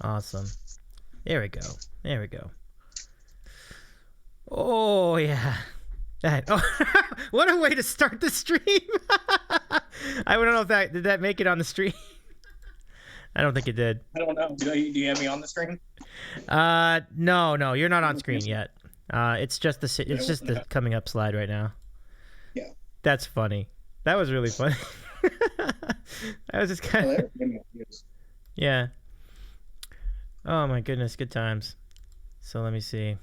Awesome. There we go. There we go. Oh, yeah. Oh, what a way to start the stream. I don't know if did that make it on the stream? I don't think it did. I don't know. Do you have me on the screen? No, you're not on screen yet. It's just the coming up slide right now. Yeah. That's funny. That was really funny. I was just kind of... Yeah. Oh my goodness, good times. So let me see.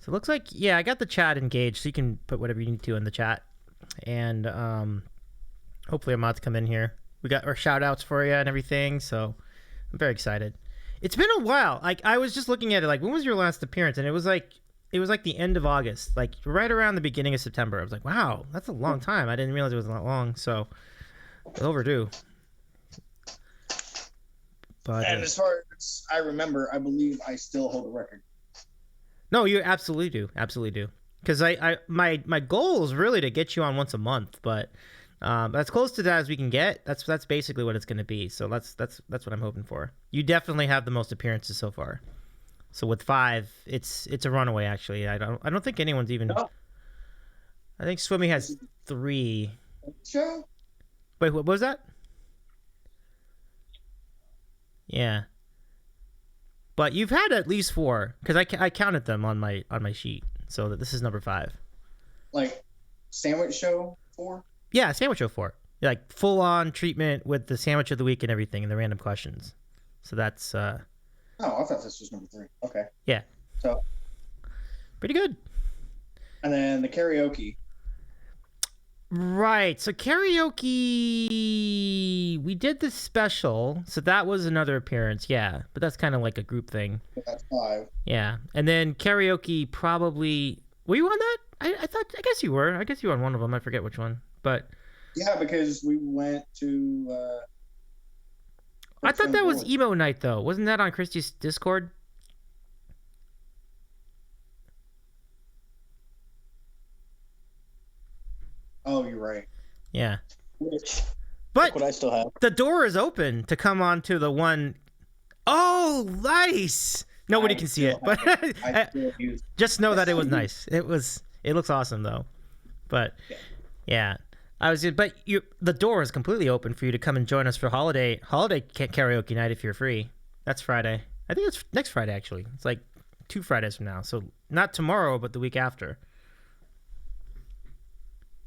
So it looks like, yeah, I got the chat engaged, so you can put whatever you need to in the chat. And hopefully I'm about to come in here. We got our shout outs for you and everything, so I'm very excited. It's been a while. Like, I was just looking at it, like, when was your last appearance? And it was like the end of August, like right around the beginning of September. I was like, wow, that's a long time. I didn't realize it was that long, so it's overdue. But, and as far as I remember, I believe I still hold the record. No, you absolutely do. Because my goal is really to get you on once a month, but as close to that as we can get. That's basically what it's going to be. So that's what I'm hoping for. You definitely have the most appearances so far. So with 5, it's a runaway actually. I don't think anyone's even. No. I think Swimmy has 3. Sure. Wait, what was that? Yeah. But you've had at least 4 because I counted them on my sheet. So that this is number 5. Like sandwich show 4? Yeah, sandwich show 4. Like full on treatment with the sandwich of the week and everything and the random questions. So that's Oh, I thought this was number 3. Okay. Yeah. So pretty good. And then the karaoke. Right. So karaoke, we did the special. So that was another appearance. Yeah. But that's kind of like a group thing. That's 5. Yeah. And then karaoke probably, were you on that? I guess you were. I guess you were on one of them. I forget which one. But yeah, because we went to I thought that was emo night though. Wasn't that on Christy's Discord? Oh, you're right. Yeah. But what I still have. The door is open to come on to the one. Oh, nice. Nobody can see it, but just know that it was nice. It looks awesome though. But yeah. But the door is completely open for you to come and join us for holiday karaoke night if you're free. That's Friday. I think it's next Friday actually. It's like 2 Fridays from now. So not tomorrow, but the week after.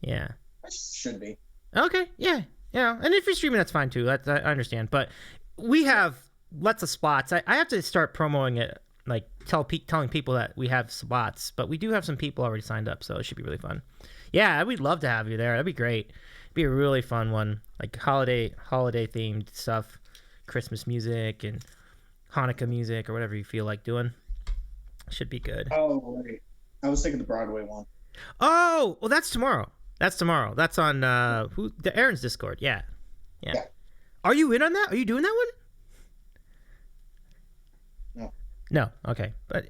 Yeah. Should be. Okay. Yeah. Yeah. And if you're streaming, that's fine too. I understand. But we have lots of spots. I have to start promoting it, like telling people that we have spots. But we do have some people already signed up, so it should be really fun. Yeah, we'd love to have you there. That'd be great. It'd be a really fun one, like holiday themed stuff, Christmas music and Hanukkah music or whatever you feel like doing. Should be good. Oh, right. I was thinking the Broadway one. Oh, well, that's tomorrow. That's on the Aaron's Discord. Yeah. Are you in on that? Are you doing that one? No. Okay, but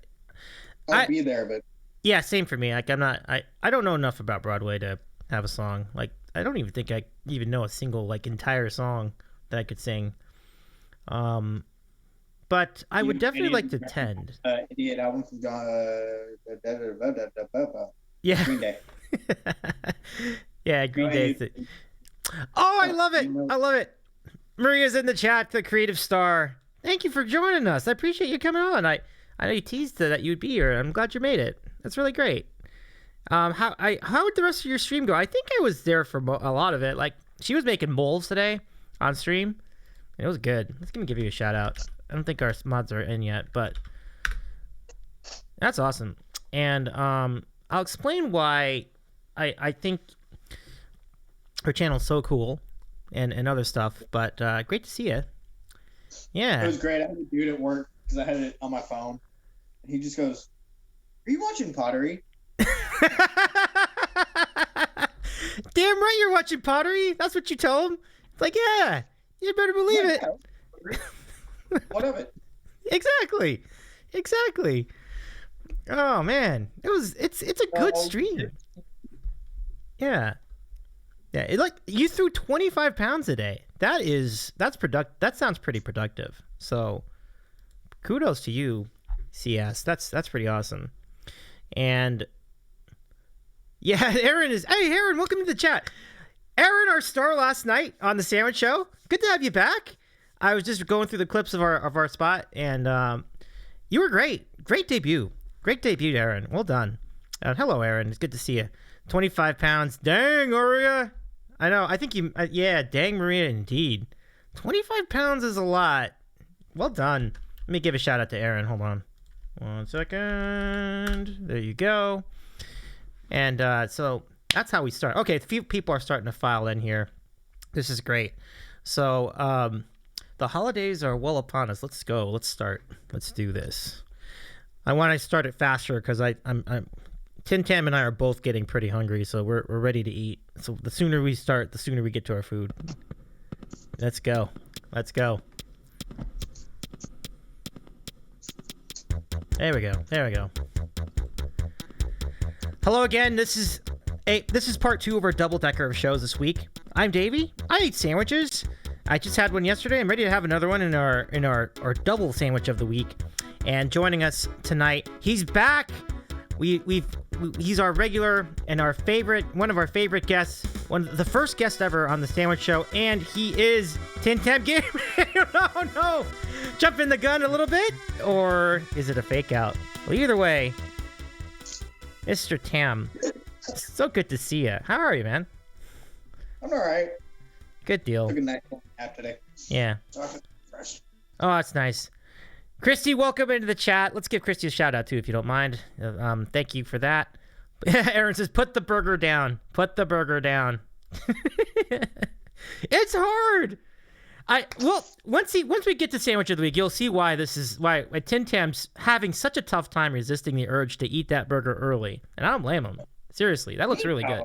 I'll be there, but. Yeah, same for me. Like I don't know enough about Broadway to have a song. Like I don't even think I even know a single like entire song that I could sing. But I would definitely like to attend. Idiot album from Yeah. Green Day. Yeah, Green Day. Oh, I love it. I love it. Maria's in the chat, the creative star. Thank you for joining us. I appreciate you coming on. I know you teased that you'd be here. I'm glad you made it. That's really great. How would the rest of your stream go? I think I was there for a lot of it. Like she was making bowls today on stream. It was good. Let's give you a shout out. I don't think our mods are in yet, but that's awesome. And I'll explain why I think her channel's so cool and other stuff. But great to see you. Yeah. It was great. I had a dude at work because I had it on my phone. He just goes, "Are you watching pottery?" Damn right you're watching pottery. That's what you tell him. It's like, yeah, you better believe it. What of it? Exactly. Oh man, it's a good stream. Yeah. Yeah, like you threw 25 pounds a day. That sounds pretty productive. So kudos to you, CS. That's pretty awesome. And yeah, Aaron is. Hey, Aaron, welcome to the chat. Aaron, our star last night on the Sandwich Show. Good to have you back. I was just going through the clips of our spot, and you were great. Great debut, Aaron. Well done. Hello, Aaron. It's good to see you. 25 pounds. Dang, Maria. I know. I think you. Yeah, dang, Maria, indeed. 25 pounds is a lot. Well done. Let me give a shout out to Aaron. Hold on. 1 second. There you go. And so that's how we start. Okay, a few people are starting to file in here. This is great. So the holidays are well upon us. Let's go. Let's start. Let's do this. I want to start it faster because I'm TinTam and I are both getting pretty hungry, so we're ready to eat. So the sooner we start, the sooner we get to our food. Let's go. Let's go. There we go. There we go. Hello again. This is part 2 of our double-decker of shows this week. I'm Davey. I eat sandwiches. I just had one yesterday. I'm ready to have another one in our double sandwich of the week. And joining us tonight, he's back. He's our regular and one of our favorite guests, the first guest ever on the Sandwich Show, and he is TinTamGaming. Oh no! Jumping the gun a little bit, or is it a fake out? Well, either way, Mr. Tam, so good to see you. How are you, man? I'm all right. Good deal. Took a nice nap today. Yeah. Fresh. Oh, that's nice. Christy, welcome into the chat. Let's give Christy a shout out too, if you don't mind. Thank you for that. Aaron says, "Put the burger down. Put the burger down." It's hard. Once we get to Sandwich of the Week, you'll see why TinTam's having such a tough time resisting the urge to eat that burger early, and I don't blame him. Seriously, that looks really good.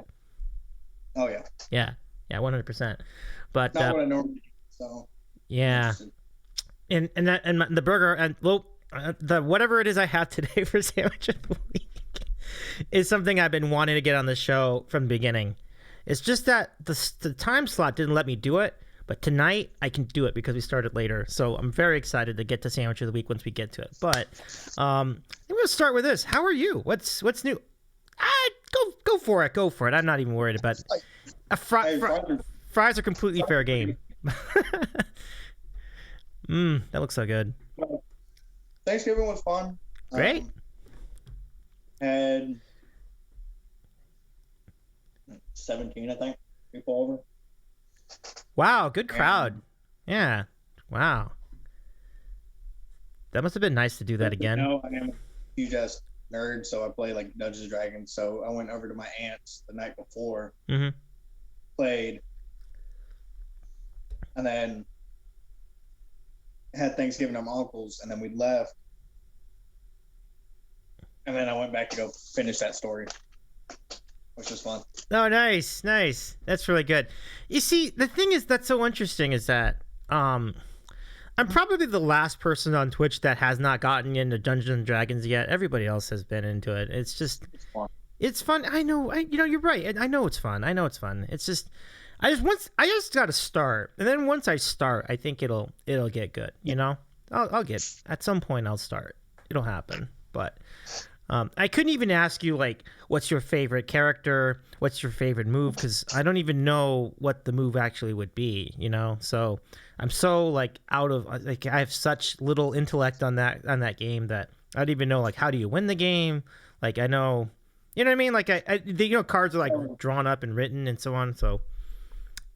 Oh yeah. Yeah, 100%. But not what I normally eat, so yeah. And the burger and the whatever it is I have today for Sandwich of the Week is something I've been wanting to get on the show from the beginning. It's just that the time slot didn't let me do it, but tonight I can do it because we started later. So I'm very excited to get to Sandwich of the Week once we get to it. But I'm gonna start with this. How are you? What's new? Go for it. Go for it. I'm not even worried about it. Fries are completely fair game. That looks so good. Thanksgiving was fun. Great. Had 17, I think, people over. Wow, good crowd. Yeah. Wow. That must have been nice to do that again. I am a huge ass nerd, so I play like Dungeons and Dragons. So I went over to my aunt's the night before, played, and then had Thanksgiving at my uncle's, and then we left, and then I went back to go finish that story, which was fun. Oh, nice. That's really good. You see, the thing is that's so interesting is that I'm probably the last person on Twitch that has not gotten into Dungeons and Dragons yet. Everybody else has been into it. It's fun. It's fun. I know. You're right. I know it's fun. It's just. I just got to start, and then once I start, I think it'll get good. I'll get at some point. I'll start. It'll happen. But I couldn't even ask you like, what's your favorite character? What's your favorite move? Because I don't even know what the move actually would be. So I'm so like out of like I have such little intellect on that game that I don't even know like how do you win the game? Like I know, you know what I mean? Like cards are like drawn up and written and so on. So.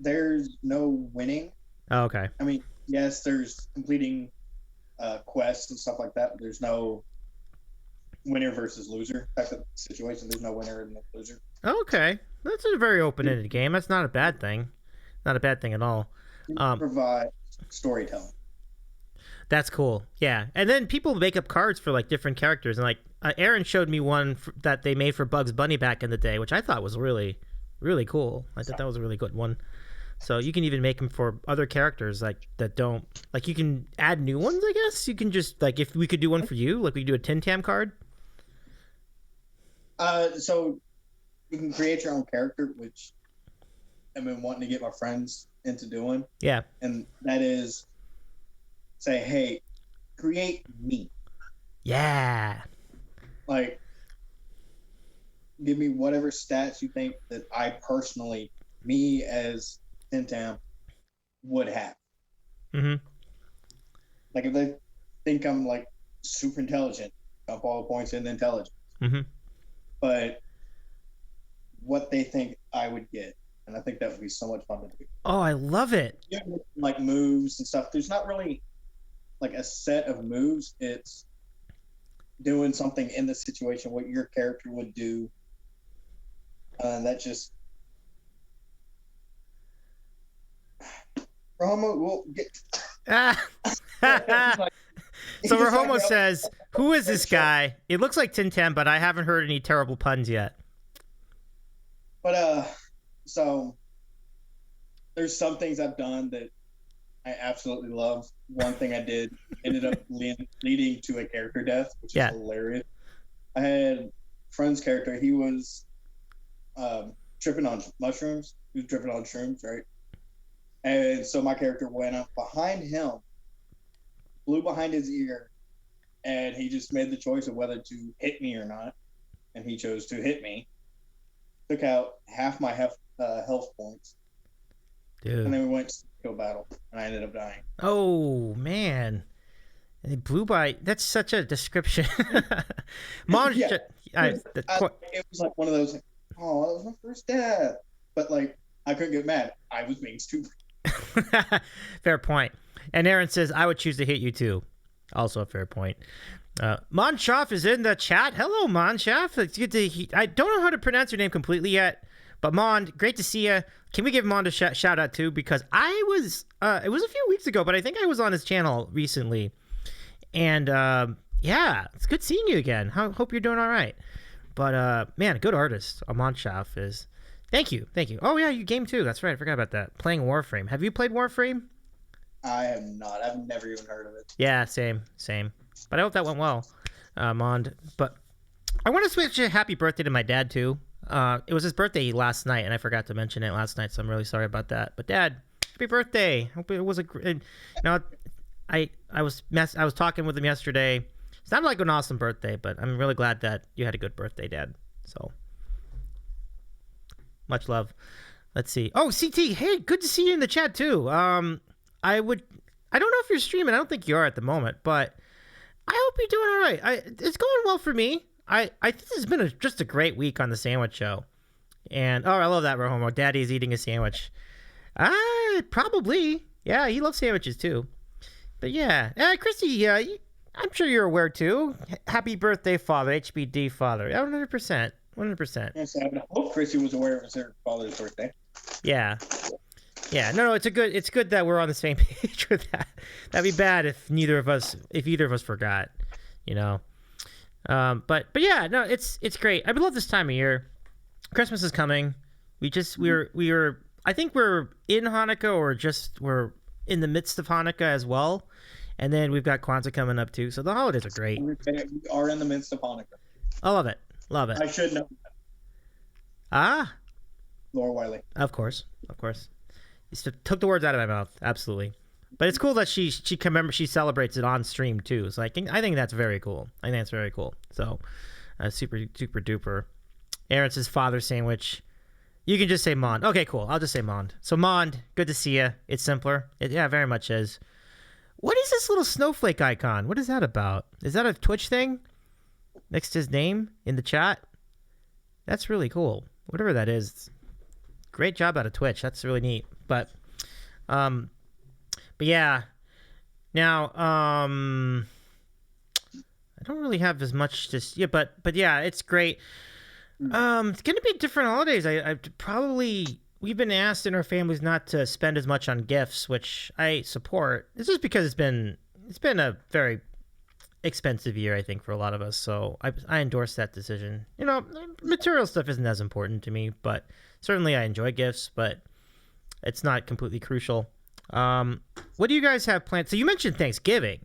There's no winning. Oh, okay. I mean, yes, there's completing quests and stuff like that, but there's no winner versus loser type of situation. There's no winner and no loser. Okay. That's a very open-ended game. That's not a bad thing. Not a bad thing at all. Provide storytelling. That's cool. Yeah. And then people make up cards for like different characters. And like Aaron showed me one that they made for Bugs Bunny back in the day, which I thought was really, really cool. I thought that was a really good one. So you can even make them for other characters like that don't like you can add new ones. I guess you can just like if we could do one for you, like we could do a TinTam card. So you can create your own character, which have been wanting to get my friends into doing. Yeah. And that is say, hey, create me. Yeah. Like, give me whatever stats you think that I personally, me as TinTam, would have. Mm-hmm. Like, if they think I'm like super intelligent, up all the points in intelligence. Mm-hmm. But what they think I would get. And I think that would be so much fun to do. Oh, I love it. Yeah, like moves and stuff. There's not really like a set of moves. It's doing something in the situation, what your character would do. That just Romo will get. So Rahomo says, "Who is this guy? It looks like TinTam, but I haven't heard any terrible puns yet." But so there's some things I've done that I absolutely love. One thing I did ended up leading to a character death, which is hilarious. I had a friend's character. He was tripping on mushrooms. He was tripping on shrooms, right? And so my character went up behind him, flew behind his ear, and he just made the choice of whether to hit me or not. And he chose to hit me. Took out half my health points. Dude. And then we went to a battle, and I ended up dying. Oh, man. And he blew by. That's such a description. Mom, yeah. It was like one of those, oh, that was my first death. But, like, I couldn't get mad. I was being stupid. Fair point. And Aaron says, I would choose to hit you too. Also a fair point. Monshoff is in the chat. Hello, Monshoff. It's good to. I don't know how to pronounce your name completely yet, but Mond, great to see you. Can we give Mond a shout out too? Because I was, it was a few weeks ago, but I think I was on his channel recently, and yeah, it's good seeing you again. Hope you're doing all right. But man, a good artist. Monshoff is. Thank you. Oh yeah, you game too. That's right. I forgot about that. Playing Warframe. Have you played Warframe? I have not. I've never even heard of it. Yeah, same. But I hope that went well, Mond. But I want to switch a happy birthday to my dad too. It was his birthday last night, and I forgot to mention it last night, so I'm really sorry about that. But Dad, happy birthday! Hope it was a great. I was talking with him yesterday. It sounded like an awesome birthday, but I'm really glad that you had a good birthday, Dad. So much love. Let's see. Oh, CT, hey, good to see you in the chat too. I don't know if you're streaming. I don't think you are at the moment, but I hope you're doing all right. It's going well for me. I think this has been just a great week on the Sandwich Show. And, I love that, Rohomo. Daddy's eating a sandwich. Probably. Yeah, he loves sandwiches too. But yeah. Christy, I'm sure you're aware too. Happy birthday, Father. HBD Father. 100%. 100%. Yes, I hope Christy was aware it was her father's birthday. Yeah. Yeah, no, it's good that we're on the same page with that. That'd be bad if either of us forgot, you know. But yeah, no, it's great. I love this time of year. Christmas is coming. We're I think we're in Hanukkah or we're in the midst of Hanukkah as well. And then we've got Kwanzaa coming up too. So the holidays are great. We are in the midst of Hanukkah. I love it. I should know. Ah. Laura Wiley. Of course. You took the words out of my mouth. Absolutely. But it's cool that she celebrates it on stream too. So I think that's very cool. So super duper. Aaron says father sandwich. You can just say Mond. Okay, cool. I'll just say Mond. So Mond, good to see you. It's simpler. Yeah, very much is. What is this little snowflake icon? What is that about? Is that a Twitch thing? Next to his name in the chat? That's really cool. Whatever that is. Great job out of Twitch. That's really neat. But yeah. Now, I don't really have as much to see, but yeah, it's great. It's going to be different holidays. We've been asked in our families not to spend as much on gifts, which I support. It's just because it's been a very expensive year, I think, for a lot of us. So I endorse that decision. You know, material stuff isn't as important to me, but certainly I enjoy gifts, but it's not completely crucial. What do you guys have planned? So you mentioned Thanksgiving.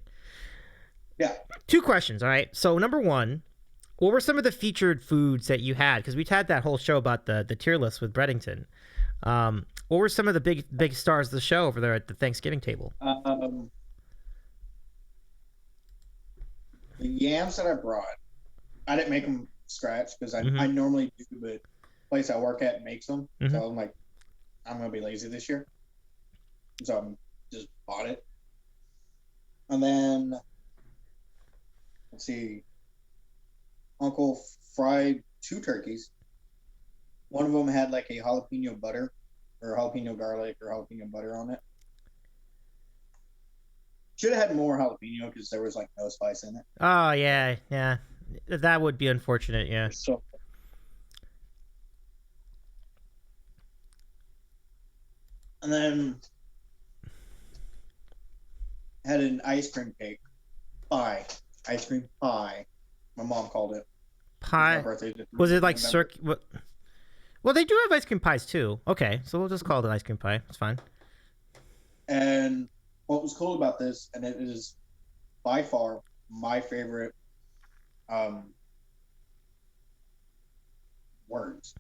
Yeah. 2 questions, all right? So number 1, what were some of the featured foods that you had? Because we've had that whole show about the tier list with Breddington. What were some of the big stars of the show over there at the Thanksgiving table? The yams that I brought, I didn't make them scratch because I normally do, but the place I work at makes them. So I'm like, I'm gonna be lazy this year, so I just bought it. And then let's see, Uncle fried 2 turkeys. One of them had like a jalapeno butter or jalapeno garlic or jalapeno butter on it. Should have had more jalapeno because there was like no spice in it. Oh yeah, yeah, that would be unfortunate. Yeah. So, and then had an ice cream cake ice cream pie. My mom called it pie. Was it like what? Well, they do have ice cream pies too. Okay, so we'll just call it an ice cream pie. It's fine. And what was cool about this, and it is by far my favorite words,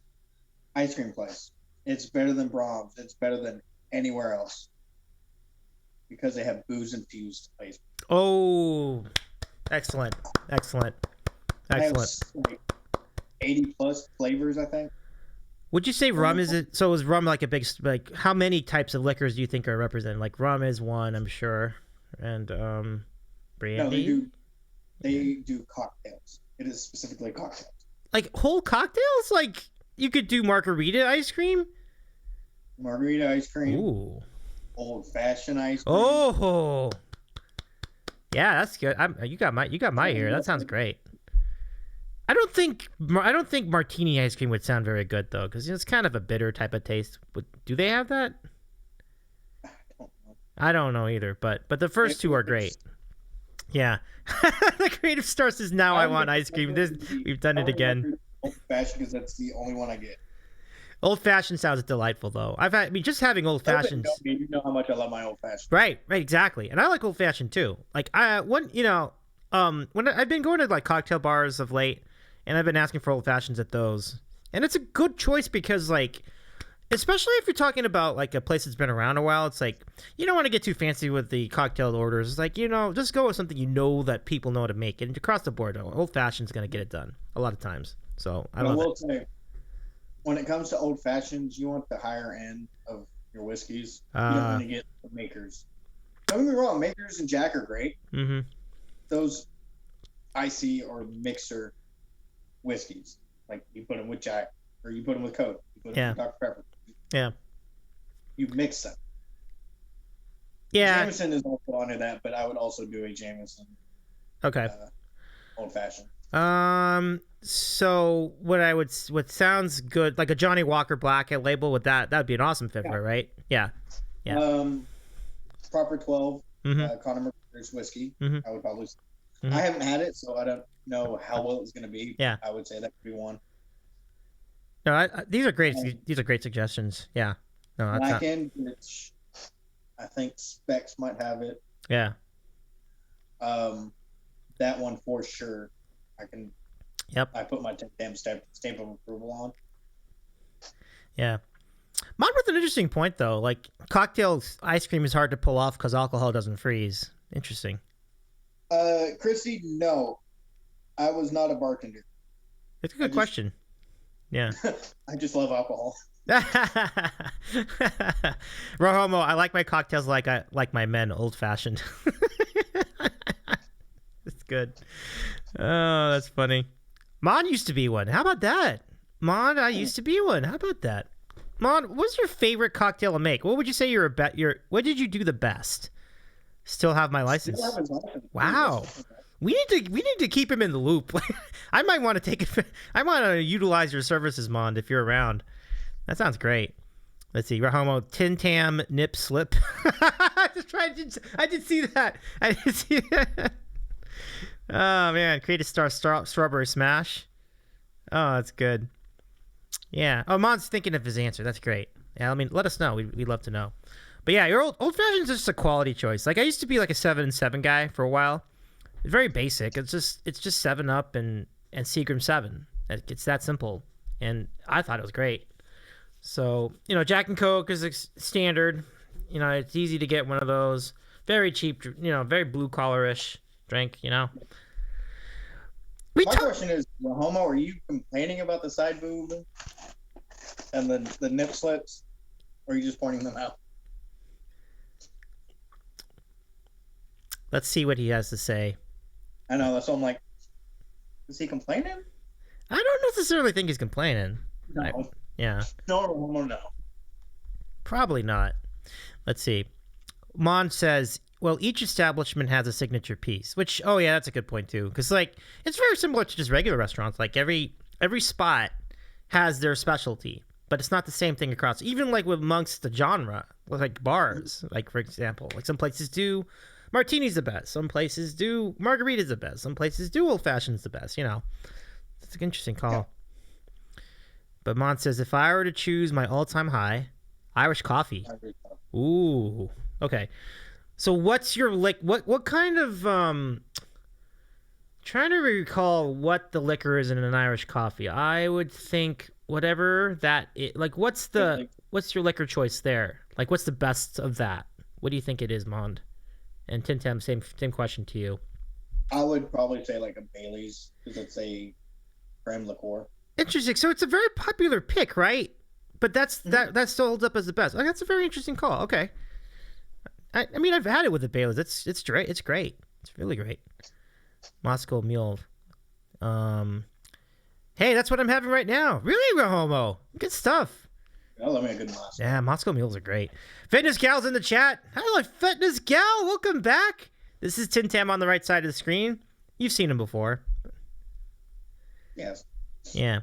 ice cream place. It's better than Brahms. It's better than anywhere else because they have booze infused ice cream. Oh, excellent. They have like 80 plus flavors, I think. Would you say rum is it? So is rum like a big, like, how many types of liquors do you think are represented? Like rum is one, I'm sure, and brandy. No, they do cocktails. It is specifically cocktails. Like whole cocktails? Like you could do margarita ice cream. Margarita ice cream. Ooh. Old fashioned ice cream. Oh. Yeah, that's good. You got my ear. That sounds great. I don't think martini ice cream would sound very good though, because it's kind of a bitter type of taste. Do they have that? I don't know either, but the first two are great. Yeah. The creative star says, now I want ice cream. We've done it again. Old fashioned because that's the only one I get. Old fashioned sounds delightful though. Just having old fashions. You know how much I love my old fashioned. Right, exactly. And I like old fashioned too. Like when I've been going to like cocktail bars of late, and I've been asking for old fashions at those. And it's a good choice because, like, especially if you're talking about like a place that's been around a while, it's like you don't want to get too fancy with the cocktail orders. It's like, just go with something that people know how to make. And across the board, old fashioned's going to get it done a lot of times. So I will say, when it comes to old fashions, you want the higher end of your whiskeys. You don't want to get the makers. Don't get me wrong, makers and Jack are great. Mm-hmm. Those icy or mixer whiskeys, like you put them with Jack or you put them with Coke, you put them with Dr. Pepper. Yeah. You mix them. Yeah. Jameson is also under that, but I would also do a Jameson. Okay. Old fashioned. So what sounds good, like a Johnny Walker Black label with that'd be an awesome fit for it, right? Yeah. Yeah. Proper 12, Conor McGregor's whiskey. I would probably. I haven't had it, so I don't know how well it's going to be. Yeah. I would say that could be one. No, these are great. These are great suggestions. Yeah. No, that's Blackened, which I think Specs might have it. Yeah. That one for sure. I can. Yep. I put my TinTam stamp of approval on. Yeah. Mine with an interesting point though. Like cocktails, ice cream is hard to pull off because alcohol doesn't freeze. Interesting. Chrissy, no, I was not a bartender. It's a good question. Yeah. I just love alcohol. Rohomo, I like my cocktails like I like my men, old fashioned. That's good. Oh, that's funny. Mon used to be one. How about that? Mon, I used to be one. How about that? Mon, what's your favorite cocktail to make? What would you say what did you do the best? Still have my license. Wow. We need to keep him in the loop. I might want to utilize your services, Mond, if you're around. That sounds great. Let's see. Rahomo, TinTam nip slip. I did see that. I did see that. Oh man, create a strawberry smash. Oh, that's good. Yeah. Oh, Mond's thinking of his answer. That's great. Yeah, I mean, let us know. We'd love to know. But yeah, your old fashioned is just a quality choice. Like I used to be like a 7-7 guy for a while. It's very basic. It's just 7-Up and Seagram 7. It's that simple. And I thought it was great. So, Jack and Coke is standard. It's easy to get one of those. Very cheap, very blue collar-ish drink, My question is, Homo, are you complaining about the side boob and the nip slips, or are you just pointing them out? Let's see what he has to say. I know, so I'm like, is he complaining? I don't necessarily think he's complaining. No. Yeah. No. Probably not. Let's see. Mon says, well, each establishment has a signature piece, which, oh yeah, that's a good point too. Because it's very similar to just regular restaurants. Like every spot has their specialty, but it's not the same thing across. Even amongst the genre, like bars, for example, some places do martini's the best. Some places do margaritas the best. Some places do old fashions the best. It's an interesting call. Yeah. But Mon says, if I were to choose my all-time high, Irish coffee. Ooh. Okay. So what's your what kind of trying to recall what the liquor is in an Irish coffee. I would think whatever that what's your liquor choice there? What's the best of that? What do you think it is, Mond? And TinTam, same question to you. I would probably say a Bailey's because it's a creme liqueur. Interesting. So it's a very popular pick, right? But that still holds up as the best. That's a very interesting call. Okay. I mean, I've had it with the Bailey's. It's great. It's great. It's really great. Moscow Mule. Hey, that's what I'm having right now. Really, Rahomo? Good stuff. I love me a good Moscow. Yeah, Moscow Mules are great. Fitness Gal's in the chat. Hello, Fitness Gal. Welcome back. This is TinTam on the right side of the screen. You've seen him before. Yes. Yeah.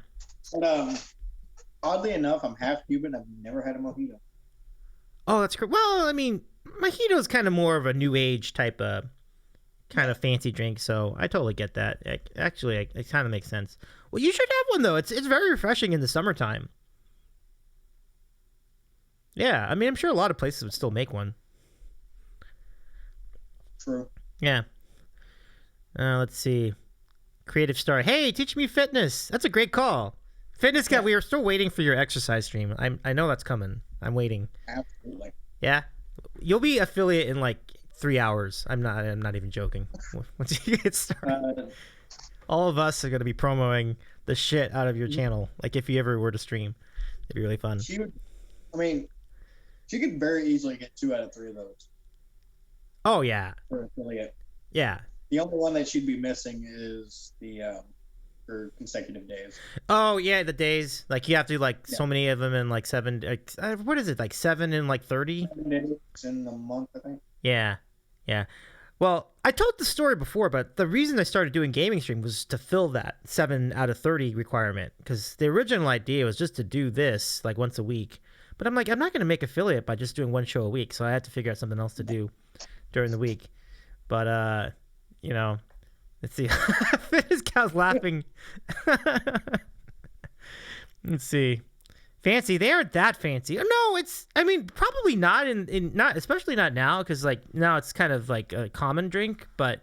But oddly enough, I'm half Cuban. I've never had a mojito. Oh, that's great. Well, I mean, mojito is kind of more of a new age type of kind of fancy drink, so I totally get that. Actually, it kind of makes sense. Well, you should have one though. It's very refreshing in the summertime. Yeah, I mean, I'm sure a lot of places would still make one. True. Yeah. Let's see. Creative Star. Hey, teach me fitness. That's a great call. Fitness Guy, we are still waiting for your exercise stream. I know that's coming. I'm waiting. Absolutely. Yeah. You'll be affiliate in 3 hours. I'm not even joking. Once you get started. All of us are going to be promoting the shit out of your channel. If you ever were to stream. It'd be really fun. She could very easily get 2 out of 3 of those. Oh, yeah. For affiliate. Yeah. The only one that she'd be missing is the for consecutive days. Oh, yeah, the days. You have to do so many of them in 7. What is it? 7 in 30? 7 days in a month, I think. Yeah. Yeah. Well, I told the story before, but the reason I started doing gaming stream was to fill that 7 out of 30 requirement. Because the original idea was just to do this once a week. But I'm I'm not going to make affiliate by just doing one show a week. So I had to figure out something else to do during the week. But, let's see. This cow's laughing. Let's see. Fancy. They aren't that fancy. No, probably not not, especially not now. Cause now it's kind of a common drink, but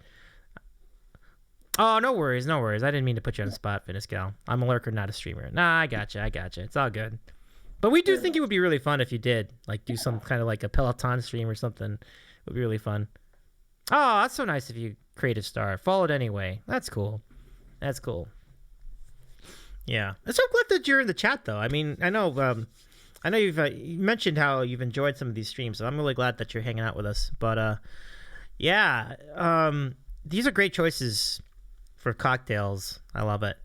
oh, no worries. I didn't mean to put you on the spot, Fitness Gal. I'm a lurker, not a streamer. Nah, I gotcha. It's all good. But we do think it would be really fun if you did do some kind of a Peloton stream or something. It would be really fun. Oh, that's so nice of you, Creative Star. Followed anyway. That's cool. Yeah, I'm so glad that you're in the chat, though. I mean, I know you've you mentioned how you've enjoyed some of these streams, so I'm really glad that you're hanging out with us. But yeah, these are great choices for cocktails. I love it.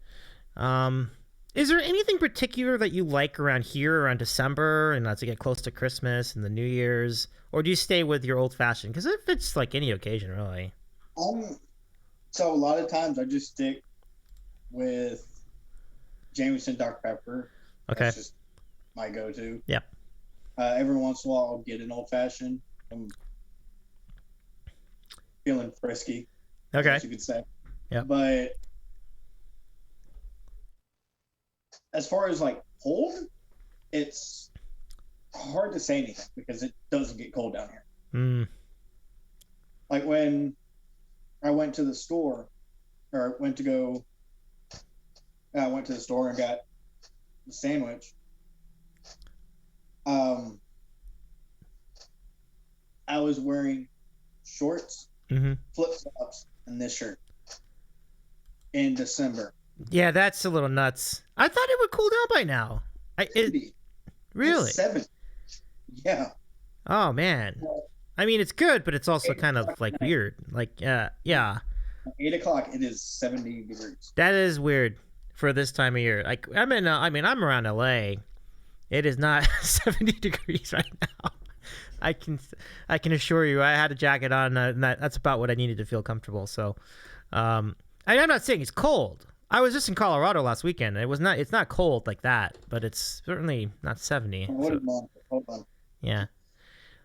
Is there anything particular that you like around here around December and as you get close to Christmas and the New Year's, or do you stay with your old fashioned? Because if it's any occasion, really. So a lot of times I just stick with Jameson Dark Pepper. Okay. That's just my go-to. Yeah. Every once in a while I'll get an old fashioned. I'm feeling frisky. Okay. As you could say. Yeah. But as far as cold, it's hard to say anything because it doesn't get cold down here. When I went to the store, or went to the store and got the sandwich. I was wearing shorts, flip-flops, and this shirt in December. Yeah, that's a little nuts. I thought it would cool down by now. Really? It's 7. Yeah. Oh man. I mean, it's good, but it's also kind of like weird. Like, yeah. 8 o'clock. It is 70 degrees. That is weird for this time of year. Like, I'm around LA. It is not 70 degrees right now. I can assure you, I had a jacket on, and that's about what I needed to feel comfortable. So, I'm not saying it's cold. I was just in Colorado last weekend. It's not cold like that, but it's certainly not 70. Hold on. Yeah.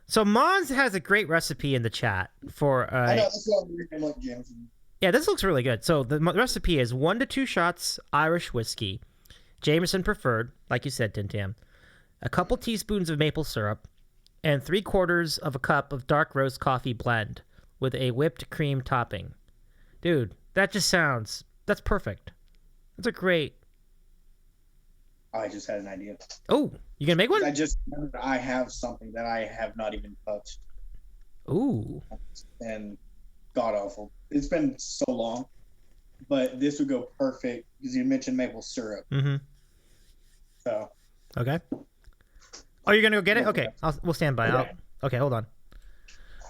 So Mons has a great recipe in the chat for. I know, that's what I'm reading, like, James. Yeah, this looks really good. So the recipe is 1 to 2 shots Irish whiskey, Jameson preferred, like you said, TinTam, a couple teaspoons of maple syrup, and 3/4 of a cup of dark roast coffee blend with a whipped cream topping. Dude, that's perfect. That's a great. I just had an idea. Oh, you gonna make one? I just remembered I have something that I have not even touched. Ooh. And god awful. It's been so long, but this would go perfect because you mentioned maple syrup. Mm-hmm. So. Okay. Oh, you're gonna go get it? Okay, we'll stand by. Yeah. Okay, hold on.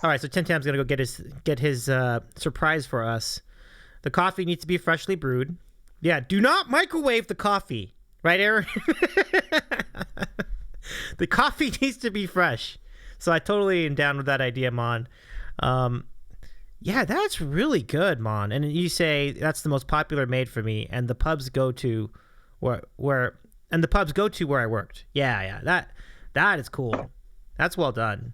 All right, so TinTam's gonna go get his surprise for us. The coffee needs to be freshly brewed. Yeah, do not microwave the coffee. Right, Aaron? The coffee needs to be fresh. So I totally am down with that idea, Mon. Yeah, that's really good, Mon. And you say that's the most popular made for me, and the pubs go to where I worked. Yeah. That is cool. That's well done.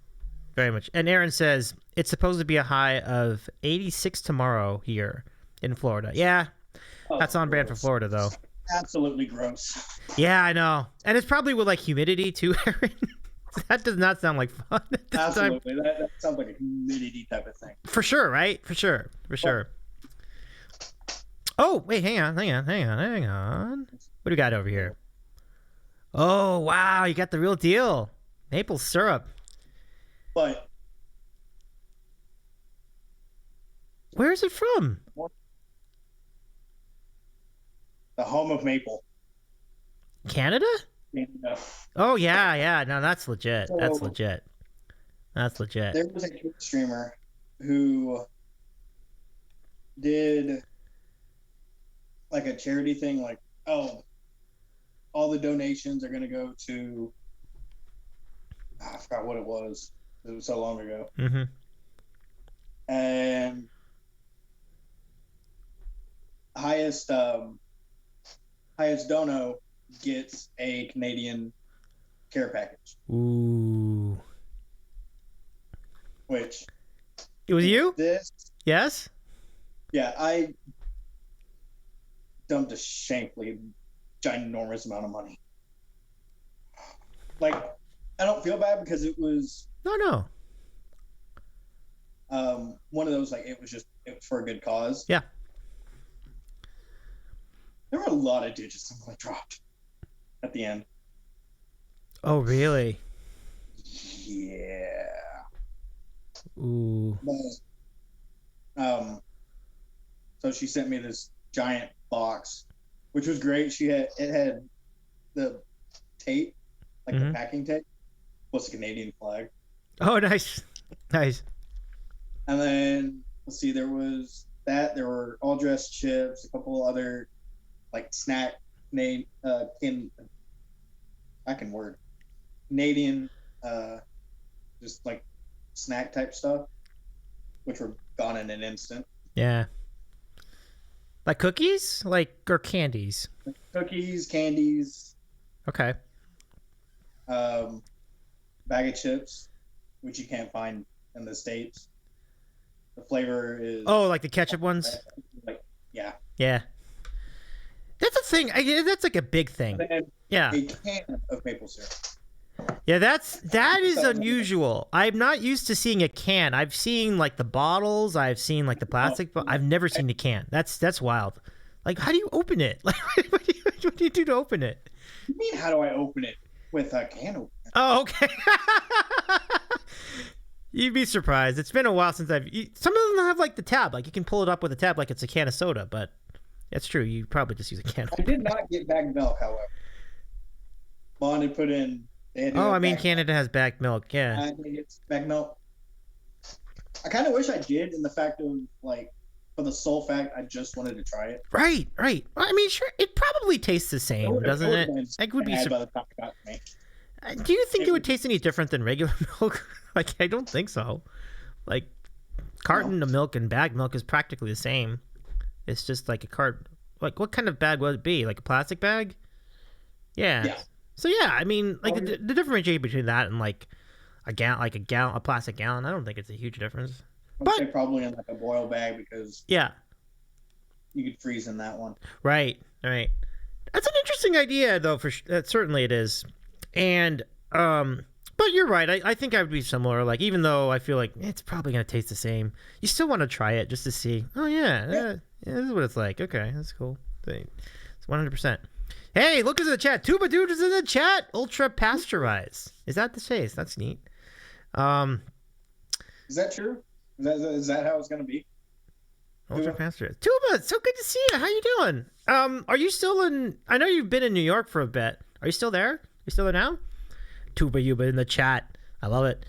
Very much. And Aaron says it's supposed to be a high of 86 tomorrow here in Florida. Yeah. That's on brand for Florida, though. Absolutely gross. Yeah, I know. And it's probably with like humidity too, Aaron. That does not sound like fun at this Absolutely. time. That sounds like a humidity type of thing. For sure, right? For sure. Oh, wait, hang on. What do we got over here? Oh, wow, you got the real deal. Maple syrup. But where is it from? The home of maple. Canada? Canada. Oh, yeah. No, that's legit. That's legit. There was a Twitch streamer who did like a charity thing, like, oh, all the donations are going to go to, I forgot what it was. It was so long ago. Mm-hmm. And highest dono gets a Canadian care package. Ooh. Which it was you? This? Yes? Yeah, I dumped a shamefully ginormous amount of money. Like, I don't feel bad because it was No. One of those, like, it was for a good cause. Yeah. There were a lot of digits that dropped at the end. Oh, really? Yeah. Ooh. But, so she sent me this giant box, which was great. It had the tape, like the packing tape, plus the Canadian flag. Oh, nice. And then let's see, there was that. There were all dressed chips, a couple other like snack name Canadian just like snack type stuff, which were gone in an instant. Yeah. Like cookies? Or candies? Cookies, candies. Okay. Bag of chips, which you can't find in the States. The flavor is... Oh, like the ketchup ones? Yeah. Yeah. That's a thing. That's like a big thing. Yeah. A can of maple syrup. Yeah, that is unusual. I'm not used to seeing a can. I've seen like the bottles. I've seen like the plastic, but I've never seen a can. That's wild. Like, how do you open it? Like, what do you do to open it? What do you mean, how do I open it with a can opener? Oh, okay. You'd be surprised. It's been a while since some of them have like the tab, like you can pull it up with a tab, like it's a can of soda. But that's true. You probably just use a can. I did not get bagged milk, however. Mom had put in. Oh, I mean, Canada has bagged milk. Yeah. I didn't get bagged milk. I kind of wish I did, in the fact of like, for the sole fact, I just wanted to try it. Right. I mean, sure, it probably tastes the same, doesn't it? It would be. By the time it got to me. Do you think it would taste any different than regular milk? Like, I don't think so. Like, carton of milk and bag milk is practically the same. It's just like a cart. Like, what kind of bag would it be? Like a plastic bag? Yeah. So yeah, I mean, like the differentiation between that and like a plastic gallon, I don't think it's a huge difference. I'd say probably in like a boil bag, because you could freeze in that one. Right. That's an interesting idea, though. Certainly it is. And but you're right. I think I would be similar. Like, even though I feel like it's probably gonna taste the same, you still want to try it just to see. Oh yeah, this is what it's like. Okay, that's cool. It's 100%. Hey, look at the chat. Tuba Dude is in the chat. Ultra pasteurized. Is that the case? That's neat. Is that true? Is that how it's gonna be? Ultra pasteurized. Tuba, so good to see you. How you doing? Are you still in? I know you've been in New York for a bit. Are you still there? You still there now? Tuba Yuba in the chat. I love it.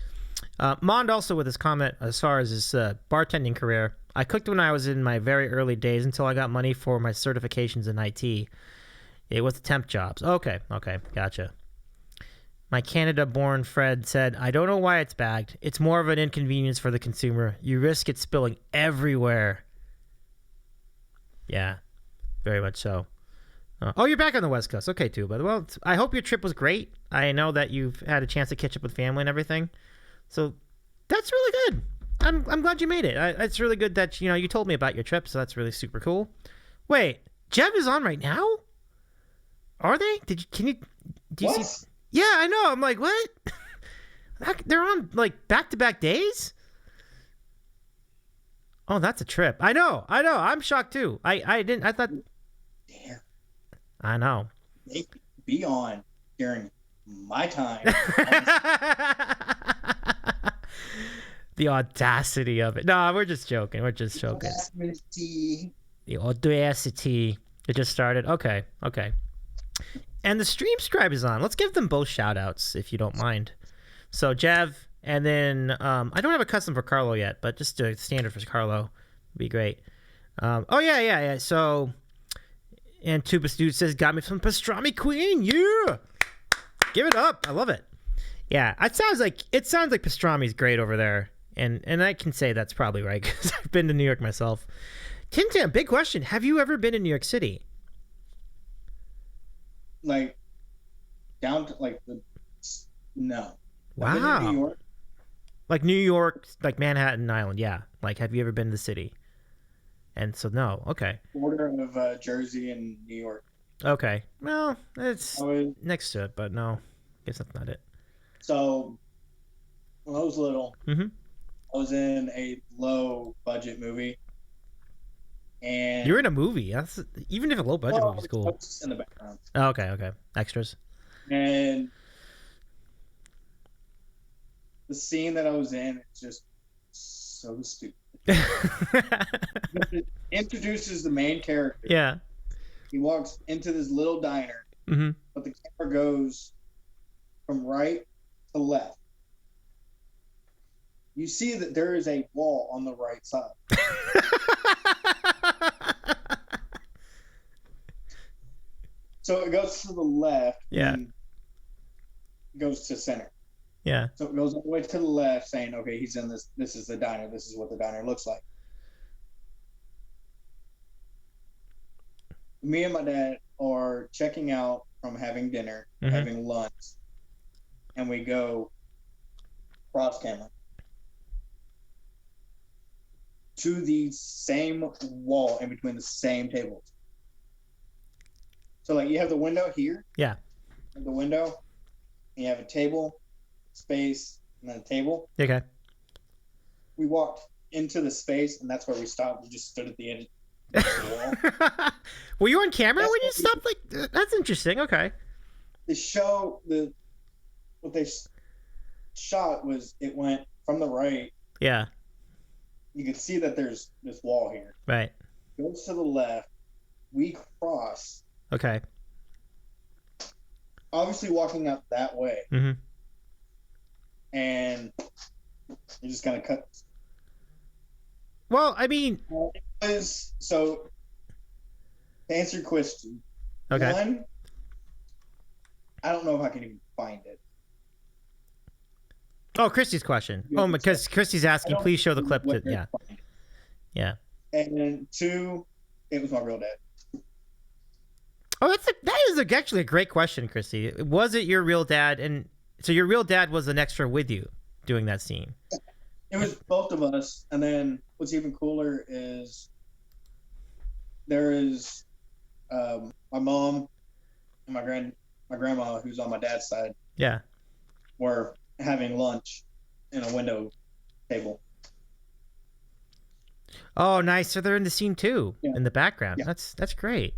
Mond also with his comment as far as his bartending career. I cooked when I was in my very early days until I got money for my certifications in IT. It was temp jobs. Okay, gotcha. My Canada-born Fred said, I don't know why it's bagged. It's more of an inconvenience for the consumer. You risk it spilling everywhere. Yeah, very much so. Oh, you're back on the West Coast. Okay, too. But well, I hope your trip was great. I know that you've had a chance to catch up with family and everything. So that's really good. I'm glad you made it. It's really good that you told me about your trip. So that's really super cool. Wait, Jeff is on right now? Are they? Do you see? Yeah, I know. I'm like, what? They're on like back-to-back days? Oh, that's a trip. I know. I'm shocked too. I thought. Damn. I know. They be on during my time. The audacity of it. No, we're just joking. The audacity. It just started. Okay. And the stream scribe is on. Let's give them both shout outs if you don't mind. So Jev, and then I don't have a custom for Carlo yet, but just a standard for Carlo would be great. Yeah. So, and Tuba Dude says, got me some pastrami queen. Yeah. Give it up. I love it. Yeah. It sounds like pastrami is great over there. And I can say that's probably right because I've been to New York myself. TinTam, big question. Have you ever been in New York City? Like down to like no. Wow. New York. Like New York, like Manhattan Island, yeah. Like, have you ever been to the city? And so no, okay. Border of Jersey and New York. Okay, well, it's next to it, but no, I guess that's not it. So when I was little, I was in a low budget movie. And you're in a movie. That's even if a low budget movie is cool. Just in the background. Oh, okay. Extras. And the scene that I was in is just so stupid. It introduces the main character. Yeah. He walks into this little diner, but the camera goes from right to left. You see that there is a wall on the right side. So it goes to the left. Yeah. And goes to center. Yeah. So it goes all the way to the left, saying, okay, he's in this. This is the diner. This is what the diner looks like. Me and my dad are checking out from having dinner, having lunch, and we go cross camera to the same wall in between the same tables. So, like, you have the window here. Yeah. The window. And you have a table, space, and then a table. Okay. We walked into the space, and that's where we stopped. We just stood at the end of the wall. Were you on camera when you stopped? Like, that's interesting. Okay. The show, the what they shot was it went from the right. Yeah. You could see that there's this wall here. Right. Goes to the left. We cross. Okay. Obviously walking up that way. Mm-hmm. And it just kind of cut. Well, I mean, so to answer your question, okay. one, I don't know if I can even find it. Oh, Christy's question. Oh, because Christy's asking, please show the clip. Yeah. Yeah. And then two, it was my real dad. Oh, that is actually a great question, Christy. Was it your real dad? And so your real dad was an extra with you doing that scene. It was both of us. And then what's even cooler is there is my mom and my grandma, who's on my dad's side. Yeah. Were having lunch in a window table. Oh, nice. So they're in the scene too, in the background. Yeah. That's great.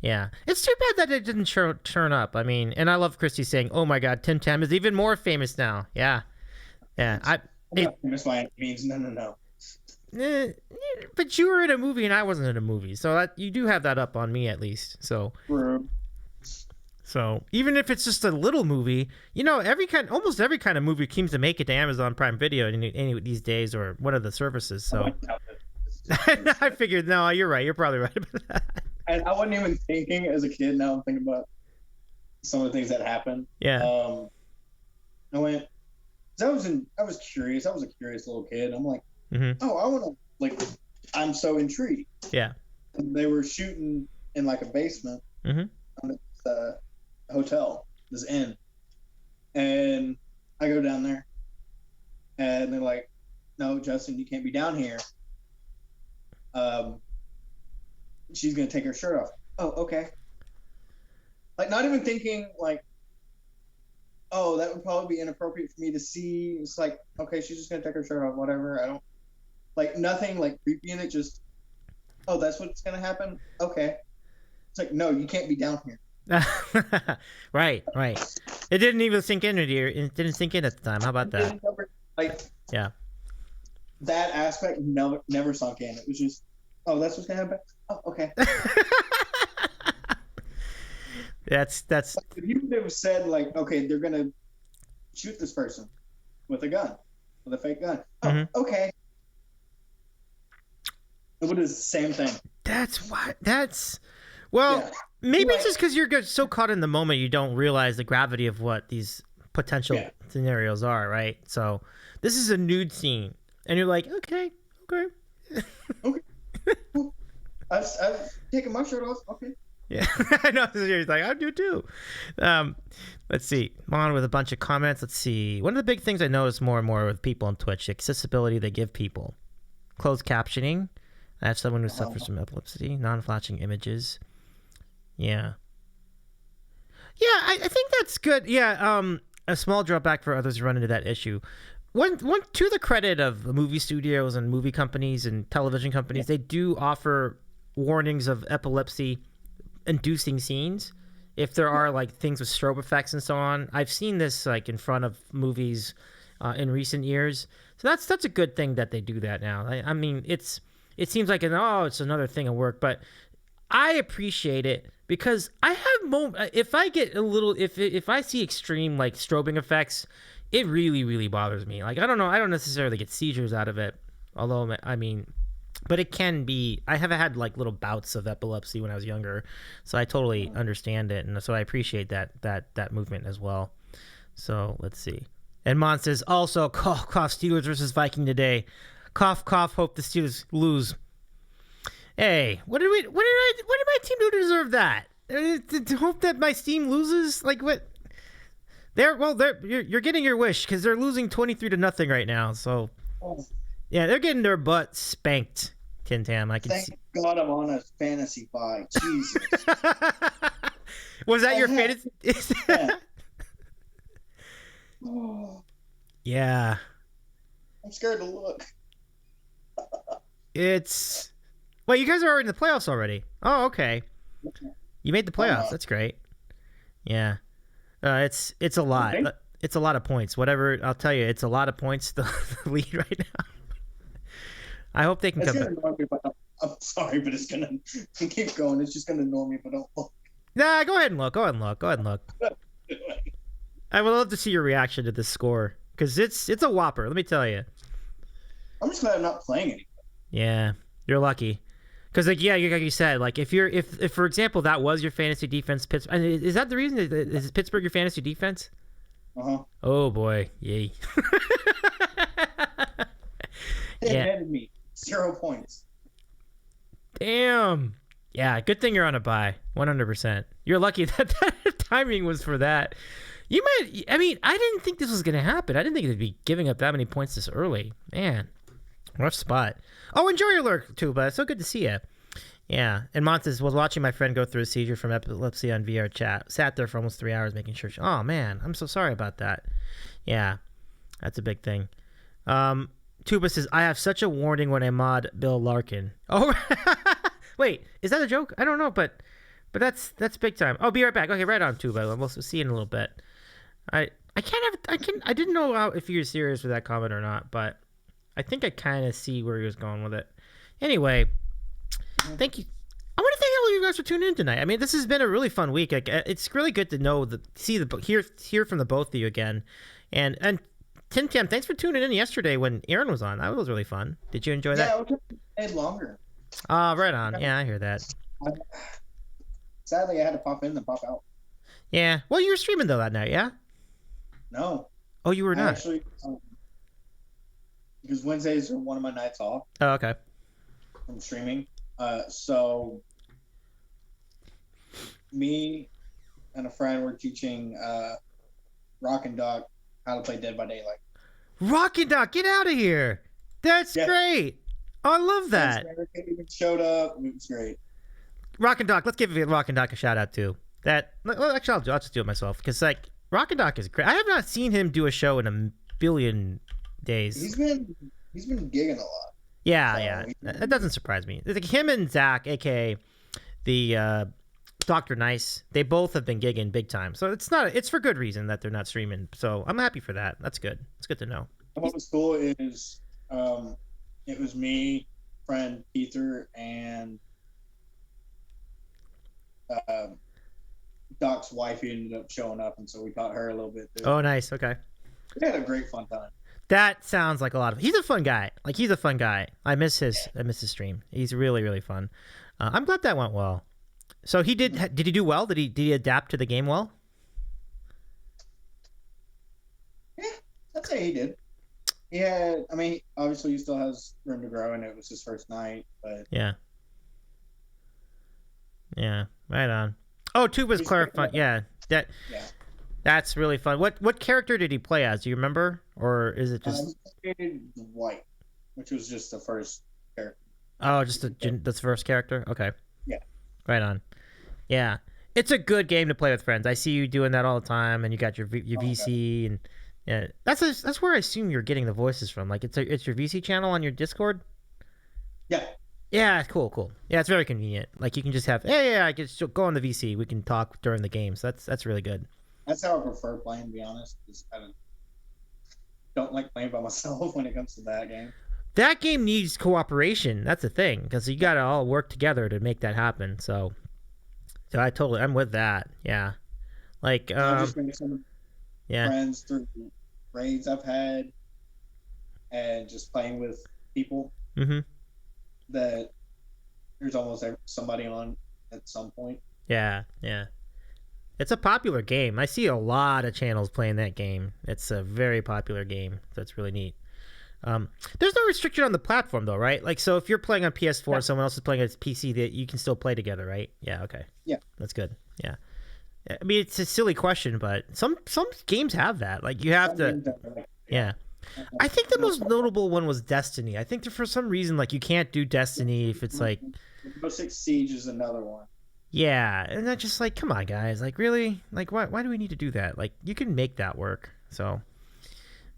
Yeah. It's too bad that it didn't turn up. I mean, and I love Christy saying, "Oh my God, TinTam is even more famous now." Yeah. Yeah. I'm not famous by any means. No. But you were in a movie and I wasn't in a movie, so you do have that up on me at least. So. So even if it's just a little movie, almost every kind of movie seems to make it to Amazon Prime Video any these days, or one of the services. So I figured, no, you're right. You're probably right about that. And I wasn't even thinking as a kid. Now I'm thinking about some of the things that happened. Yeah. I went. I was curious. I was a curious little kid. I'm like, oh, I want to I'm so intrigued. Yeah. And they were shooting in like a basement. On this hotel, this inn, and I go down there, and they're like, "No, Justin, you can't be down here. She's gonna take her shirt off." Oh, okay. Like, not even thinking like, "Oh, that would probably be inappropriate for me to see." It's like, okay, she's just gonna take her shirt off, whatever. I don't like nothing like creepy in it. Just, oh, that's what's gonna happen. Okay. It's like, no, you can't be down here. Right. It didn't even sink in It didn't sink in at the time. How about that? Yeah. That aspect never sunk in. It was just, oh, that's what's gonna happen. Oh, okay. That's. Like, if you would have said like, okay, they're gonna shoot this person with a fake gun. Oh, okay. It would have the same thing. Maybe it's just because you're so caught in the moment you don't realize the gravity of what these potential scenarios are, right? So this is a nude scene, and you're like, okay. I've taken my shirt off. Okay. Yeah, I know. He's like, I do too. Let's see. On with a bunch of comments. Let's see. One of the big things I notice more and more with people on Twitch, the accessibility they give people. Closed captioning. That's someone who suffers from epilepsy. Non-flashing images. Yeah. Yeah, I think that's good. Yeah, a small drawback for others who run into that issue. One to the credit of movie studios and movie companies and television companies, they do offer warnings of epilepsy-inducing scenes if there are like things with strobe effects and so on. I've seen this like in front of movies in recent years, so that's a good thing that they do that now. I mean, it seems like it's another thing at work, but I appreciate it because I have if I get a little if I see extreme like strobing effects, it really, really bothers me. Like, I don't know, I don't necessarily get seizures out of it, although I mean, but it can be. I have had like little bouts of epilepsy when I was younger, so I totally understand it, and so I appreciate that movement as well. So let's see. And Mon says also, cough, cough, Steelers versus Viking today. Cough, cough, hope the Steelers lose. Hey, what did my team do to deserve that? To hope that my team loses? Like what? You're getting your wish because they're losing 23-0 right now. So, yeah, they're getting their butt spanked. TinTam, I can see. Thank God I'm on a fantasy fight. Jesus. Was that your fantasy? Yeah. I'm scared to look. Well, you guys are in the playoffs already. Oh, okay. You made the playoffs. That's great. Yeah. It's a lot. it's a lot of points. Whatever, I'll tell you, it's a lot of points to lead right now. I hope they can come back. I'm sorry, but it's gonna keep going. It's just gonna annoy me if I don't look. Nah, go ahead and look. Go ahead and look. Go ahead and look. I would love to see your reaction to this score because it's a whopper. Let me tell you. I'm just glad I'm not playing anymore. Yeah, you're lucky. Because like you said, like if for example that was your fantasy defense, Pittsburgh, is that the reason? Is Pittsburgh your fantasy defense? Oh boy, yay! They handed me 0 points. Damn. Yeah, good thing you're on a bye. 100%. You're lucky that timing was for that. You might. I mean, I didn't think this was gonna happen. I didn't think they'd be giving up that many points this early. Man, rough spot. Oh, enjoy your lurk too, but it's so good to see you. Yeah, and Montes was watching my friend go through a seizure from epilepsy on VR chat. Sat there for almost 3 hours making sure. Oh man, I'm so sorry about that. Yeah, that's a big thing. Tuba says, I have such a warning when I mod Bill Larkin. Oh, wait, is that a joke? I don't know, but that's big time. Oh, be right back. Okay, right on, Tuba. We'll see you in a little bit. I didn't know if you were serious with that comment or not, but I think I kind of see where he was going with it. Anyway, thank you. I want to thank all of you guys for tuning in tonight. I mean, this has been a really fun week. Like, it's really good to know hear from the both of you again, and TinTam, thanks for tuning in yesterday when Aaron was on. That was really fun. Did you enjoy that? Yeah, it stayed longer. Right on. Yeah, I hear that. Sadly, I had to pop in and pop out. Yeah. Well, you were streaming though that night, yeah? No. Oh, you were not? Actually, because Wednesdays are one of my nights off. Oh, okay. From streaming. So me and a friend were teaching Rock and Doc how to play Dead by Daylight. Rock and Doc, get out of here! That's great. Oh, I love that. Even showed up. It was great. Rock and Doc, let's give Rock and Doc a shout out too. That actually, I'll just do it myself because like Rock and Doc is great. I have not seen him do a show in a billion days. He's been gigging a lot. Yeah. That doesn't surprise me. Like him and Zach, aka the Dr. Nice, they both have been gigging big time. So it's for good reason that they're not streaming. So I'm happy for that. That's good. It's good to know. What was cool is it was me, friend Peter, and Doc's wife ended up showing up, and so we taught her a little bit too. Oh, nice. Okay. We had a great fun time. That sounds like a lot of. He's a fun guy. Like he's a fun guy. I miss his stream. He's really, really fun. I'm glad that went well. So he did. Did he do well? Did he adapt to the game well? Yeah, I'd say he did. He had. I mean, obviously, he still has room to grow, and it was his first night. But yeah. Right on. Oh, Tuba's clarifying. Yeah, that's really fun. What character did he play as? Do you remember, or is it just White, which was just the first character? Oh, just the first character. Okay. Yeah. Right on. Yeah, it's a good game to play with friends. I see you doing that all the time, and you got your VC, and yeah, that's where I assume you're getting the voices from. Like it's your VC channel on your Discord. Yeah. Yeah, cool. Yeah, it's very convenient. Like you can just have, I can just go on the VC. We can talk during the game. So that's really good. That's how I prefer playing, to be honest. I don't like playing by myself when it comes to that game. That game needs cooperation. That's the thing, because you got to all work together to make that happen. So I'm with that. Yeah, like I've just been some friends through raids I've had, and just playing with people. Mm-hmm. That there's almost somebody on at some point. Yeah. It's a popular game. I see a lot of channels playing that game. It's a very popular game. So it's really neat. There's no restriction on the platform though, right? Like, so if you're playing on PS4 and someone else is playing on PC, that you can still play together, right? Yeah. Okay. Yeah. That's good. Yeah. I mean, it's a silly question, but some games have that. Like you have to. Yeah. I think the most notable one was Destiny. I think that for some reason, like you can't do Destiny if it's like. Rainbow Six Siege is another one. Yeah, and that's just like, come on, guys. Like, really? Like, why do we need to do that? Like, you can make that work. So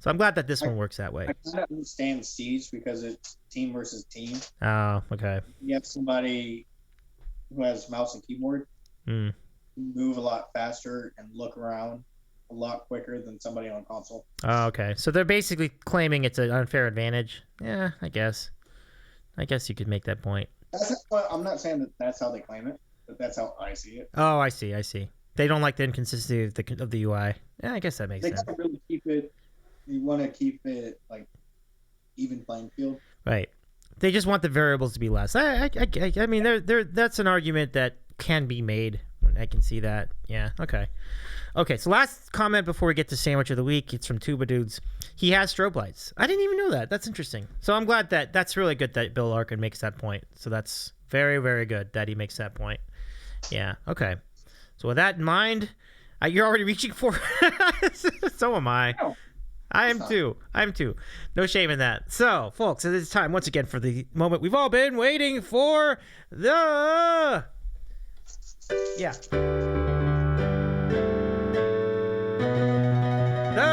I'm glad that this one works that way. I kind of understand Siege because it's team versus team. Oh, okay. You have somebody who has mouse and keyboard move a lot faster and look around a lot quicker than somebody on console. Oh, okay. So they're basically claiming it's an unfair advantage. Yeah, I guess. I guess you could make that point. I'm not saying that that's how they claim it, but that's how I see it. Oh, I see. They don't like the inconsistency of the UI. Yeah, I guess that makes sense. They kind of really keep it. You want to keep it like even playing field. Right. They just want the variables to be less. I mean, that's an argument that can be made. I can see that. Yeah. Okay. Okay. So last comment before we get to sandwich of the week. It's from Tuba Dudes. He has strobe lights. I didn't even know that. That's interesting. So I'm glad that's really good that Bill Larkin makes that point. So that's very, very good that he makes that point. Yeah. Okay. So with that in mind, you're already reaching for. So am I. No. I am too. No shame in that. So, folks, it is time once again for the moment we've all been waiting for. The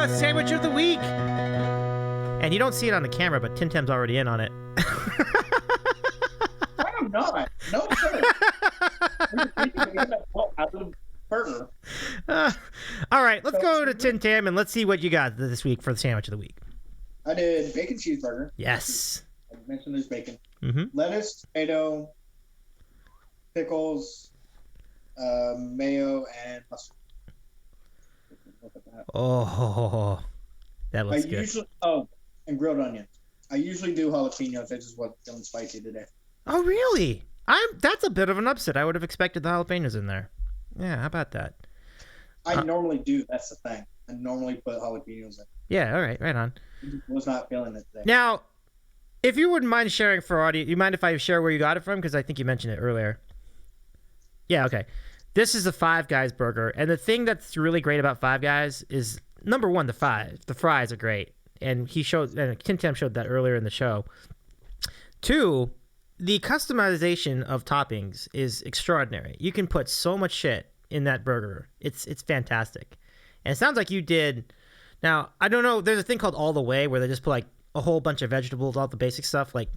sandwich of the week. And you don't see it on the camera, but TinTam's already in on it. I am not. No, sir. Out of the burger. All right, let's go to TinTam and let's see what you got this week for the sandwich of the week. I did bacon cheeseburger. Yes. I mentioned there's bacon. Mm-hmm. Lettuce, tomato, pickles, mayo, and mustard. Look at that. Oh, that looks good. And grilled onions. I usually do jalapenos. I just wasn't feeling spicy today. Oh, really? That's a bit of an upset. I would have expected the jalapenos in there. Yeah, how about that? I normally do. That's the thing. I normally put jalapenos in. Yeah, all right, right on. I was not feeling it today. Now, if you wouldn't mind sharing for audio, you mind if I share where you got it from? Because I think you mentioned it earlier. Yeah, okay. This is a Five Guys burger, and the thing that's really great about Five Guys is, number one, the fries are great, and TinTam showed that earlier in the show. Two, the customization of toppings is extraordinary. You can put so much shit in that burger. It's fantastic. And it sounds like you did. Now, I don't know. There's a thing called All the Way where they just put like a whole bunch of vegetables, all the basic stuff, like,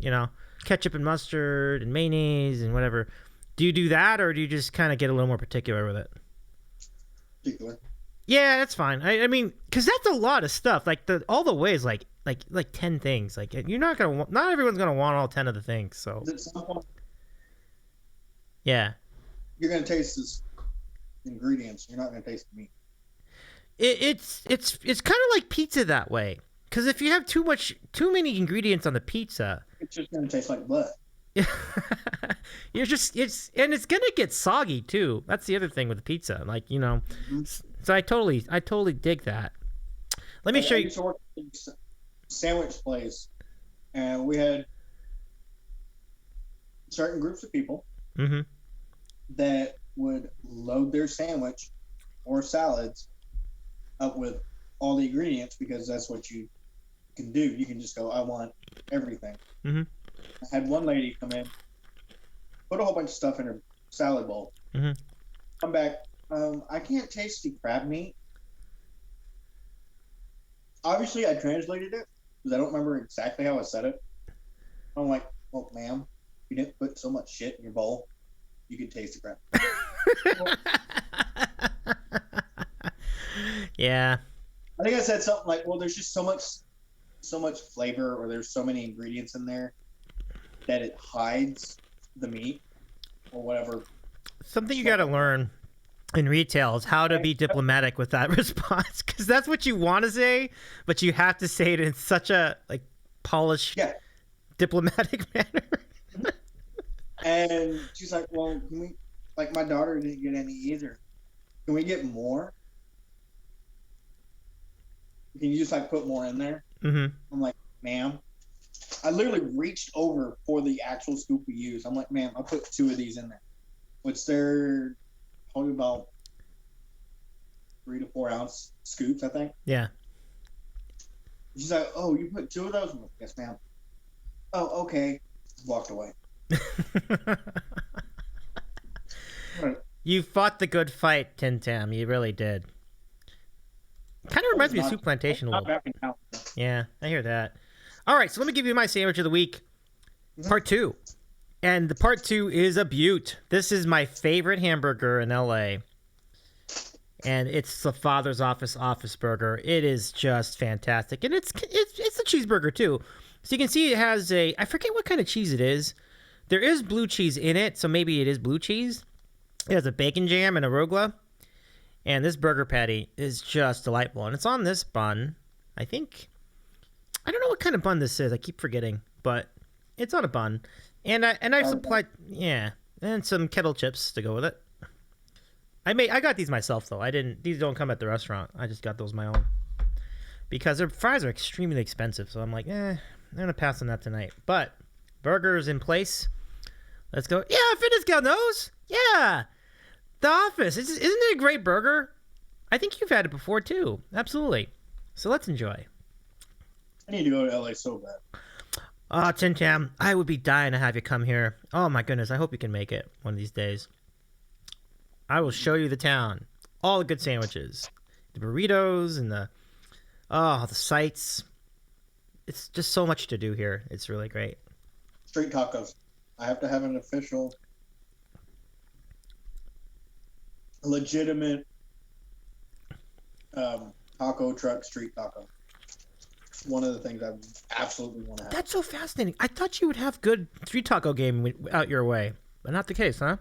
ketchup and mustard and mayonnaise and whatever. Do you do that, or do you just kind of get a little more particular with it? Particular. Yeah, that's fine. I mean, because that's a lot of stuff. Like All the Way is like 10 things. Like not everyone's gonna want all 10 of the things. So at some point, yeah, you're gonna taste this ingredients. You're not gonna taste the meat. It's kind of like pizza that way. Because if you have too many ingredients on the pizza, it's just gonna taste like blood. it's gonna get soggy too. That's the other thing with the pizza. Like, Mm-hmm. So I totally dig that. Let me show you. I used to work at a sandwich place, and we had certain groups of people that would load their sandwich or salads up with all the ingredients, because that's what you can do. You can just go, I want everything. Mm-hmm. I had one lady come in, put a whole bunch of stuff in her salad bowl, come back, I can't taste the crab meat. Obviously, I translated it because I don't remember exactly how I said it. I'm like, well, ma'am, you didn't put so much shit in your bowl, you could taste the crab. Yeah. I think I said something like, well, there's just so much flavor, or there's so many ingredients in there that it hides the meat or whatever. Something you got to learn in retail is how to be diplomatic with that response, because that's what you want to say, but you have to say it in such a polished, diplomatic manner. And she's like, well, can we, my daughter didn't get any either. Can we get more? Can you just put more in there? Mm-hmm. I'm like, ma'am. I literally reached over for the actual scoop we use. I'm like, ma'am, I put 2 of these in there, which they're probably about 3 to 4 ounce scoops, I think. Yeah. She's like, oh, you put 2 of those? I'm like, yes, ma'am. Oh, okay. Walked away. You fought the good fight, TinTam. You really did. Kind of reminds me of Soup Plantation a little bit. Yeah, I hear that. All right, so let me give you my sandwich of the week, part 2. And the part 2 is a beaut. This is my favorite hamburger in LA. and it's the Father's Office burger. It is just fantastic, and it's a cheeseburger too. So you can see it has I forget what kind of cheese it is. There is blue cheese in it, so maybe it is blue cheese. It has a bacon jam and arugula, and this burger patty is just delightful, and it's on this bun. I think I don't know what kind of bun this is. I keep forgetting, but it's on a bun, and I've supplied and some kettle chips to go with it. I got these myself though. These don't come at the restaurant. I just got those my own because their fries are extremely expensive. So I'm like, I'm gonna pass on that tonight. But burgers in place. Let's go. Yeah, Fitness Gal knows. Yeah, The Office. Isn't it a great burger? I think you've had it before too. Absolutely. So let's enjoy. I need to go to LA so bad. Oh, TinTam, I would be dying to have you come here. Oh my goodness, I hope you can make it one of these days. I will show you the town. All the good sandwiches. The burritos and the sights. It's just so much to do here. It's really great. Street tacos. I have to have an official, legitimate taco truck, street taco. One of the things I absolutely want to have. That's so fascinating. I thought you would have good street taco game out your way, but not the case, huh?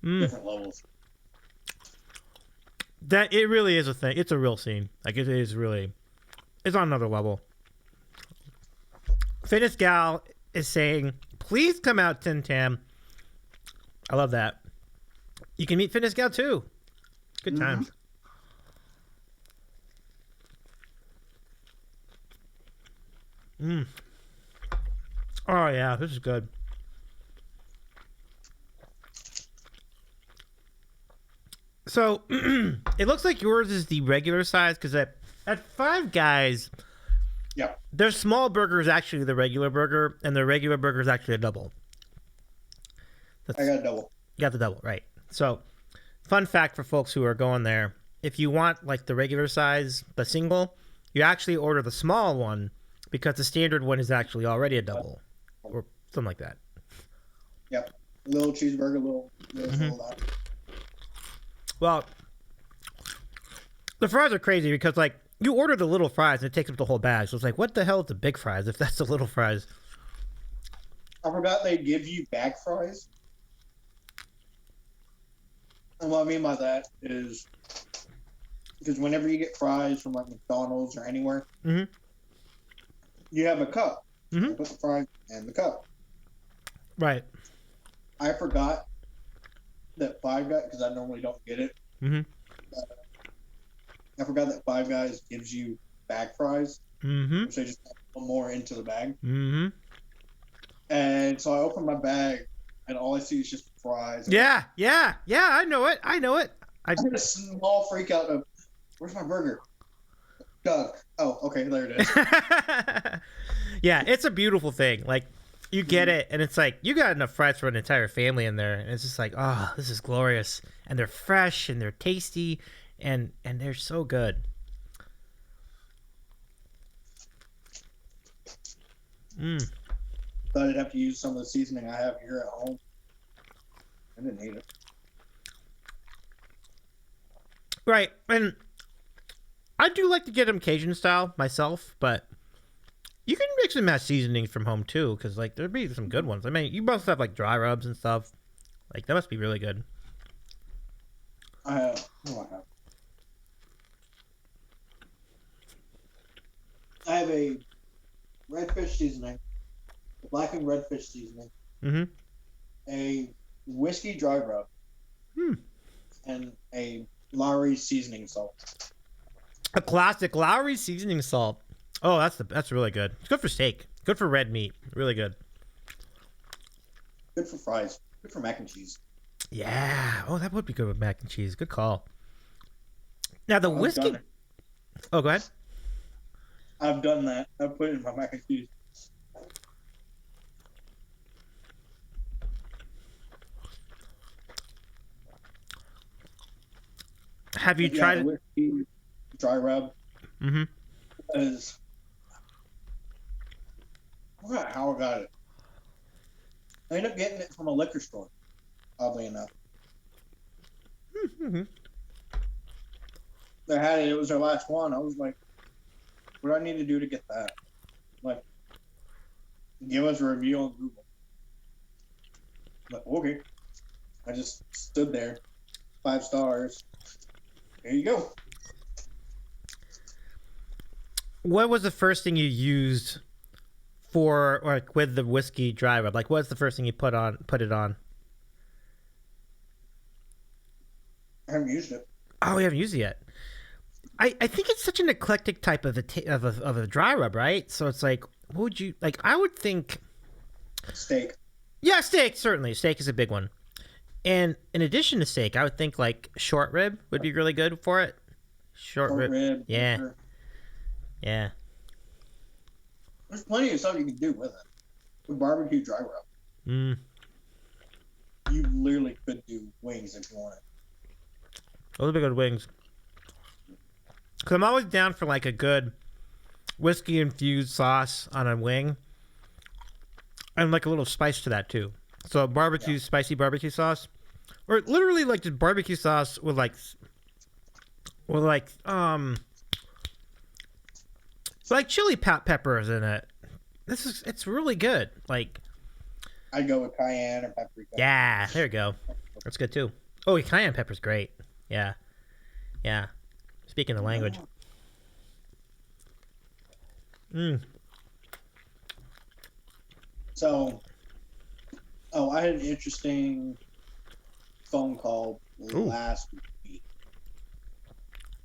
Different levels. That it really is a thing. It's a real scene. Like it is really. It's on another level. Fitness Gal is saying, "Please come out, TinTam." I love that. You can meet Fitness Gal too. Good times. Oh yeah, this is good. So it looks like yours is the regular size because at Five Guys, yeah, their small burger is actually the regular burger, and their regular burger is actually a double. I got a double. You got the double, right? So, fun fact for folks who are going there: if you want like the regular size, the single, you actually order the small one because the standard one is actually already a double, or something like that. Yep, little cheeseburger, little that. Well, the fries are crazy because, like, you order the little fries and it takes up the whole bag. So it's like, what the hell is the big fries if that's the little fries? I forgot they give you bag fries. And what I mean by that is because whenever you get fries from, like, McDonald's or anywhere, you have a cup. You put the fries in the cup. Right. I forgot that Five Guys, because I normally don't get it. I forgot that Five Guys gives you bag fries, which they just put more into the bag. And so I open my bag, and all I see is just fries. Yeah, I know it. I had a small freak out of, where's my burger? Doug. Oh, okay, there it is. Yeah, it's a beautiful thing. Like, you get it, and it's like, you got enough fries for an entire family in there, and it's just like, oh, this is glorious. And they're fresh, and they're tasty, and they're so good. Thought I'd have to use some of the seasoning I have here at home. I didn't need it. Right, and I do like to get them Cajun style myself, but you can mix and match seasonings from home too, because like there'd be some good ones. I mean, you both have like dry rubs and stuff. Like that must be really good. I have. I have a redfish seasoning, blackened redfish seasoning, a whiskey dry rub, and a Lowry seasoning salt. A classic Lowry seasoning salt. Oh, that's really good. It's good for steak. Good for red meat. Really good. Good for fries. Good for mac and cheese. Yeah. Oh, that would be good with mac and cheese. Good call. Now the whiskey. Oh, go ahead. I've done that. I've put it in my mac and cheese. Have you tried it? Whiskey dry rub. Is I forgot how I got it. I ended up getting it from a liquor store, oddly enough. They had it. It was their last one. I was like, what do I need to do to get that? Like, give us a review on Google. Like, okay. I just stood there. 5 stars. There you go. What was the first thing you used for, or like, with the whiskey dry rub? Like, what's the first thing you put it on? I haven't used it. Oh, you haven't used it yet. I think it's such an eclectic type of a dry rub, right? So it's like, what would you like? I would think Steak. Yeah, steak, certainly. Steak is a big one. And in addition to steak, I would think like short rib would be really good for it. Short rib. Yeah. Burger. Yeah. There's plenty of stuff you can do with it. With barbecue dry rub. Mm. You literally could do wings if you wanted. Those would be good wings. Because I'm always down for like a good whiskey infused sauce on a wing. And like a little spice to that too. So barbecue, spicy barbecue sauce. Or literally like just barbecue sauce with chili peppers in it. It's really good. Like, I'd go with cayenne or paprika. Yeah, there you go. That's good too. Oh, cayenne pepper's great. Yeah. Yeah. Speaking the language. So, I had an interesting phone call last week.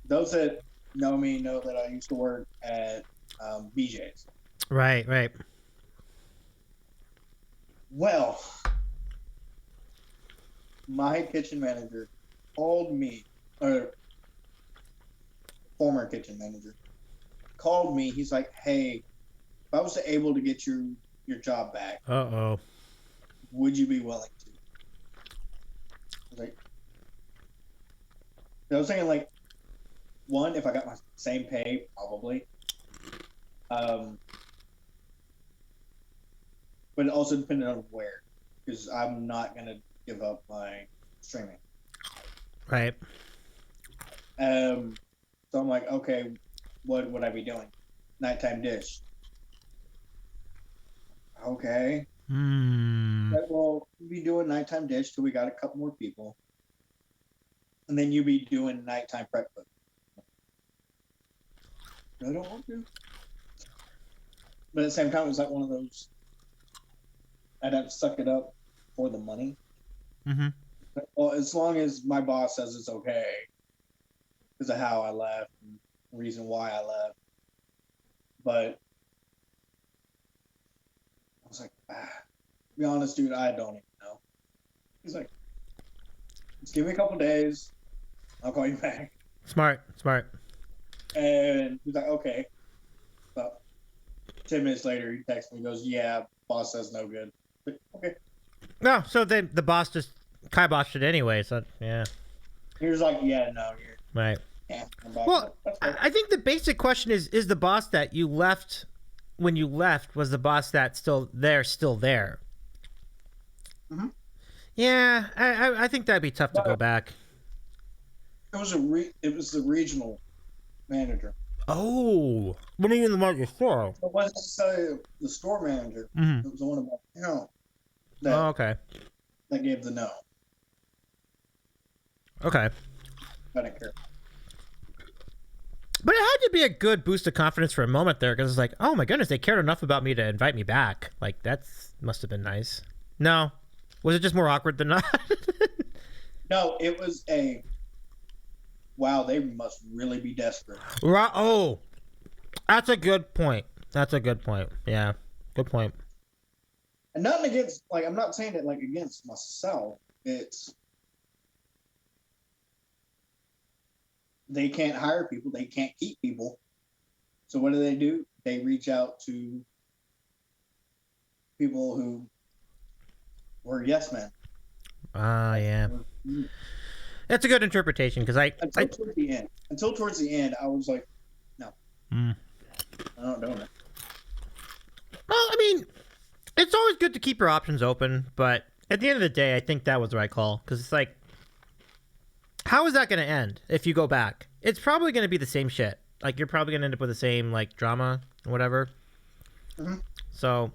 Those that know me know that I used to work at BJ's. Right. Well, my kitchen manager called me, or former kitchen manager called me. He's like, "Hey, if I was able to get your job back, would you be willing to?" I was thinking like, one, if I got my same pay, probably. But it also depended on where, because I'm not gonna give up my streaming. Right. So I'm like, okay, what would I be doing? Nighttime dish. Okay. Like, well, we'll be doing nighttime dish till we got a couple more people. And then you be doing nighttime prep food. I don't want to. But at the same time, it was like one of those, I'd have to suck it up for the money. Mm-hmm. Well, as long as my boss says it's okay, because of how I left and the reason why I left. But I was like, to be honest, dude, I don't even know. He's like, just give me a couple days. I'll call you back. Smart. And he's like, okay. About 10 minutes later, he texts me, he goes, yeah, boss says no good. Like, okay. No, so the boss just kiboshed it anyway, so yeah. He was like, yeah, no, you're right. Yeah. Well, I think the basic question is the boss that you left when you left, was the boss that's still there? Mm-hmm. Yeah, I think that'd be tough to go back. It was the regional manager. Oh, what do you mean the market store? It wasn't necessarily the store manager. Mm-hmm. It was the one about okay. That gave the no. Okay. I didn't care. But it had to be a good boost of confidence for a moment there, because it's like, oh my goodness, they cared enough about me to invite me back. Like, must have been nice. No, was it just more awkward than not? No, it was wow, they must really be desperate. Oh, that's a good point. Yeah, good point. And nothing against, like, I'm not saying it like against myself. It's they can't hire people, they can't keep people. So what do? They reach out to people who were yes men. Yeah. That's a good interpretation, because until towards the end, I was like, no, I'm not doing it. Well, I mean, it's always good to keep your options open, but at the end of the day, I think that was the right call, because it's like, How is that going to end if you go back? It's probably going to be the same shit. Like, you're probably going to end up with the same, like, drama or whatever. Mm-hmm. So,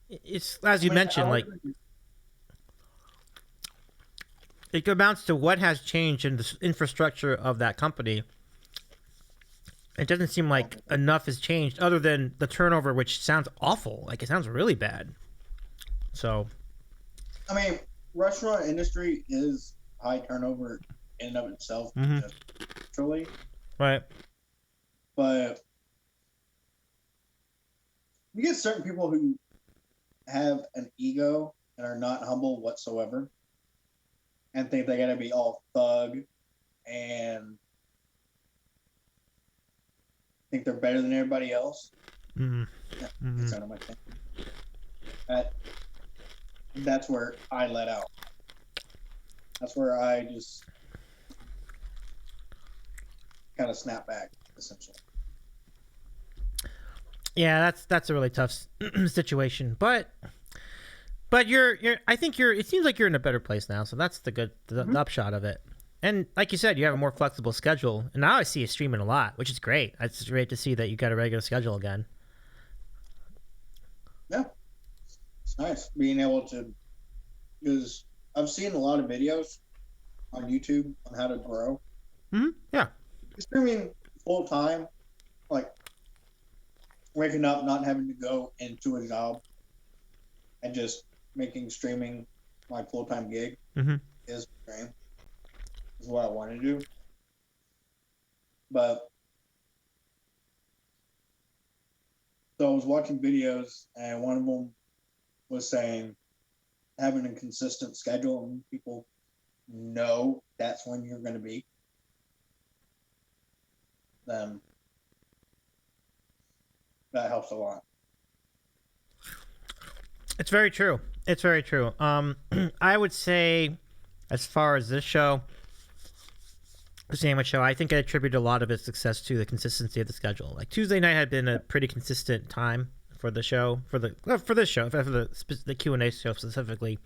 it's, as you mentioned, like, it amounts to what has changed in the infrastructure of that company. It doesn't seem like enough has changed other than the turnover, which sounds awful. Like, it sounds really bad. So, I mean, restaurant industry is high turnover in and of itself, just naturally. Right. But you get certain people who have an ego and are not humble whatsoever and think they gotta be all thug and think they're better than everybody else. It's out of my thing. That's where I let out. That's where I just kind of snap back, essentially. Yeah, that's a really tough situation, but you're I think it seems like you're in a better place now, so that's the upshot of it. And like you said, you have a more flexible schedule, and now I see you streaming a lot, which is great. It's great to see that you got a regular schedule again. Yeah, it's nice being able to, because I've seen a lot of videos on YouTube on how to grow. Yeah, streaming full time, like waking up, not having to go into a job, and just making streaming my full time gig is what I want to do. But so I was watching videos, and one of them was saying having a consistent schedule, and people know that's when you're going to be. Then that helps a lot. it's very true. It's very true. I would say, as far as this show, the sandwich show, I think I attribute a lot of its success to the consistency of the schedule. Like, Tuesday night had been a pretty consistent time for the show, for this show, for the Q&A show specifically,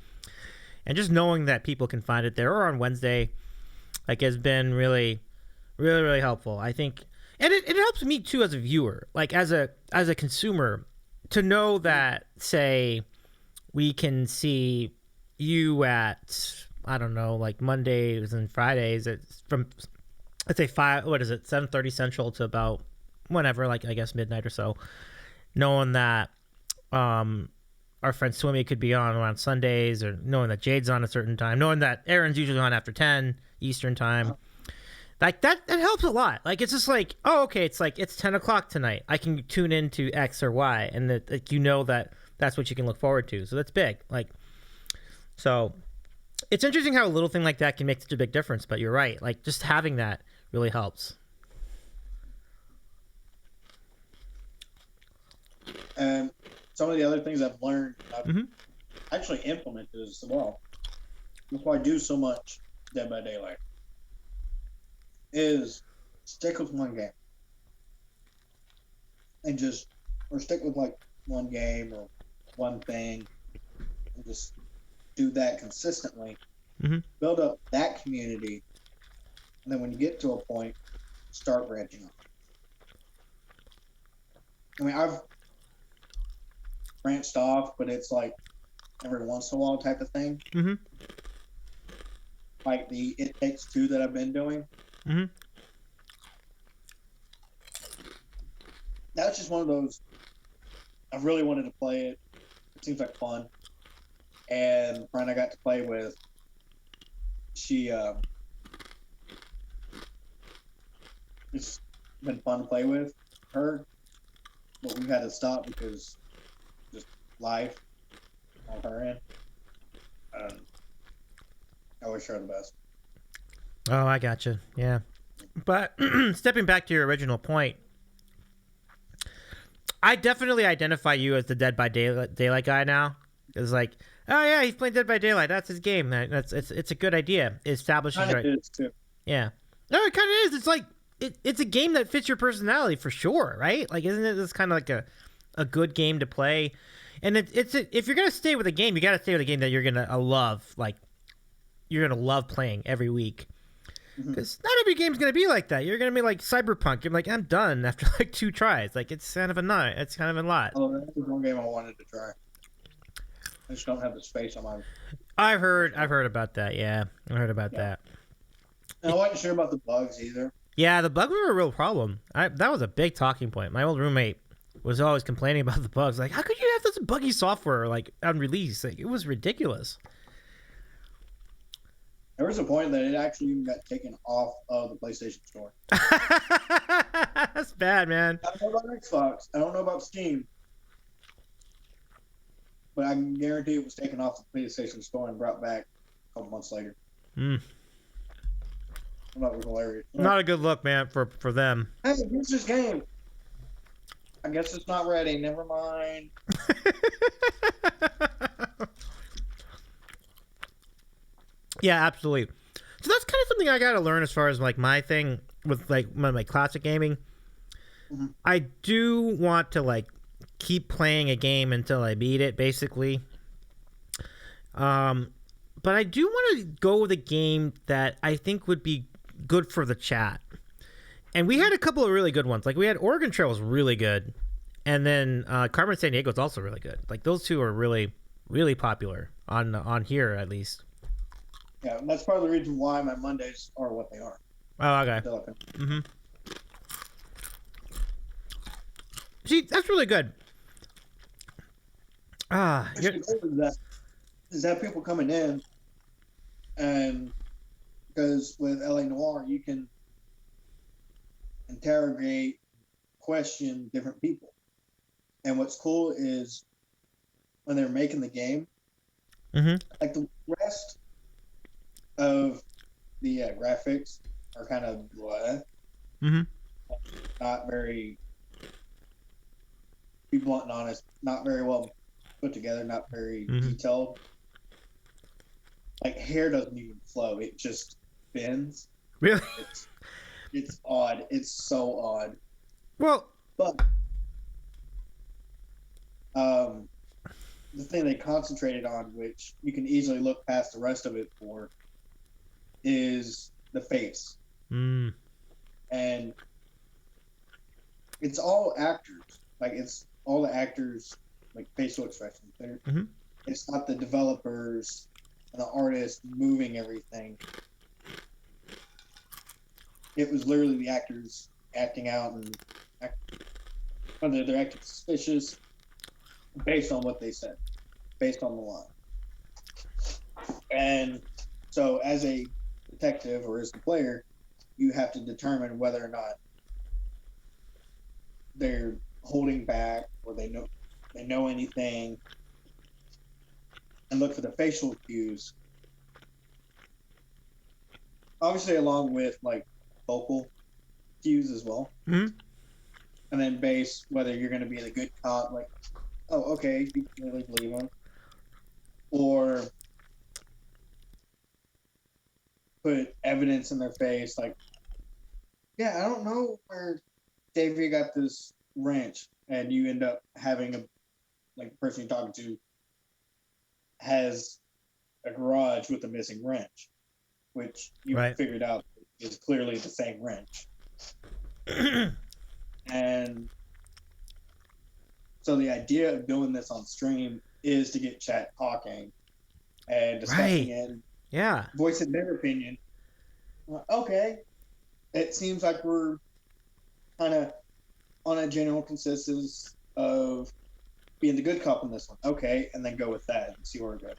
and just knowing that people can find it there, or on Wednesday, like, has been really, really, really helpful. I think, and it helps me too as a viewer, like as a consumer, to know that, say, we can see you at, I don't know, like Mondays and Fridays, it's from, let's say 7:30 Central to about whenever, like, I guess midnight or so, knowing that our friend Swimmy could be on around Sundays, or knowing that Jade's on a certain time, knowing that Aaron's usually on after 10 Eastern time. Like, that helps a lot. Like, it's just like, oh, okay, it's like, it's 10 o'clock tonight. I can tune into X or Y, and that, like, you know that that's what you can look forward to. So that's big. Like, so it's interesting how a little thing like that can make such a big difference, but you're right. Like, just having that really helps. And some of the other things I've learned, I've actually implemented as well. That's why I do so much Dead by Daylight. Is stick with one game. And or stick with like one game or one thing, and just do that consistently. Build up that community, and then when you get to a point, start branching off. I mean, I've branched off, but it's like every once in a while type of thing. Like the It Takes Two that I've been doing. That's just one of those. I really wanted to play it. It seems like fun. And the friend I got to play with, she it's been fun to play with her, but we've had to stop because just life on her end. I wish her the best. Oh, I gotcha. Yeah. But stepping back to your original point, I definitely identify you as the Dead by Daylight guy now. It's like, oh yeah, he's playing Dead by Daylight. That's his game. It's a good idea. It establishes right. It is too. Yeah. No, it kind of is. It's like it's a game that fits your personality for sure, right? Like, isn't it this kind of like a good game to play? And if you're gonna stay with a game, you gotta stay with a game that you're gonna love. Like, you're gonna love playing every week. Because not every game's gonna be like that. You're gonna be like Cyberpunk. You're like, I'm done after like 2 tries. Like it's kind of a lot. It's kind of a lot. Oh, that was one game I wanted to try. I just don't have the space on my. I've heard about that. Yeah, I heard about that. And I wasn't sure about the bugs either. Yeah, the bugs were a real problem. That was a big talking point. My old roommate was always complaining about the bugs. Like, how could you have this buggy software like on release? Like, it was ridiculous. There was a point that it actually even got taken off of the PlayStation Store. That's bad, man. I don't know about Xbox. I don't know about Steam. But I can guarantee it was taken off the PlayStation Store and brought back a couple months later. Mm. That was hilarious. Not a good look, man, for them. Hey, here's this game. I guess it's not ready. Never mind. Yeah, absolutely. So that's kind of something I got to learn as far as like my thing with like my classic gaming. Mm-hmm. I do want to like keep playing a game until I beat it, basically. But I do want to go with a game that I think would be good for the chat. And we had a couple of really good ones. Like we had Oregon Trail was really good, and then Carmen Sandiego is also really good. Like those two are really, really popular on here at least. Yeah, that's part of the reason why my Mondays are what they are. Oh, okay. Mm-hmm. See, that's really good. Is that people coming in, and because with LA Noire you can interrogate, question different people, and what's cool is when they're making the game, like the rest of the graphics are kind of blah, not very, be blunt and honest, not very well put together, not very detailed. Like hair doesn't even flow; it just bends. Really? It's odd. It's so odd. Well, but the thing they concentrated on, which you can easily look past the rest of it for, is the face. And it's all actors. Like it's all the actors, like facial expressions. It's not the developers and the artists moving everything. It was literally the actors acting out and whether they're acting suspicious based on what they said, based on the line. And so as a detective or as the player, you have to determine whether or not they're holding back or they know anything, and look for the facial cues. Obviously along with like vocal cues as well. And then base whether you're going to be the good cop, like, oh, okay, you can really believe him, or put evidence in their face, like, yeah, I don't know where Davy got this wrench, and you end up having the person you're talking to has a garage with a missing wrench, which you figured out is clearly the same wrench. And so the idea of doing this on stream is to get chat talking and discussing it, voicing their opinion. Okay, it seems like we're kind of on a general consensus of being the good cop in this one. Okay, and then go with that and see where it goes.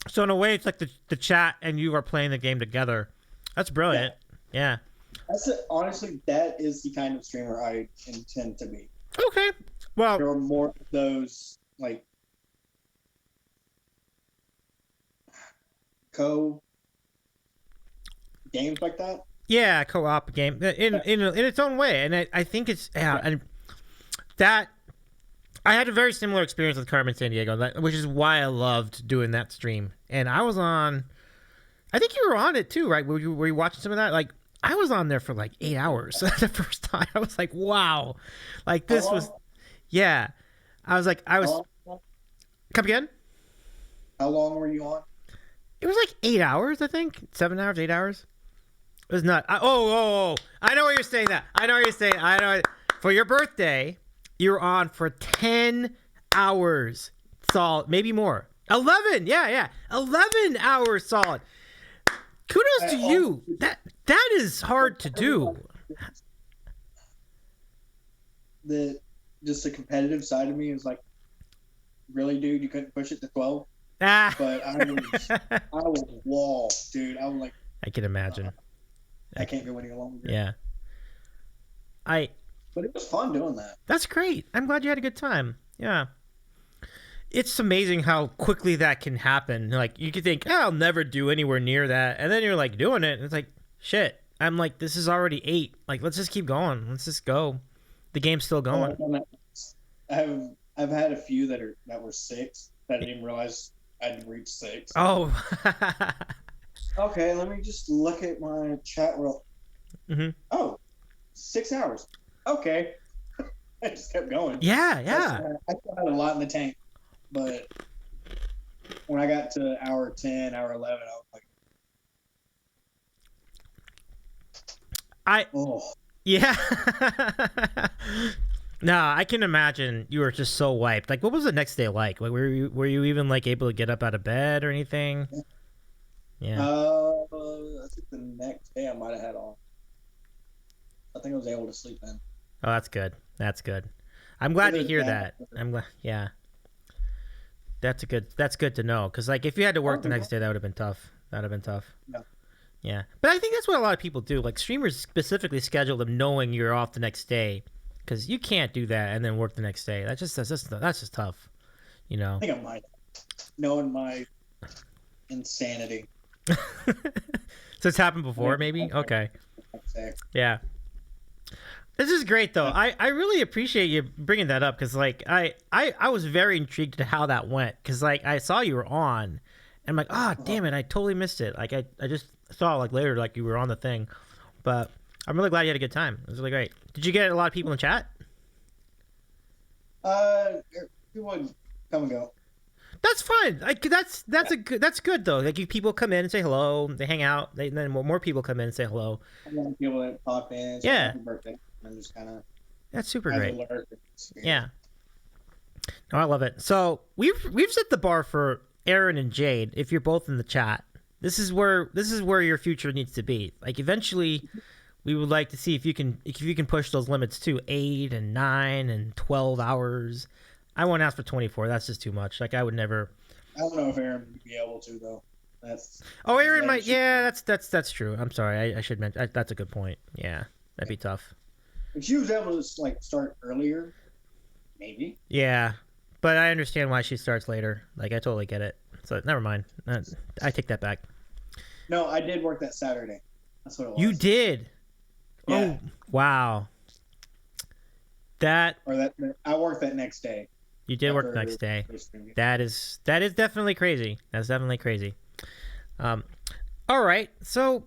So in a way, it's like the chat and you are playing the game together. That's brilliant. Yeah. That's it. Honestly, that is the kind of streamer I intend to be. Okay. Well, there are more of those like games like that. Yeah, co-op game in its own way, and I think it's and that I had a very similar experience with Carmen Sandiego, which is why I loved doing that stream. And I was on, I think you were on it too, right? Were you watching some of that? Like I was on there for like 8 hours the first time. I was like, wow, like this was, yeah. I was. Come again? How long were you on? It It was like 8 hours, I think. 7 hours, 8 hours. It was not. I know where you're saying that. I know where you're saying. I know. For your birthday, you were on for 10 hours solid, maybe more. 11. Yeah. 11 hours solid. Kudos to you. That is hard to do. Just the competitive side of me is like, really, dude, you couldn't push it to 12? But I was wall, dude. I was like, I can imagine. I can't go any longer. Yeah. But it was fun doing that. That's great. I'm glad you had a good time. Yeah. It's amazing how quickly that can happen. Like, you could think, I'll never do anywhere near that. And then you're like doing it. And it's like, shit. I'm like, this is already 8. Like, let's just keep going. Let's just go. The game's still going. I've had a few that were 6 that I didn't realize I'd reached 6. Oh. Okay, let me just look at my chat roll. Mm-hmm. Oh, 6 hours. Okay. I just kept going. Yeah. I still had a lot in the tank, but when I got to hour 10, hour 11, I was like, Yeah. No, I can imagine you were just so wiped. Like, what was the next day like? Like, were you even like able to get up out of bed or anything? Yeah. I think the next day I might have had on. I think I was able to sleep in. Oh, that's good. That's good. I'm glad to hear that. I'm glad. Yeah. That's good to know. Because like, if you had to work the next day, that would have been tough. Yeah. Yeah. But I think that's what a lot of people do. Like, streamers specifically schedule them knowing you're off the next day, because you can't do that and then work the next day. That's just tough. You know. I think I might, knowing my insanity. So it's happened before, maybe? Okay. Yeah. This is great, though. I really appreciate you bringing that up, because like I was very intrigued to how that went, because like I saw you were on, and I'm like, damn it, I totally missed it. Like I just saw like later like you were on the thing, but I'm really glad you had a good time. It was really great. Did you get a lot of people in chat? People would come and go. That's fine. Like that's good though. Like, if people come in and say hello, they hang out. Then more people come in and say hello. And then people that pop in. Yeah. Happy birthday. And just kind of. That's super great. Yeah. No, I love it. So we've set the bar for Aaron and Jade. If you're both in the chat, this is where your future needs to be. Like, eventually, we would like to see if you can push those limits to 8 and 9 and 12 hours. I won't ask for 24. That's just too much. Like, I would never. I don't know if Aaron would be able to though. Aaron might. Yeah, that's true. I'm sorry. I should mention. That's a good point. Yeah, that'd be tough. If she was able to like start earlier, maybe. Yeah, but I understand why she starts later. Like, I totally get it. So never mind. I take that back. No, I did work that Saturday. That's what it was. You did. Yeah. Oh, wow. I worked that next day. You did work the next day. That is definitely crazy. That's definitely crazy. All right. So,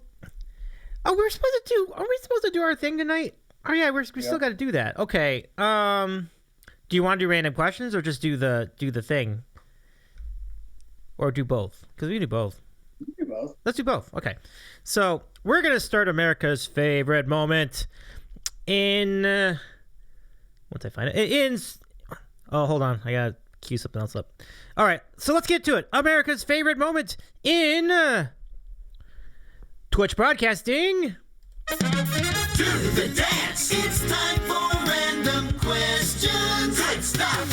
are we supposed to do our thing tonight? Oh yeah, we still got to do that. Okay. Do you want to do random questions or just do the thing? Or do both? Because we can do both. We can do both. Let's do both. Okay. So we're gonna start America's favorite moment in. Once I find it, oh, hold on. I gotta cue something else up. All right. So let's get to it. America's favorite moment in Twitch broadcasting. Do the dance. It's time for random questions. Good stuff.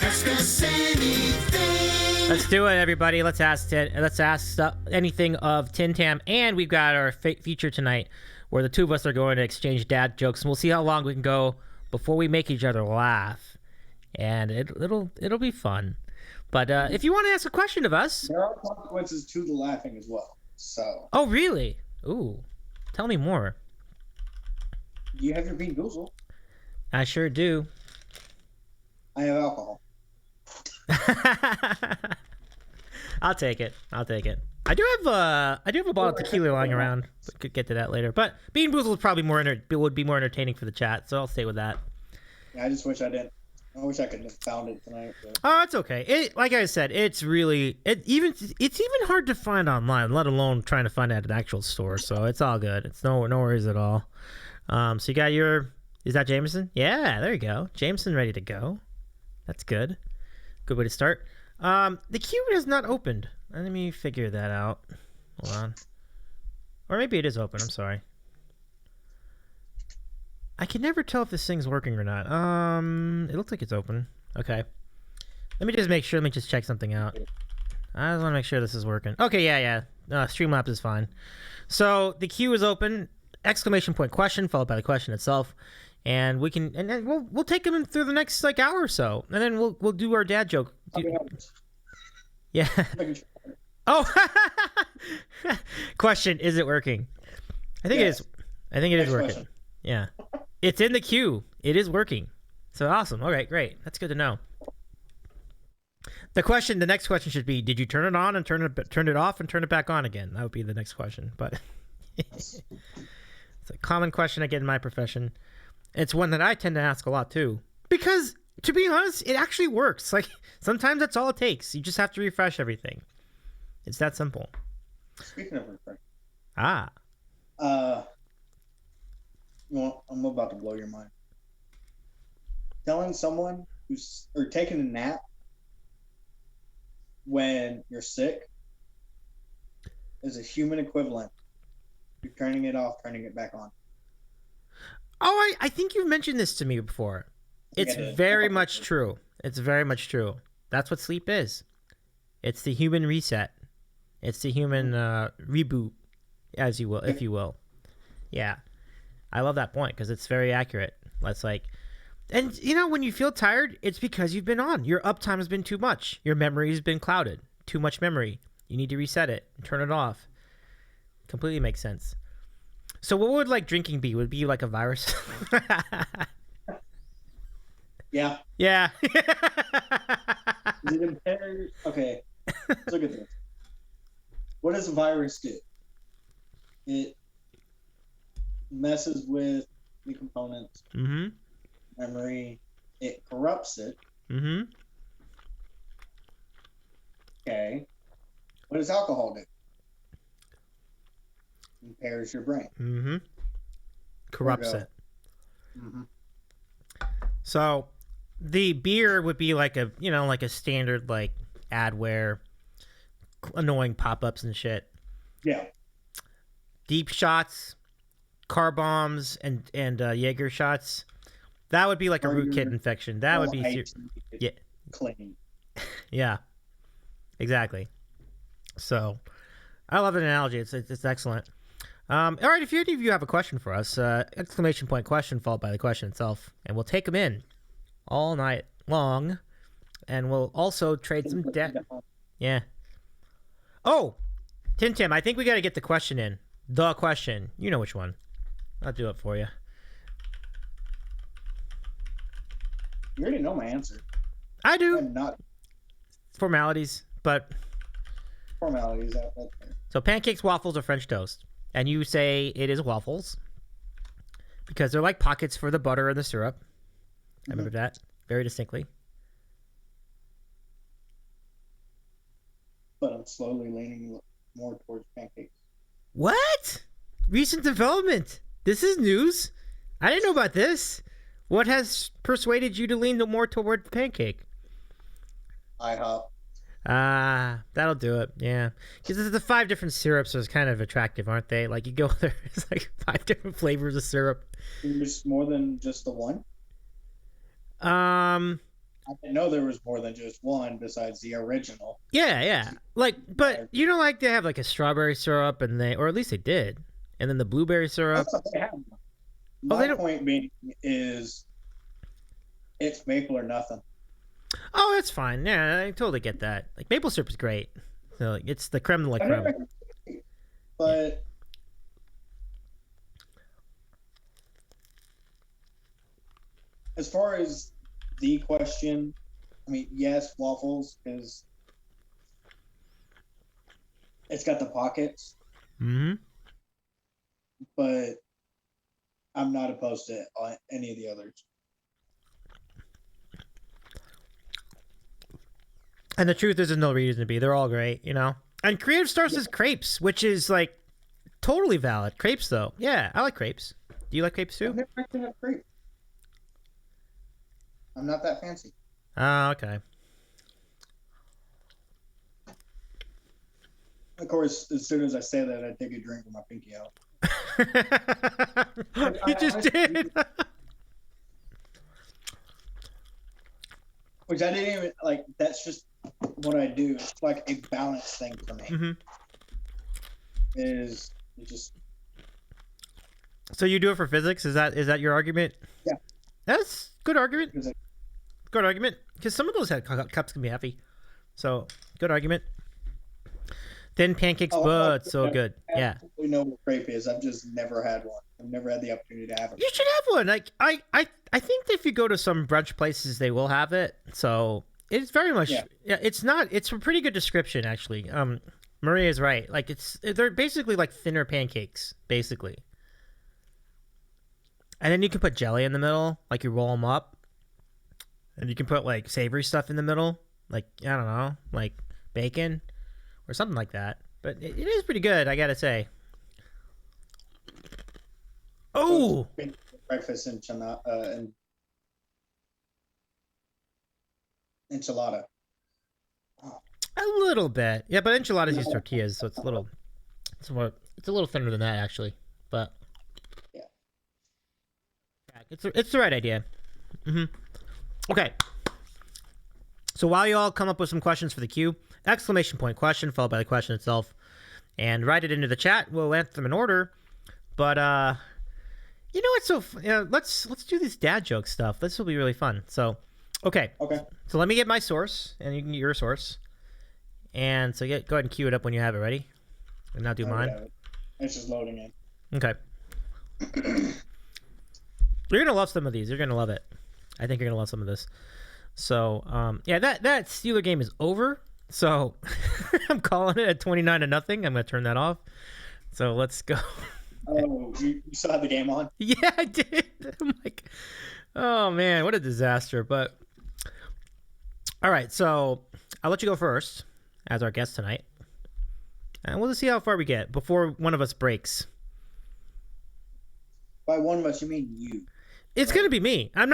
Ask us anything. Let's do it, everybody. Let's ask anything of TinTam, and we've got our feature tonight, where the two of us are going to exchange dad jokes, and we'll see how long we can go before we make each other laugh, and it'll be fun. But if you want to ask a question of us, there are consequences to the laughing as well. So. Oh really? Ooh, tell me more. Do you have your Beanboozled? I sure do. I have alcohol. I'll take it. I do have a bottle of tequila lying around. We could get to that later. But Beanboozled would probably would be more entertaining for the chat, so I'll stay with that. Yeah, I just wish I didn't I wish I could have found it tonight. But... Oh, it's okay. Like I said, it's even hard to find online, let alone trying to find it at an actual store. So it's all good. It's no worries at all. So you got is that Jameson? Yeah, there you go. Jameson ready to go. That's good. Good way to start. The queue has not opened. Let me figure that out. Hold on. Or maybe it is open. I'm sorry. I can never tell if this thing's working or not. It looks like it's open. Okay. Let me just make sure. Let me just check something out. I just want to make sure this is working. Okay, yeah. Streamlabs is fine. So the queue is open. Exclamation point question followed by the question itself, and we can and then we'll take them through the next like hour or so, and then we'll do our dad joke. Yeah. Oh. Question: is it working? I think it is. I think it is working. Question. Yeah. It's in the queue. It is working. So awesome. All right, great. That's good to know. The next question should be: did you turn it on and turn it off and turn it back on again? That would be the next question. But it's a common question I get in my profession. It's one that I tend to ask a lot too. Because to be honest, it actually works. Like sometimes that's all it takes. You just have to refresh everything. It's that simple. Speaking of refresh. I'm about to blow your mind. Telling someone or taking a nap when you're sick is a human equivalent to turning it off, turning it back on. Oh, I think you've mentioned this to me before. It's very much true. It's very much true. That's what sleep is. It's the human reset. It's the human reboot, as you will, if you will. Yeah. I love that point because it's very accurate. That's like, and you know, when you feel tired, it's because you've been on. Your uptime has been too much. Your memory has been clouded. Too much memory. You need to reset it and turn it off. Completely makes sense. So what would like drinking be? Would it be like a virus? Yeah. Yeah. Is it impaired? Okay. Let's look at this. What does a virus do? It messes with the components, memory. It corrupts it. Okay. What does alcohol do? Impairs your brain. Corrupts it. So the beer would be like a, you know, like a standard like adware, annoying pop-ups and shit. Yeah. Deep shots, car bombs, and Jaeger shots. That would be like a rootkit infection. That would be clean. Yeah, exactly. So I love an analogy. It's excellent. All right, if any of you have a question for us, exclamation point question followed by the question itself, and we'll take them in all night long, and we'll also trade some debt. Yeah. Oh, TinTam, I think we got to get the question in. The question. You know which one. I'll do it for you. You already know my answer. I do. I'm not Formalities, but... Formalities. So pancakes, waffles, or French toast. And you say it is waffles because they're like pockets for the butter and the syrup. I remember that very distinctly. But I'm slowly leaning more towards pancakes. What? Recent development. This is news. I didn't know about this. What has persuaded you to lean more toward pancake? IHOP. That'll do it. Yeah, because the 5 different syrups, so it's kind of attractive, aren't they? Like you go there, it's like 5 different flavors of syrup. There's more than just the one. I didn't know there was more than just one besides the original. Yeah. Like, but you know, like they have like a strawberry syrup, and or at least they did, and then the blueberry syrup. That's what they have. My point being is, it's maple or nothing. Oh, that's fine. Yeah, I totally get that. Like maple syrup is great. So like, it's the creme de la creme. But as far as the question, I mean, yes, waffles, because it's got the pockets. But I'm not opposed to any of the others. And the truth is, there's no reason to be. They're all great, you know? And Creative Star says crepes, which is, like, totally valid. Crepes, though. Yeah, I like crepes. Do you like crepes, too? I've never actually had crepe. I'm not that fancy. Oh, okay. Of course, as soon as I say that, I take a drink with my pinky out. You just did. Which I didn't even, like, that's just what I do. It's like a balance thing for me. Mm-hmm. It just... So you do it for physics? Is that your argument? Yeah. That's good argument. Physics. Good argument. Because some of those cups can be heavy. So, good argument. Thin pancakes, but so good. I absolutely know what crepe is. I've just never had one. I've never had the opportunity to have it. You should have one. Like I think that if you go to some brunch places, they will have it. So it's very much. Yeah. It's not. It's a pretty good description, actually. Maria is right. Like they're basically like thinner pancakes, basically. And then you can put jelly in the middle, like you roll them up, and you can put like savory stuff in the middle, like I don't know, like bacon. Or something like that. But it is pretty good, I gotta say. Oh! Breakfast and enchilada. Oh. A little bit. Yeah, but enchiladas use tortillas, so it's a little thinner than that, actually. But yeah, it's the right idea. Mm-hmm. Okay. So while you all come up with some questions for the queue, exclamation point question followed by the question itself, and write it into the chat. We'll answer them in order. But you know what's so? Let's do this dad joke stuff. This will be really fun. So, okay. So let me get my source, and you can get your source. And so go ahead and queue it up when you have it ready. And now do mine. It's just loading in. Okay. You're gonna love some of these. You're gonna love it. I think you're gonna love some of this. So, yeah, that Steeler game is over. So, I'm calling it at 29-0. I'm going to turn that off. So, let's go. Oh, you still have the game on? Yeah, I did. I'm like, oh, man, what a disaster. But, all right, so I'll let you go first as our guest tonight. And we'll just see how far we get before one of us breaks. By one of us, you mean you. It's going to be me. I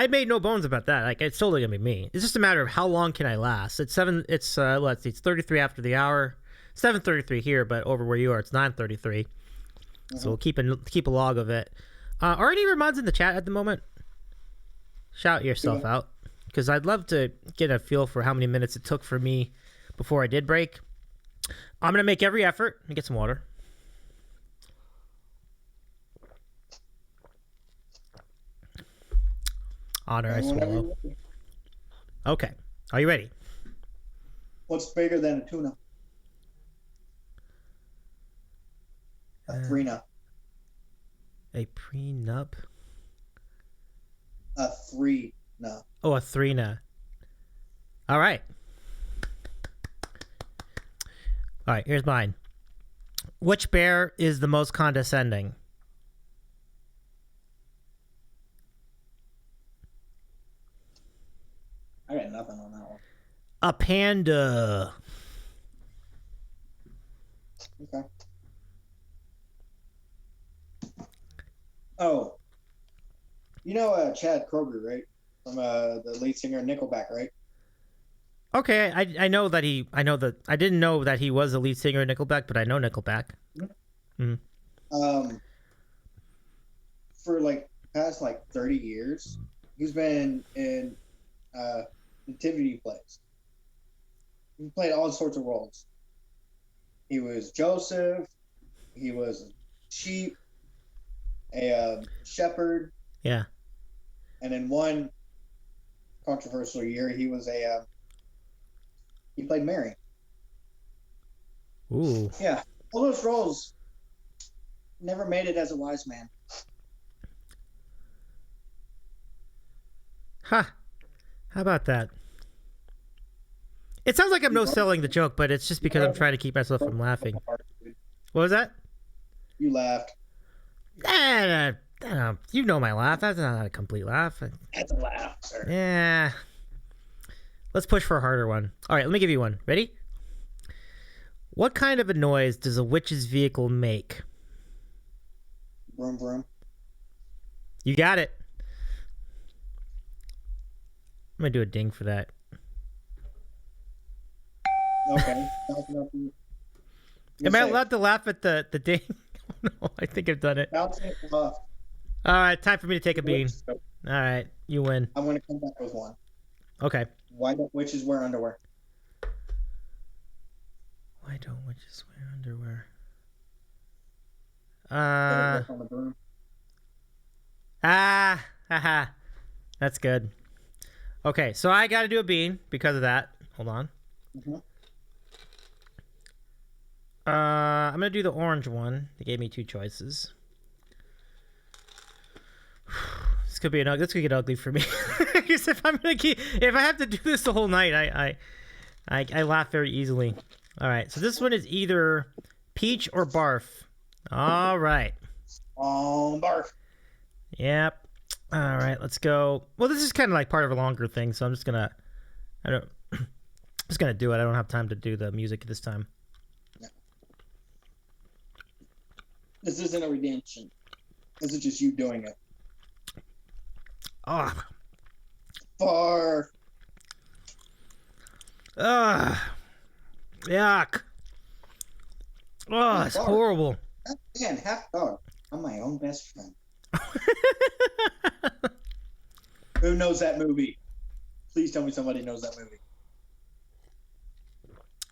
made no bones about that. Like, it's totally going to be me. It's just a matter of how long can I last. It's 33 after the hour. 7:33 here, but over where you are, it's 9:33. Mm-hmm. So we'll keep a log of it. Are any of your mods in the chat at the moment? Shout yourself out. Because I'd love to get a feel for how many minutes it took for me before I did break. I'm going to make every effort and get some water. Honor, I swallow. Okay. Are you ready? What's bigger than a tuna? A prenup. A prenup? A three-nup. Oh, a three-nup. All right. All right, here's mine. Which bear is the most condescending? I got nothing on that one. A panda. Okay. Oh. You know Chad Kroger, right? From the lead singer of Nickelback, right? Okay, I didn't know that he was the lead singer of Nickelback, but I know Nickelback. Mm-hmm. For like past 30 years, he's been in nativity plays. He played all sorts of roles. He was Joseph. He was a sheep, a shepherd. Yeah. And in one controversial year, he was he played Mary. Ooh. Yeah. All those roles. Never made it as a wise man. Huh. How about that? It sounds like I'm no-selling the joke, but it's just because I'm trying to keep myself from laughing. What was that? You laughed. You know my laugh. That's not a complete laugh. That's a laugh, sir. Yeah. Let's push for a harder one. All right, let me give you one. Ready? What kind of a noise does a witch's vehicle make? Vroom, vroom. You got it. I'm going to do a ding for that. Okay. Am I allowed to laugh at the ding? No, I think I've done it. All right, time for me to take a bean. All right, you win. I'm going to come back with one. Okay. Why don't witches wear underwear? Why don't witches wear underwear? Haha. That's good. Okay, so I got to do a bean because of that. Hold on. Mm-hmm. I'm gonna do the orange one. They gave me two choices. This could get ugly for me. Because if I have to do this the whole night, I laugh very easily. All right, so this one is either peach or barf. All right. Barf. Yep. All right, let's go. Well, this is kind of like part of a longer thing, so I'm just gonna do it. I don't have time to do the music this time. This isn't a redemption. This is just you doing it. Oh. Barf. Ugh. Yuck. Oh, it's horrible. Man, half dog. I'm my own best friend. Who knows that movie? Please tell me somebody knows that movie.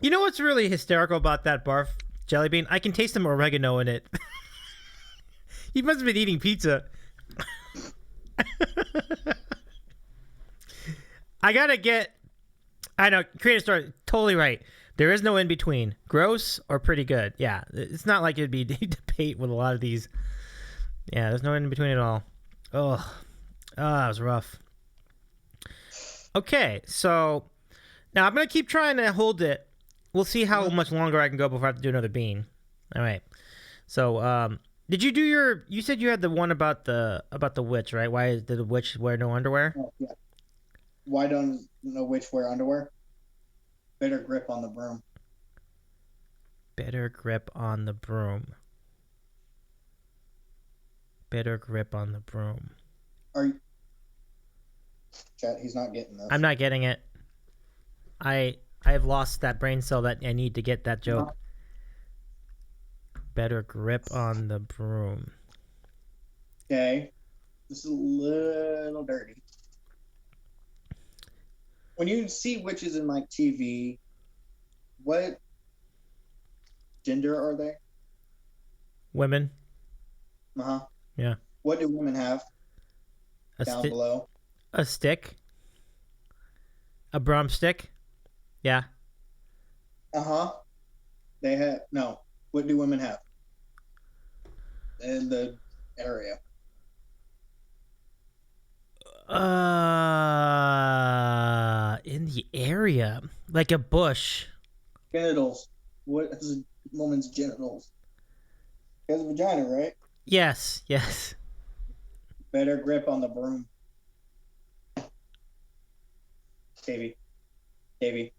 You know what's really hysterical about that barf jelly bean? I can taste some oregano in it. He must have been eating pizza. I know, Creative Story, totally right. There is no in between. Gross or pretty good. Yeah, it's not like it'd be debate with a lot of these. Yeah, there's no in between at all. Oh, that was rough. Okay, so now I'm going to keep trying to hold it. We'll see how much longer I can go before I have to do another bean. All right. So, did you do you said you had the one about the witch, right? Why did the witch wear no underwear? Oh, yeah. Why don't no witch wear underwear? Better grip on the broom. Better grip on the broom. Better grip on the broom. Are you... Chat, he's not getting this. I'm not getting it. I've lost that brain cell that I need to get that joke. Better grip on the broom. Okay. This is a little dirty. When you see witches in like TV, what gender are they? Women. Uh-huh. Yeah. What do women have? Down below. A stick. A broomstick. Yeah. Uh-huh. They have... No. What do women have? In the area. In the area. Like a bush. Genitals. What is a woman's genitals? She has a vagina, right? Yes. Better grip on the broom. Davy. The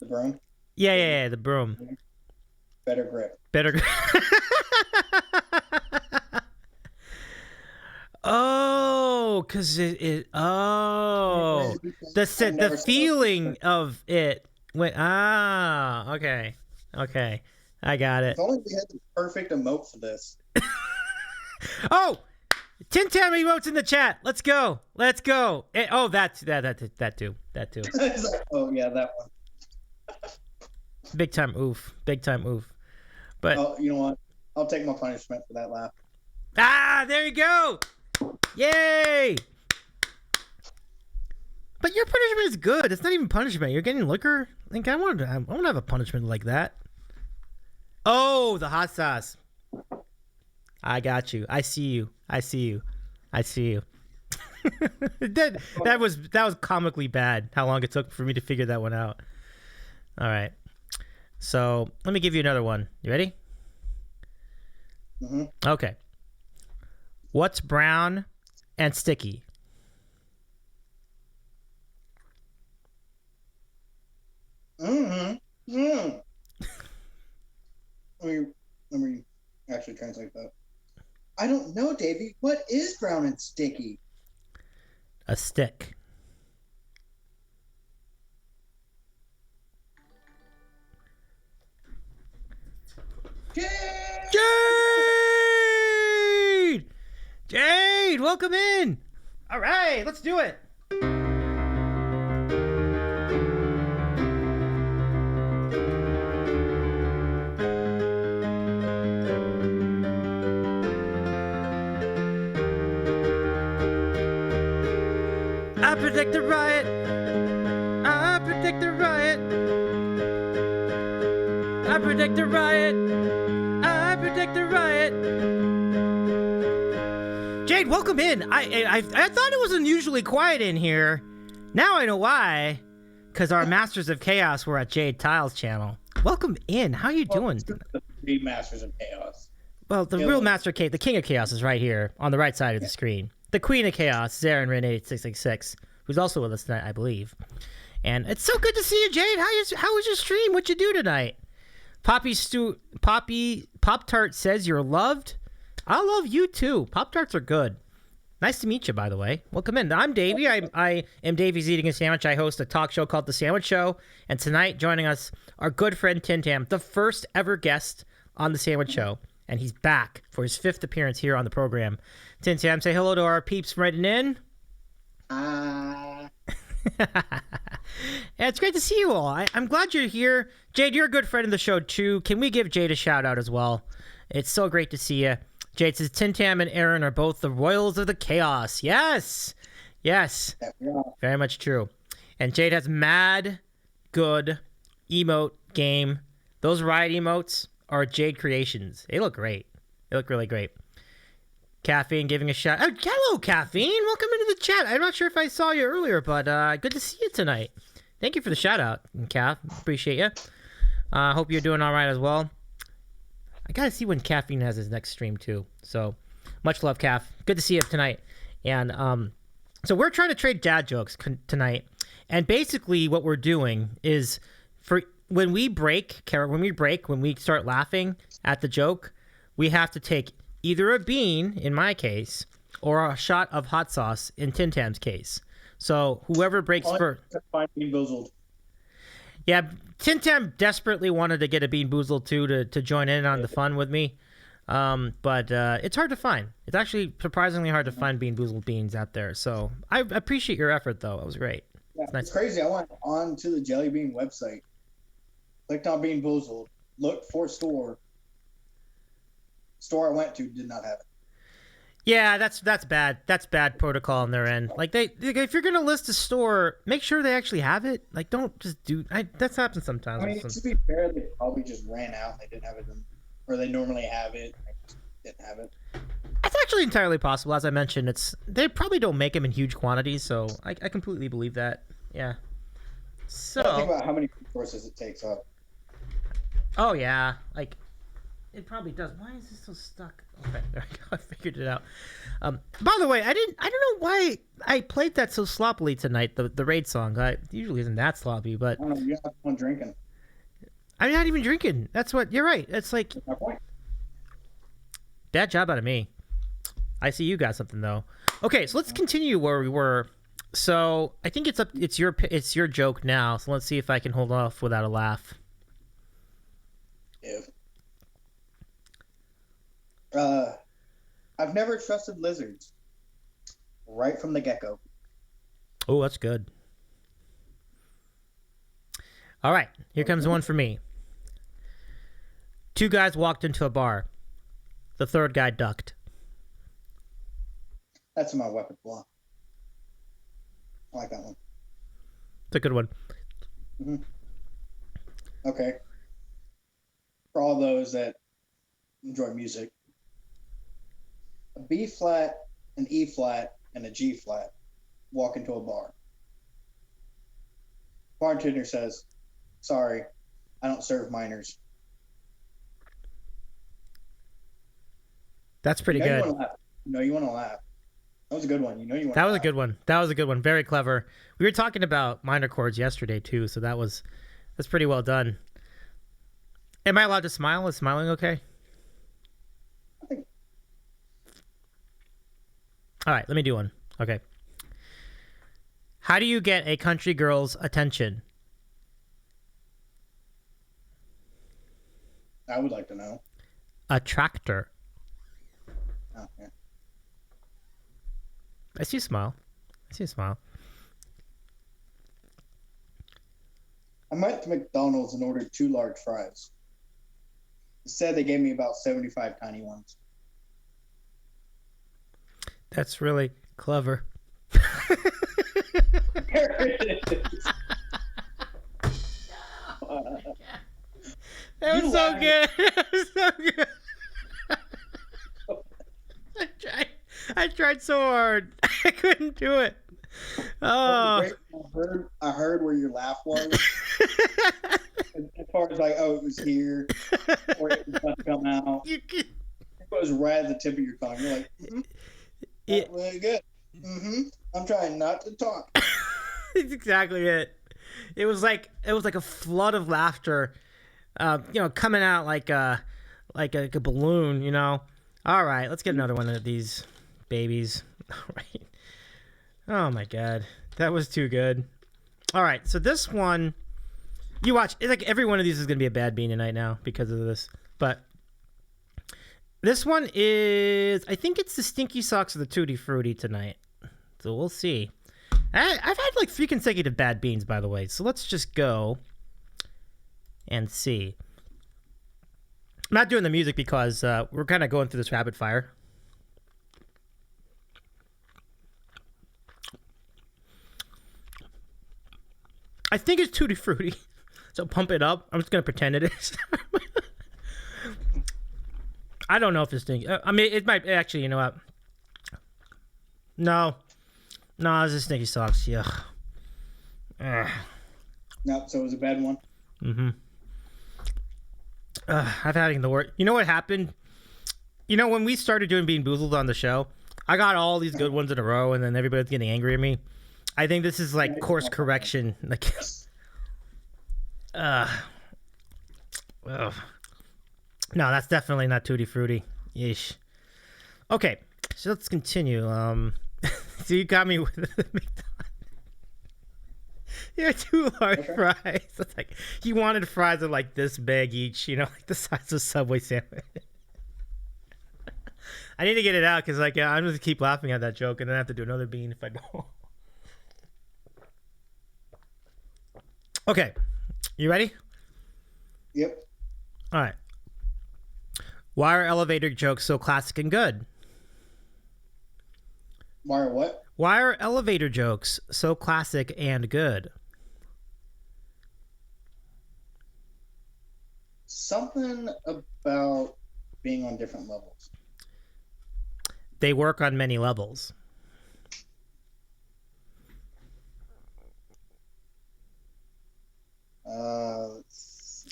broom? Yeah, the broom. Better grip. Oh, because the feeling of it went, okay, I got it. If only we had the perfect emote for this. Oh, TinTam emotes in the chat. Let's go. That too. Oh yeah, that one. Big time oof. But oh, you know what? I'll take my punishment for that laugh. There you go. Yay! But your punishment is good. It's not even punishment. You're getting liquor. Like I want to have a punishment like that. Oh, the hot sauce. I got you. I see you. That was comically bad. How long it took for me to figure that one out. All right. So let me give you another one. You ready? Mm-hmm. Okay. What's brown and sticky? translate that? I don't know, Davey. What is brown and sticky? A stick. Jade! Jade, welcome in. All right, let's do it. I predict the riot. I predict the riot. I predict the riot. I predict the riot. Jade, welcome in. I thought it was unusually quiet in here. Now I know why. Because our Masters of Chaos were at Jade Tile's channel. Welcome in. How you doing? The 3 Masters of Chaos. Well, the real Master Chaos, the King of Chaos, is right here on the right side of the screen. The Queen of Chaos, Zarin Renee 666, who's also with us tonight, I believe. And it's so good to see you, Jade. How was your stream? What'd you do tonight? Pop Tart says you're loved. I love you too. Pop Tarts are good. Nice to meet you, by the way. Welcome in. I'm Davey. I am Davey's Eating a Sandwich. I host a talk show called The Sandwich Show. And tonight, joining us, our good friend TinTam, the first ever guest on The Sandwich Show. And he's back for his 5th appearance here on the program. TinTam, say hello to our peeps writing in. Yeah, it's great to see you all. I'm glad you're here. Jade, you're a good friend of the show, too. Can we give Jade a shout-out as well? It's so great to see you. Jade says, TinTam and Aaron are both the royals of the chaos. Yes. Yes. Very much true. And Jade has mad good emote game. Those riot emotes are Jade creations. They look great. They look really great. Caffeine giving a shout. Oh, hello, Caffeine. Welcome into the chat. I'm not sure if I saw you earlier, but good to see you tonight. Thank you for the shout out, Caff. Appreciate you. Hope you're doing all right as well. I gotta see when Caffeine has his next stream too. So much love, Caff. Good to see you tonight. And so we're trying to trade dad jokes tonight. And basically, what we're doing is when we start laughing at the joke, we have to take either a bean, in my case, or a shot of hot sauce, in TinTam's case. So whoever breaks first. Beanboozled. Yeah, TinTam desperately wanted to get a Beanboozled too to join in on the fun with me. But it's hard to find. It's actually surprisingly hard to find Beanboozled beans out there. So I appreciate your effort, though. It was great. Yeah, it's crazy. I went on to the Jelly Bean website, clicked on Beanboozled, looked for store. Store I went to did not have it. Yeah, that's bad. That's bad protocol on their end. Like if you're gonna list a store, make sure they actually have it. Like, don't just do. That happens sometimes. I mean, to be fair, they probably just ran out. They didn't have it, or they normally have it. They just didn't have it. That's actually entirely possible. As I mentioned, they probably don't make them in huge quantities, so I completely believe that. Yeah. So think about how many resources it takes up. Oh yeah, like. It probably does. Why is this so stuck? Okay, there I go. I figured it out. By the way, I don't know why I played that so sloppily tonight. The raid song. It usually isn't that sloppy, but I don't know, you're not the one drinking. I'm not even drinking. That's what you're right. It's like That's my point. bad job out of me. I see you got something though. Okay, so let's continue where we were. So I think it's your joke now. So let's see if I can hold off without a laugh. Yeah. I've never trusted lizards. Right from the get-go. Oh, that's good. All right, here comes one for me. 2 guys walked into a bar. The 3rd guy ducked. That's my weapon block. I like that one. It's a good one. Mm-hmm. Okay. For all those that enjoy music, a B flat, an E flat, and a G flat walk into a bar. Bartender says, "Sorry, I don't serve minors." That's pretty good. You want to laugh. That was a good one. That was a good one. That was a good one. Very clever. We were talking about minor chords yesterday too, so that's pretty well done. Am I allowed to smile? Is smiling okay? All right, let me do one. Okay. How do you get a country girl's attention? I would like to know. A tractor. Oh, yeah. I see a smile. I see a smile. I went to McDonald's and ordered 2 large fries. Instead, they gave me about 75 tiny ones. That's really clever. There it is. That was so good. That was so good. I tried so hard. I couldn't do it. Oh. I heard where your laugh was. As far as like, oh, it was here, or it was about to come out. It was right at the tip of your tongue. You're like, that's really good. I'm trying not to talk. That's exactly it. It was like a flood of laughter, coming out like a balloon. All right, let's get another one of these babies. All right. Oh my god, that was too good. All right, so this one, you watch. It's like every one of these is gonna be a bad bean tonight now because of this. But this one is, I think it's the Stinky Socks of the Tutti Frutti tonight. So we'll see. I've had like 3 consecutive bad beans, by the way. So let's just go and see. I'm not doing the music because we're kind of going through this rapid fire. I think it's Tutti Frutti, so pump it up. I'm just going to pretend it is. I don't know if it's Stinky. I mean, it might actually, you know what? No, it's a Stinky Socks. Yeah. No, so it was a bad one. I've had the word. You know what happened? When we started doing Beanboozled on the show, I got all these good ones in a row, and then everybody's getting angry at me. I think this is like course correction. Like, no, that's definitely not Tutti Frutti. Yeesh. Okay, so let's continue. So you got me with the McDonald's. Yeah, 2 large fries. It's like you wanted fries that like this big each, like the size of Subway sandwich. I need to get it out because I'm just gonna keep laughing at that joke and then I have to do another bean if I don't. Okay, you ready? Yep. All right. Why are elevator jokes so classic and good? Why are what? Why are elevator jokes so classic and good? Something about being on different levels. They work on many levels. Let's see.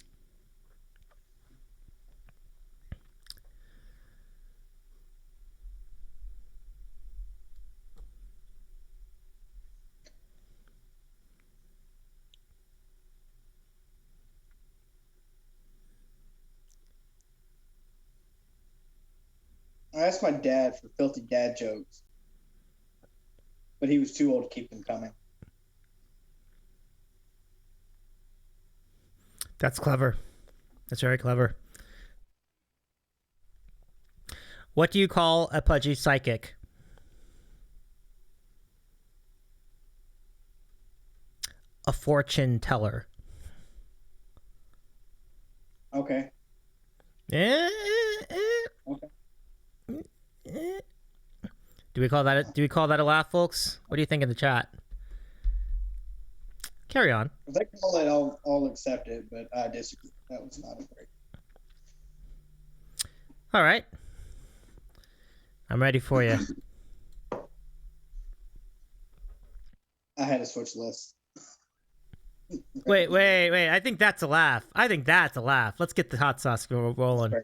I asked my dad for filthy dad jokes, but he was too old to keep them coming. That's clever. That's very clever. What do you call a pudgy psychic? A fortune teller. Okay. Okay. Do we call that a laugh, folks? What do you think in the chat? Carry on. If they call it, I'll accept it, but I disagree. That was not a break. All right. I'm ready for you. I had to switch lists. Wait. I think that's a laugh. Let's get the hot sauce rolling.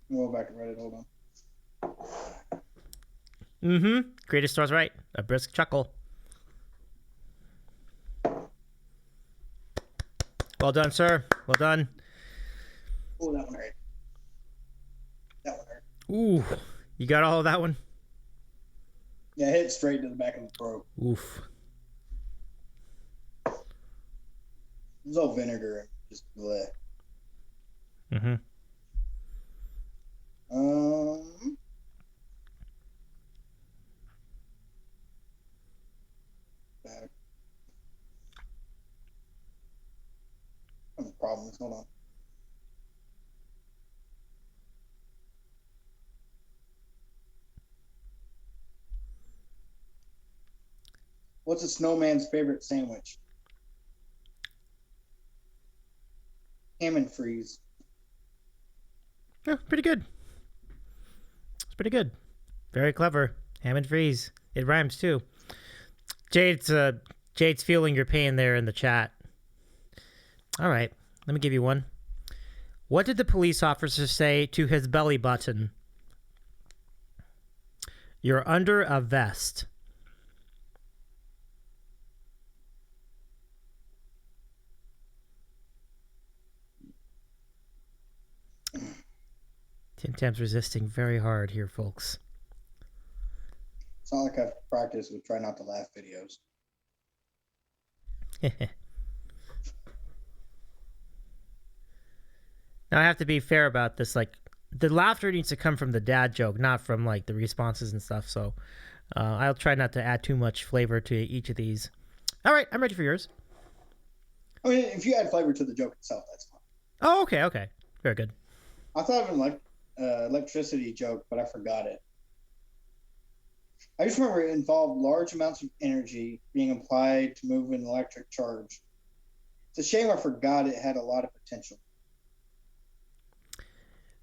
We'll go back to Reddit. Hold on. Greatest stars right. A brisk chuckle. Well done, sir. Well done. Oh, that one hurt. That one hurt. Ooh. You got all of that one? Yeah, hit straight to the back of the throat. Oof. There's no vinegar. Just bleh. Mm-hmm. Back. Some problems. Hold on. What's a snowman's favorite sandwich? Ham and freeze. Yeah, pretty good. It's pretty good. Very clever. Ham and freeze. It rhymes too. Jade's feeling your pain there in the chat. All right, let me give you one. What did the police officer say to his belly button? You're under a vest. TinTam's resisting very hard here, folks. It's not like I've practiced with try not to laugh videos. Now I have to be fair about this. Like, the laughter needs to come from the dad joke, not from like the responses and stuff. So I'll try not to add too much flavor to each of these. All right, I'm ready for yours. I mean, if you add flavor to the joke itself, that's fine. Oh, okay. Very good. I thought of an electricity joke, but I forgot it. I just remember it involved large amounts of energy being applied to move an electric charge. It's a shame I forgot it had a lot of potential.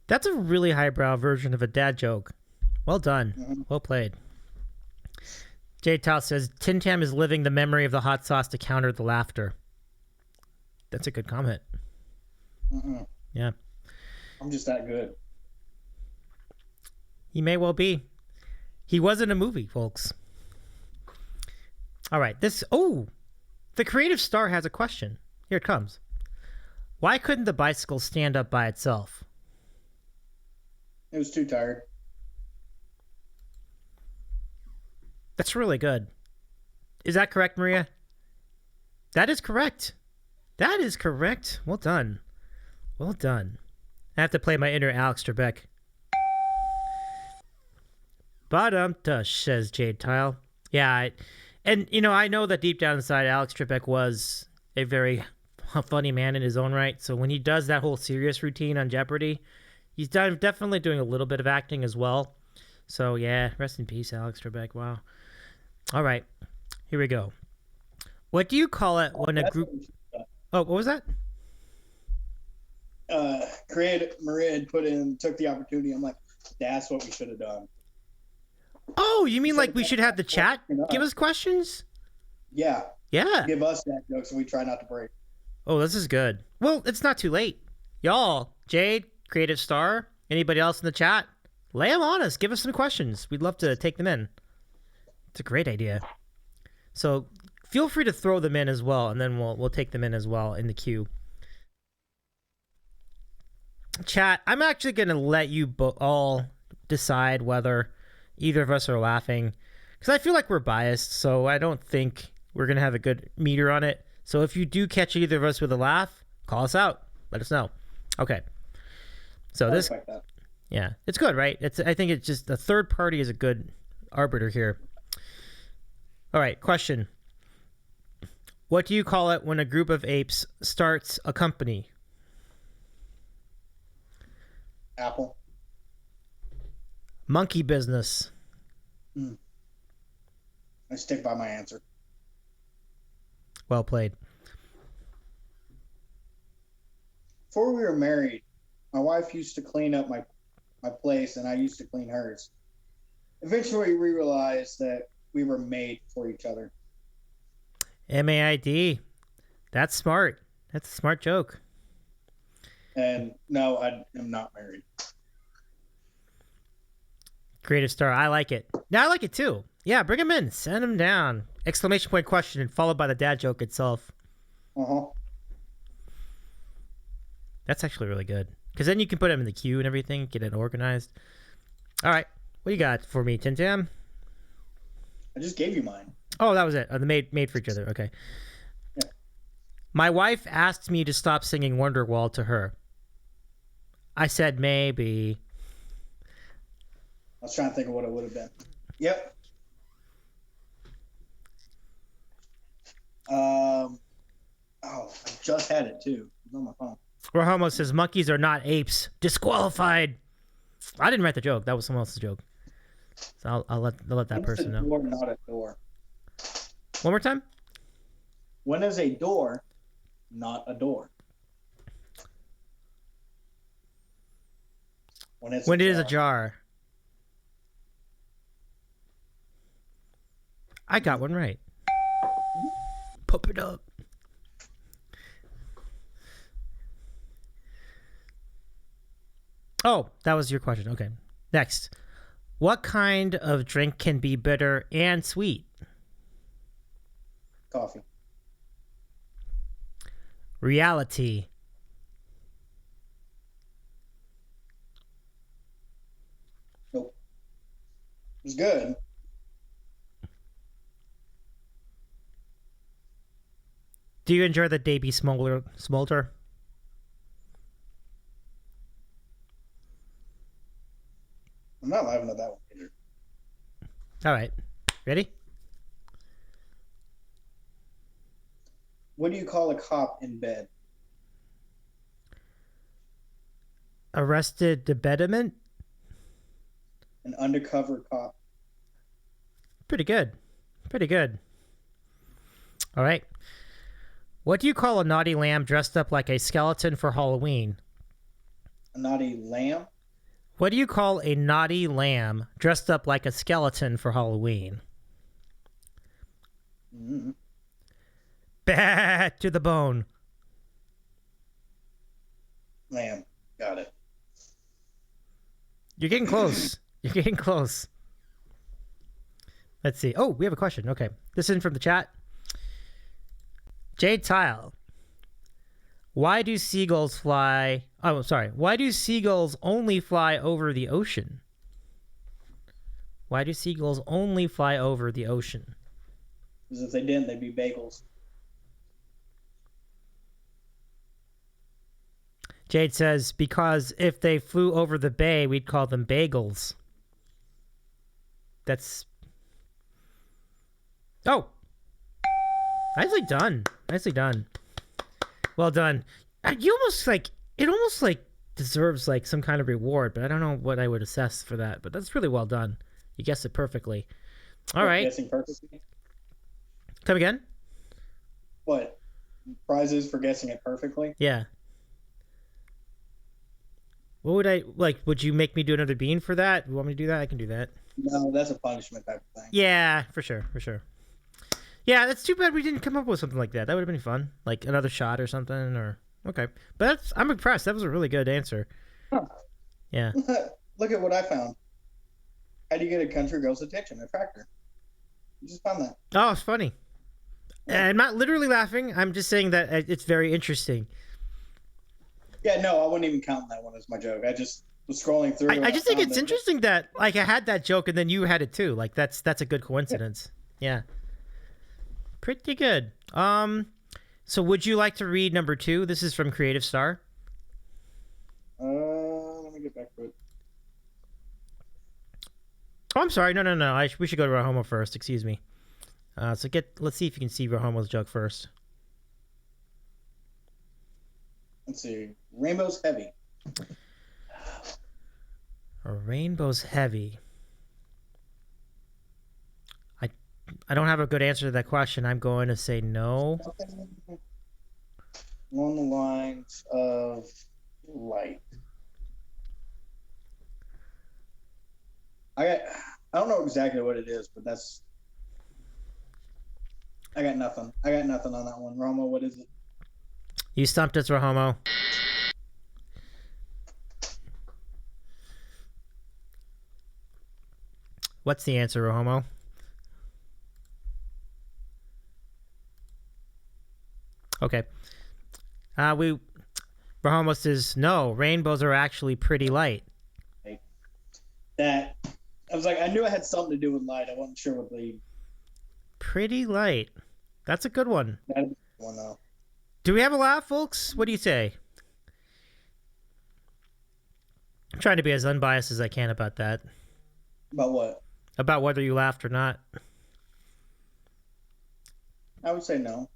That's a really highbrow version of a dad joke. Well done. Mm-hmm. Well played. Jade Tao says, TinTam is living the memory of the hot sauce to counter the laughter. That's a good comment. Mm-mm. Yeah. I'm just that good. He may well be. He was in a movie, folks. All right. The creative star has a question. Here it comes. Why couldn't the bicycle stand up by itself? It was too tired. That's really good. Is that correct, Maria? That is correct. That is correct. Well done. Well done. I have to play my inner Alex Trebek. Tush, says Jade Tile. Yeah, I know that deep down inside, Alex Trebek was a very funny man in his own right. So when he does that whole serious routine on Jeopardy, he's definitely doing a little bit of acting as well. So yeah, rest in peace, Alex Trebek. Wow. All right, here we go. What do you call it when a group... Oh, what was that? Maria had took the opportunity. I'm like, that's what we should have done. Oh, you mean like we should have the chat give us questions? Yeah. Yeah. Give us that joke so we try not to break. Oh, this is good. Well, it's not too late. Y'all, Jade, Creative Star, anybody else in the chat, lay them on us. Give us some questions. We'd love to take them in. It's a great idea. So feel free to throw them in as well, and then we'll take them in as well in the queue. Chat, I'm actually going to let you all decide whether either of us are laughing, because I feel like we're biased, so I don't think we're going to have a good meter on it. So if you do catch either of us with a laugh, call us out. Let us know. Okay. So this... Yeah, it's good, right? I think it's just the third party is a good arbiter here. All right, question. What do you call it when a group of apes starts a company? Apple. Monkey business. I stick by my answer. Well played. Before we were married, my wife used to clean up my place and I used to clean hers. Eventually we realized that we were made for each other. MAID. That's smart. That's a smart joke. And no, I am not married. Creative Star. I like it. Yeah, I like it too. Yeah, bring them in. Send them down. Exclamation point question followed by the dad joke itself. Uh-huh. That's actually really good. Because then you can put them in the queue and everything, get it organized. All right. What you got for me, TinTam? I just gave you mine. Oh, that was it. The made for each other. Okay. Yeah. My wife asked me to stop singing Wonderwall to her. I said maybe. I was trying to think of what it would have been. Yep. I just had it too. It's on my phone. Rohomo says monkeys are not apes. Disqualified. I didn't write the joke. That was someone else's joke. So I'll let that person know. Door, not a door. One more time. When is a door not a door? When it is a jar. I got one right. Pop it up. Oh, that was your question. Okay. Next. What kind of drink can be bitter and sweet? Coffee. Reality. Nope. It's good. Do you enjoy the Davy smolder? I'm not laughing at that one either. All right. Ready? What do you call a cop in bed? Arrested debediment? An undercover cop. Pretty good. Pretty good. All right. What do you call a naughty lamb dressed up like a skeleton for Halloween? A naughty lamb? What do you call a naughty lamb dressed up like a skeleton for Halloween? Mm-hmm. Bad to the bone. Lamb. Got it. You're getting close. You're getting close. Let's see. Oh, we have a question. Okay. This is from the chat. Jade Tile. Why do seagulls fly... Oh, sorry. Why do seagulls only fly over the ocean? Why do seagulls only fly over the ocean? Because if they didn't, they'd be bagels. Jade says, because if they flew over the bay, we'd call them bagels. That's... Oh! Nicely done. Nicely done. Well done. You almost like... It almost like deserves like some kind of reward, but I don't know what I would assess for that. But that's really well done. You guessed it perfectly. All right. Guessing perfectly? Come again? What? Prizes for guessing it perfectly? Yeah. What would I like? Would you make me do another bean for that? You want me to do that? I can do that. No, that's a punishment type of thing. Yeah, for sure, for sure. Yeah, that's too bad we didn't come up with something like that. That would have been fun, like another shot or something. Or okay, but I'm impressed. That was a really good answer. Huh. Yeah. Look at what I found. How do you get a country girl's attention? A tractor. You just found that. Oh, it's funny. I'm not literally laughing. I'm just saying that it's very interesting. Yeah, no, I wouldn't even count that one as my joke. I just was scrolling through. I just think it's interesting that like I had that joke and then you had it too. Like that's a good coincidence. Yeah. Pretty good. So would you like to read number 2? This is from Creative Star. Let me get back to it. Oh, I'm sorry. No. We should go to Rahomo first. Excuse me. Let's see if you can see Rahomo's joke first. Let's see. Rainbow's heavy. A rainbow's heavy. I don't have a good answer to that question. I'm going to say no. Along the lines of light. I don't know exactly what it is, but I got nothing. I got nothing on that one. Romo, what is it? You stumped us, Rahomo. What's the answer, Rahomo? Okay. Rahomo says, no, rainbows are actually pretty light. That I was like, I knew it had something to do with light. I wasn't sure what the. Pretty light. That's a good one. That one though. Do we have a laugh, folks? What do you say? I'm trying to be as unbiased as I can about that. About what? About whether you laughed or not. I would say no,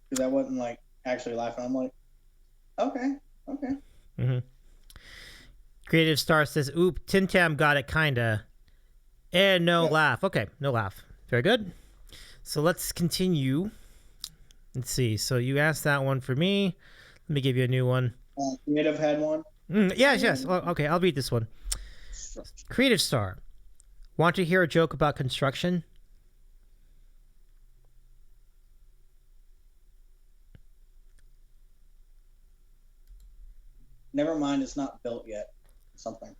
because I wasn't like actually laughing. I'm like, okay. Mm-hmm. Creative Star says, "Oop, TinTam got it, kinda." And no laugh. Okay, no laugh. Very good. So let's continue. Let's see. So you asked that one for me. Let me give you a new one. Creative had one. Yes. Oh, okay, I'll read this one. Creative Star. Want to hear a joke about construction? Never mind, it's not built yet. Something.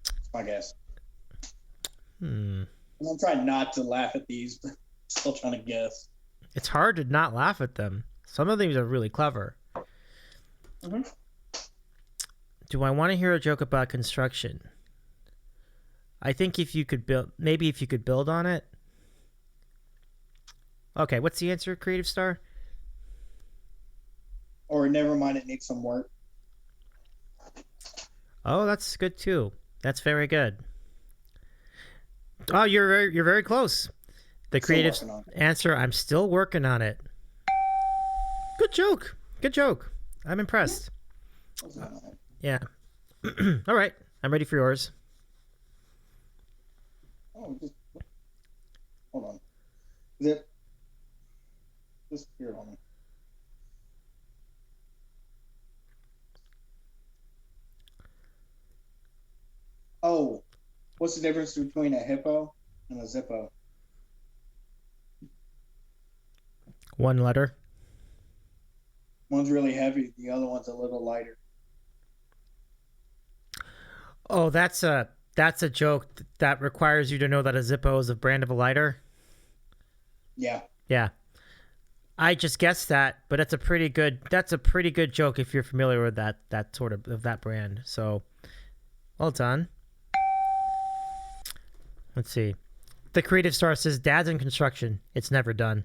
That's my guess. I'm trying not to laugh at these, but still trying to guess. It's hard to not laugh at them. Some of these are really clever. Mm-hmm. Do I want to hear a joke about construction? I think if you could build, maybe if you could build on it. Okay, what's the answer, Creative Star? Or never mind, it needs some work. Oh, that's good too. That's very good. Oh, you're very close. The creative answer, I'm still working on it. Good joke. Good joke. I'm impressed. Yeah. All right. I'm ready for yours. Oh, just hold on. Is it just here on me? Oh, what's the difference between a hippo and a Zippo? One letter. One's really heavy, the other one's a little lighter. Oh, that's a joke that requires you to know that a Zippo is a brand of a lighter. Yeah. Yeah. I just guessed that, but that's a pretty good joke if you're familiar with that sort of that brand. So, well done. Let's see. The Creative Star says, "Dad's in construction. It's never done."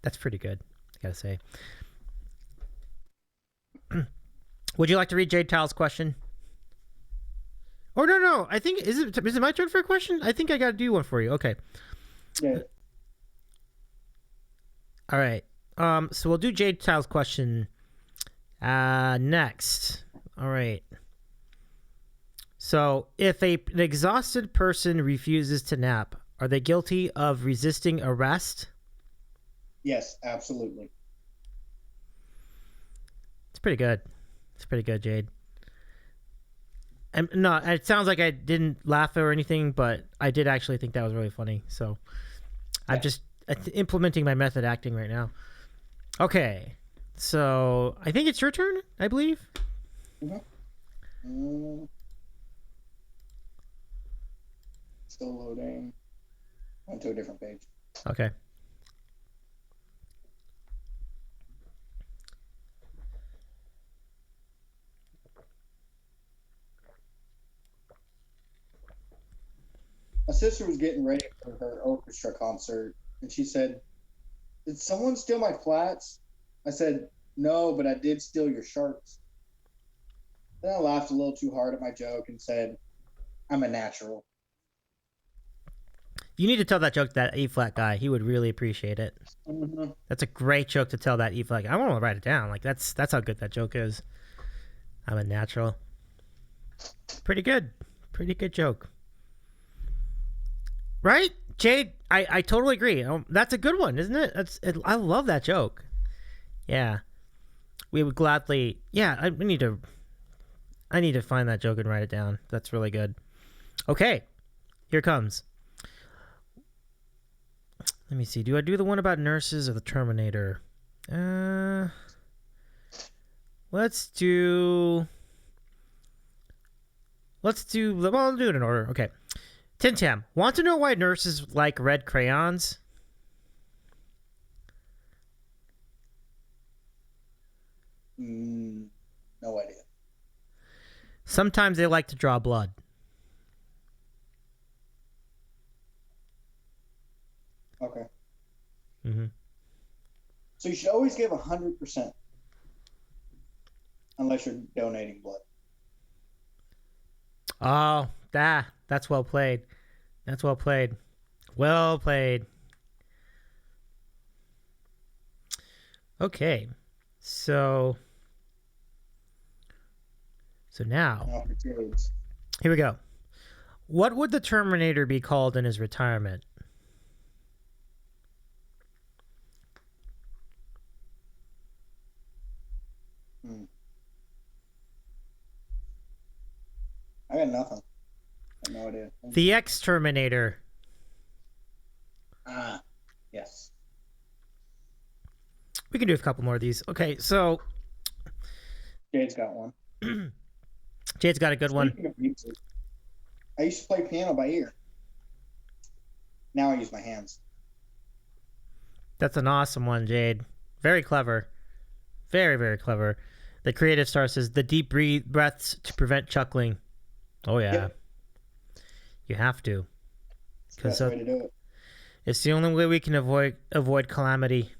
That's pretty good, I gotta say. Would you like to read Jade Tile's question? Oh, no. I think, is it my turn for a question? I think I gotta do one for you. Okay. Yeah. All right. So we'll do Jade Tile's question next. All right. So, if an exhausted person refuses to nap, are they guilty of resisting arrest? Yes, absolutely. It's pretty good. It's pretty good, Jade. And no, it sounds like I didn't laugh or anything, but I did actually think that was really funny. So, I'm just implementing my method acting right now. Okay. So, I think it's your turn, I believe. Mm-hmm. Still loading. Went to a different page. Okay. My sister was getting ready for her orchestra concert, and she said, "Did someone steal my flats?" I said, "No, but I did steal your sharps." Then I laughed a little too hard at my joke and said, "I'm a natural." You need to tell that joke to that E-flat guy. He would really appreciate it. Mm-hmm. That's a great joke to tell that E-flat guy. I want to write it down. Like that's how good that joke is. I'm a natural. Pretty good. Pretty good joke. Right? Jade, I totally agree. That's a good one, isn't it? I love that joke. Yeah. We would gladly... Yeah, I need to find that joke and write it down. That's really good. Okay. Here comes. Let me see. Do I do the one about nurses or the Terminator? Let's do... Well, I'll do it in order. Okay. TinTam, want to know why nurses like red crayons? No idea. Sometimes they like to draw blood. Okay. Mm-hmm. So you should always give 100%, unless you're donating blood. Oh, that's well played. That's well played. Well played. Okay, so now here we go. What would the Terminator be called in his retirement? I got nothing. I have no idea. The Exterminator. Yes. We can do a couple more of these. Okay, so Jade's got one. Jade's got a good one. Music, I used to play piano by ear. Now I use my hands. That's an awesome one, Jade. Very clever. Very, very clever. The creative star says the deep breaths to prevent chuckling. Oh yeah. Yep. You have to. That's the best way to do it. It's the only way we can avoid calamity.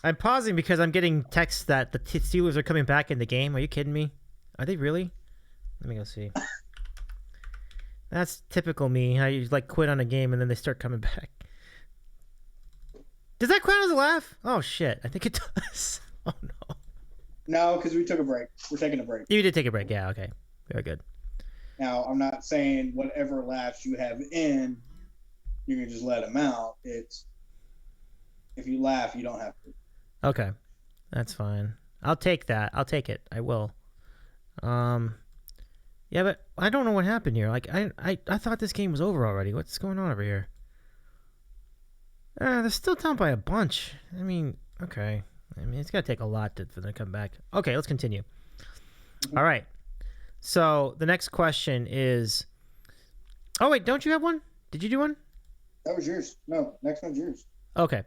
I'm pausing because I'm getting texts that the Steelers are coming back in the game. Are you kidding me? Are they really? Let me go see. That's typical me. I like quit on a game and then they start coming back. Does that count as a laugh? Oh shit! I think it does. Oh no. No, because we took a break. We're taking a break. You did take a break. Yeah. Okay. Very good. Now I'm not saying whatever laughs you have in, you can just let them out. It's if you laugh, you don't have to. Okay, that's fine. I'll take that. I'll take it. I will. Yeah, but I don't know what happened here. Like I thought this game was over already. What's going on over here? They're still down by a bunch. I mean, okay. I mean, it's gonna take a lot for them to come back. Okay, let's continue. All right. So the next question is. Oh wait, don't you have one? Did you do one? That was yours. No, next one's yours. Okay.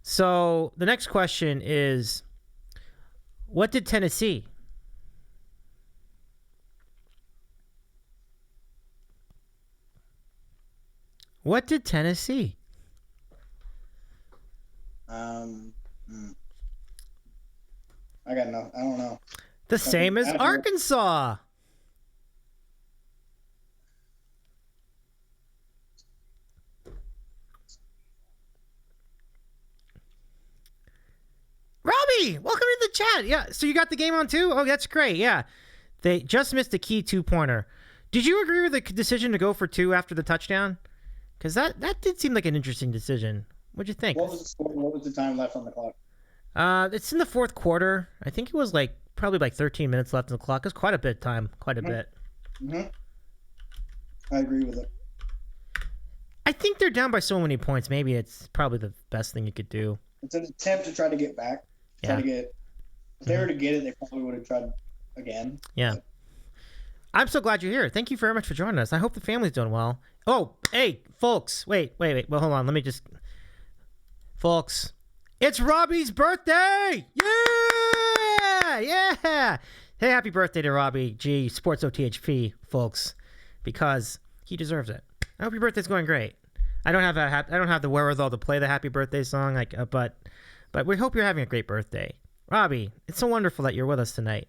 So the next question is, what did Tennessee? What did Tennessee? I got no. I don't know. The same as Arkansas. Robbie, welcome to the chat. Yeah, so you got the game on too? Oh, that's great. Yeah, they just missed a key 2-pointer. Did you agree with the decision to go for 2 after the touchdown? Because that did seem like an interesting decision. What'd you think? What was the score? What was the time left on the clock? It's in the fourth quarter. I think it was probably 13 minutes left on the clock. It's quite a bit of time. Quite a bit. Mm-hmm. I agree with it. I think they're down by so many points. Maybe it's probably the best thing you could do. It's an attempt to try to get back. If they were to get it, they probably would have tried again. Yeah. But I'm so glad you're here. Thank you very much for joining us. I hope the family's doing well. Oh, hey, folks. Wait. Well, hold on. Let me just... Folks, it's Robbie's birthday! Yeah! Hey, happy birthday to Robbie G, Sports OTHP, folks, because he deserves it. I hope your birthday's going great. I don't have the wherewithal to play the happy birthday song, but we hope you're having a great birthday. Robbie, it's so wonderful that you're with us tonight.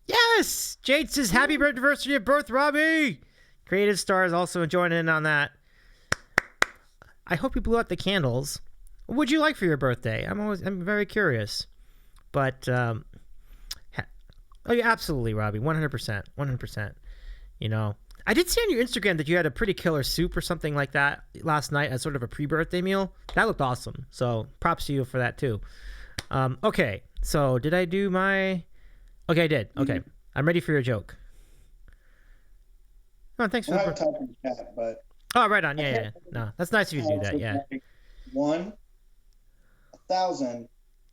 Yes! Jade says, happy anniversary of birth, Robbie! Creative Star is also joining in on that. I hope you blew out the candles. What would you like for your birthday? I'm very curious. But, oh yeah, absolutely, Robbie. 100%. You know, I did see on your Instagram that you had a pretty killer soup or something like that last night as sort of a pre-birthday meal. That looked awesome. So props to you for that too. Okay, so did I do my... Okay, I did. Okay, I'm ready for your joke. Oh, thanks for the type in the chat, but... Oh, right on. Yeah. No, that's nice of you to do that, yeah. 1, 1,000,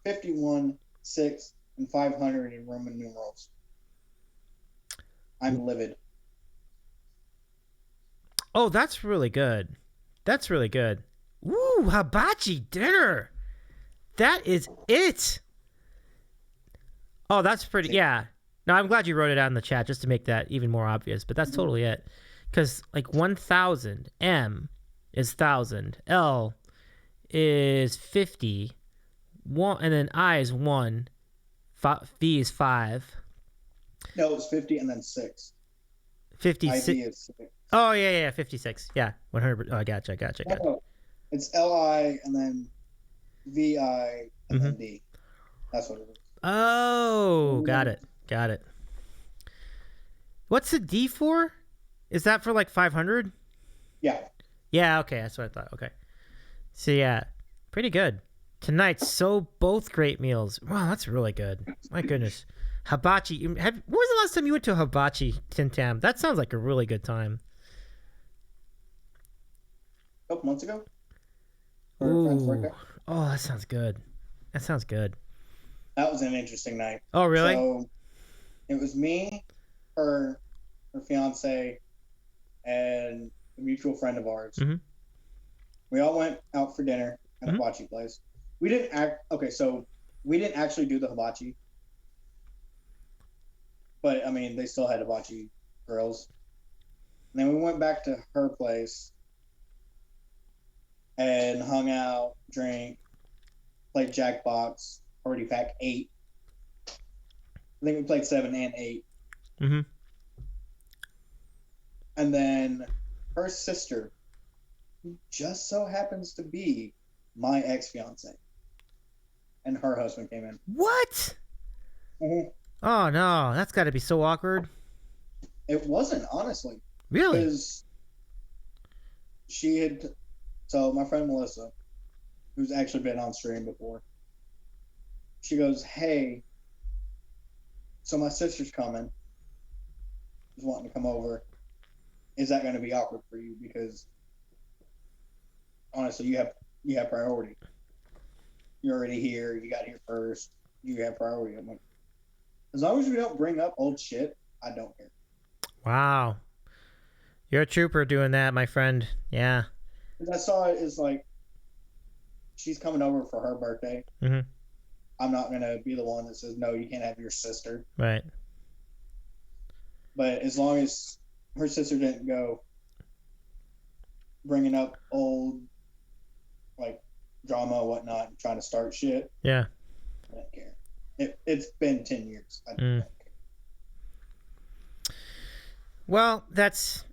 51, 6, and 500 in Roman numerals. I'm livid. Oh, that's really good. Ooh, hibachi dinner. That is it. Oh, that's pretty. Yeah. No, I'm glad you wrote it out in the chat just to make that even more obvious. But that's totally it. Because like 1,000 M is 1,000. L is 50. One, and then I is 1. V is 5. No, it's 50 and then 6. 56. IV is 6. Oh, yeah, 56. Yeah, 100. Oh, gotcha. No, it's LI and then VI and then D. That's what it is. Oh, got it. What's the D for? Is that for like 500? Yeah. Yeah, okay, that's what I thought. Okay. So yeah, pretty good. Tonight, so both great meals. Wow, that's really good. My goodness. Hibachi. When was the last time you went to hibachi, TinTam? That sounds like a really good time. A couple months ago. Ooh. Oh, that sounds good. That was an interesting night. Oh, really? So it was me, her fiance, and a mutual friend of ours. Mm-hmm. We all went out for dinner at a hibachi place. We didn't actually do the hibachi. But I mean, they still had hibachi girls. And then we went back to her place and hung out, drank, played Jackbox, already pack 8. I think we played 7 and 8. Mm-hmm. And then her sister, who just so happens to be my ex-fiance, and her husband came in. What? Mm-hmm. Oh, no. That's got to be so awkward. It wasn't, honestly. Really? Because she had... So my friend Melissa, who's actually been on stream before, she goes, hey, so my sister's coming. She's wanting to come over. Is that going to be awkward for you? Because honestly, you have priority. You're already here. You got here first. You have priority. I'm like, as long as we don't bring up old shit, I don't care. Wow. You're a trooper doing that, my friend. Yeah. Because I saw it as like, she's coming over for her birthday. Mm-hmm. I'm not going to be the one that says, no, you can't have your sister. Right. But as long as her sister didn't go bringing up old, like, drama and whatnot and trying to start shit. Yeah. I don't care. It's been 10 years. I don't care. Well,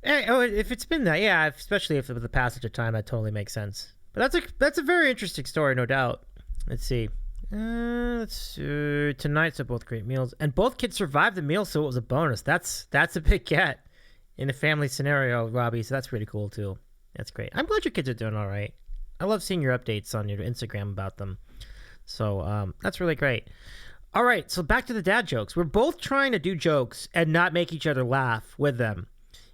if it's been that, yeah, especially if with the passage of time, that totally makes sense. But that's a very interesting story, no doubt. Let's see. Tonight's are both great meals, and both kids survived the meal, so it was a bonus. That's a big get in a family scenario, Robbie. So that's pretty cool too. That's great. I'm glad your kids are doing all right. I love seeing your updates on your Instagram about them. So that's really great. All right, so back to the dad jokes. We're both trying to do jokes and not make each other laugh with them.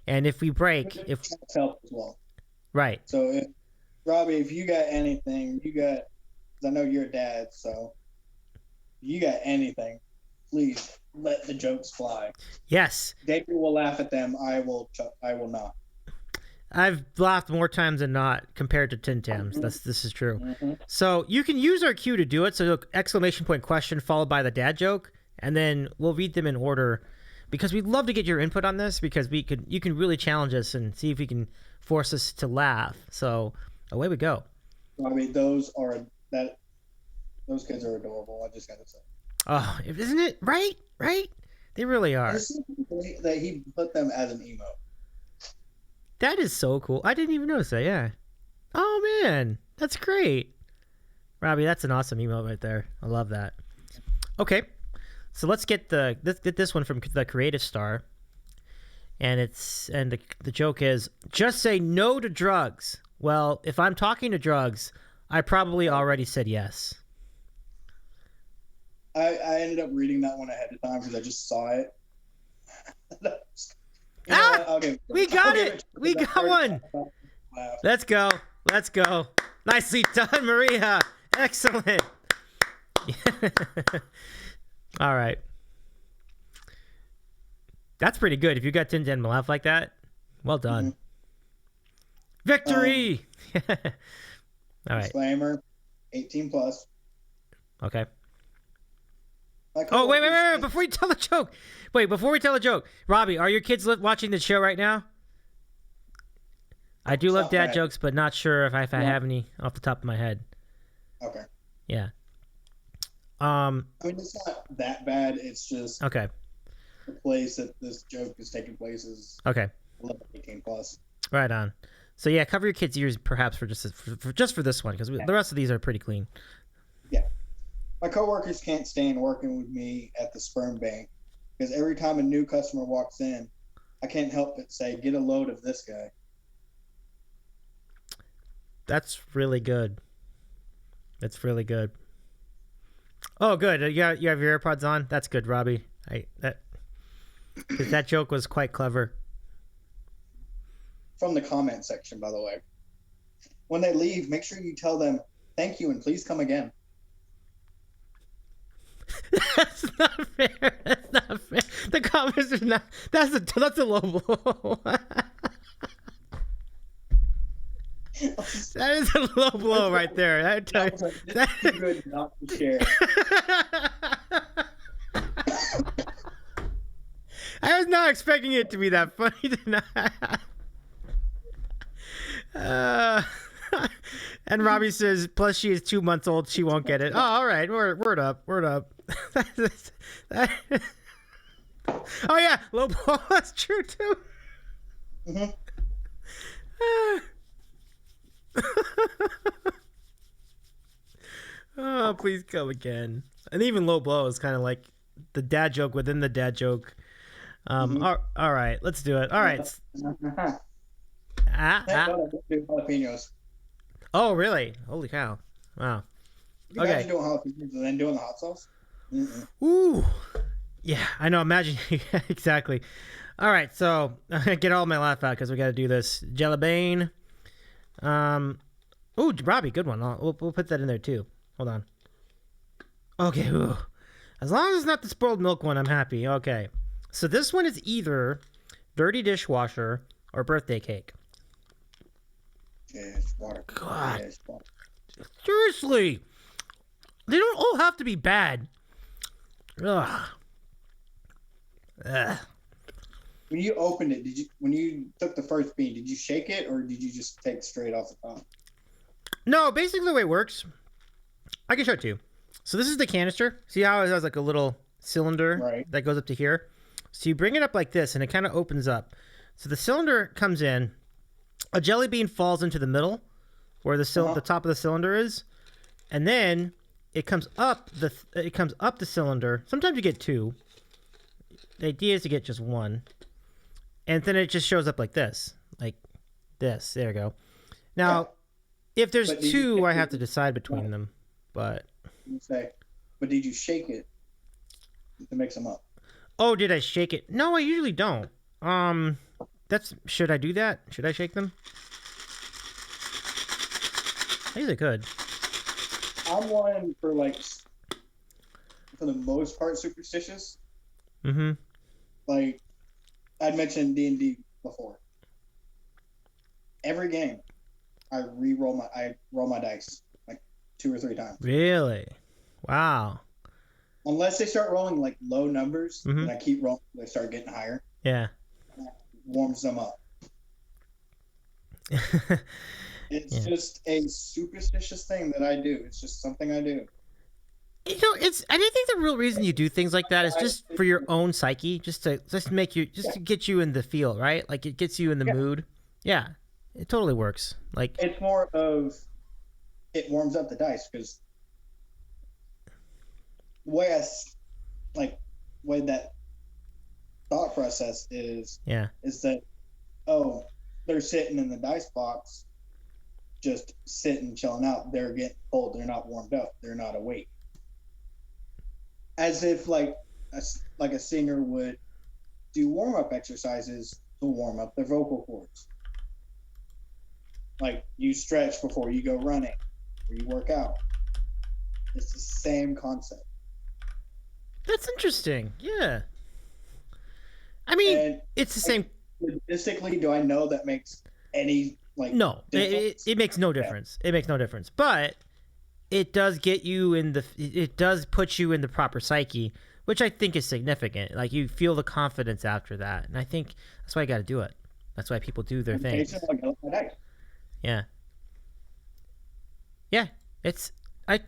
And if we break, help as well. Right. So, Robbie, if you got anything, because I know you're a dad, so if you got anything, please let the jokes fly. Yes. David will laugh at them. I will not. I've laughed more times than not compared to TinTam's. This is true. Mm-hmm. So you can use our cue to do it. So exclamation point question followed by the dad joke, and then we'll read them in order because we'd love to get your input on this because you can really challenge us and see if we can force us to laugh. So away we go. I mean, those kids are adorable. I just gotta say. Oh, isn't it right? Right? They really are. That he put them as an emote. That is so cool. I didn't even notice that, yeah. Oh, man. That's great. Robbie, that's an awesome email right there. I love that. Okay. So let's get this one from the Creative Star. And the joke is, just say no to drugs. Well, if I'm talking to drugs, I probably already said yes. I ended up reading that one ahead of time because I just saw it. Okay. We got it. We got one. Let's go. Nicely done, Maria. Excellent. All right. That's pretty good. If you got TinTam to laugh like that, well done. Victory. All right. Disclaimer: 18 plus. Okay. Oh, wait! Before you tell the joke, Robbie, are your kids watching the show right now? I do love dad jokes, but not sure if I have any off the top of my head. Okay. Yeah. I mean, it's not that bad. It's just okay. The place that this joke is taking place is okay. 18 plus. Right on. So yeah, cover your kids' ears perhaps for just this one because the rest of these are pretty clean. Yeah. My coworkers can't stand working with me at the sperm bank because every time a new customer walks in, I can't help but say, "Get a load of this guy." That's really good. That's really good. Oh, good. You have your AirPods on. That's good, Robbie. That joke was quite clever. From the comment section, by the way. When they leave, make sure you tell them thank you and please come again. That's not fair. That's not fair. The comments are not. That's a low blow. That is a low blow right there. I tell you. That's good not to share. I was not expecting it to be that funny tonight. And Robbie says, plus she is 2 months old, she won't get it. Oh, all right. Word up. Oh, yeah. Low blow. That's true, too. Mm-hmm. Oh, please come again. And even low blow is kind of like the dad joke within the dad joke. All right, let's do it. All right. Jalapenos. Oh, really? Holy cow. Wow. You imagine doing jalapenos and then doing the hot sauce? Mm-mm. Ooh. Yeah, I know. Imagine. Exactly. All right, so I'm going to get all my laugh out because we got to do this. Jellybean. Ooh, Robbie, good one. We'll put that in there too. Hold on. Okay. Ooh. As long as it's not the spoiled milk one, I'm happy. Okay. So this one is either dirty dishwasher or birthday cake. Dishwater. God. Dishwater. Seriously. They don't all have to be bad. Ugh. Ugh. When you opened it, when you took the first bean, did you shake it or did you just take it straight off the top? No, basically the way it works, I can show it to you. So this is the canister. See how it has like a little cylinder that goes up to here? So you bring it up like this and it kind of opens up. So the cylinder comes in, a jelly bean falls into the middle where the top of the cylinder is, and then it comes up the cylinder. Sometimes you get two. The idea is to get just one. And then it just shows up like this. Like this. There we go. Now, if there's two, I have to decide between them. But did you shake it to mix them up? Oh, did I shake it? No, I usually don't. Should I do that? Should I shake them? I usually could. I'm one for the most part, superstitious. Mm-hmm. Like, I'd mentioned D&D before. Every game, I roll my dice like 2 or 3 times. Really? Wow. Unless they start rolling like low numbers, and I keep rolling, they start getting higher. Yeah. That warms them up. It's just a superstitious thing that I do. It's just something I do. You know, I think the real reason you do things like that is just for your own psyche, just to get you in the feel, right? Like it gets you in the mood. Yeah, it totally works. Like it's more of it warms up the dice because the way that thought process is that they're sitting in the dice box, just sitting chilling out. They're getting cold. They're not warmed up. They're not awake. As if like a singer would do warm-up exercises to warm up their vocal cords. Like you stretch before you go running or you work out. It's the same concept. That's interesting. Yeah. I mean, it's the same. Logistically, do I know that makes any like no, it makes no difference. It makes no difference. But it does get you it does put you in the proper psyche, which I think is significant. Like you feel the confidence after that, and I think that's why you got to do it. That's why people do their things. Yeah. Yeah, it's I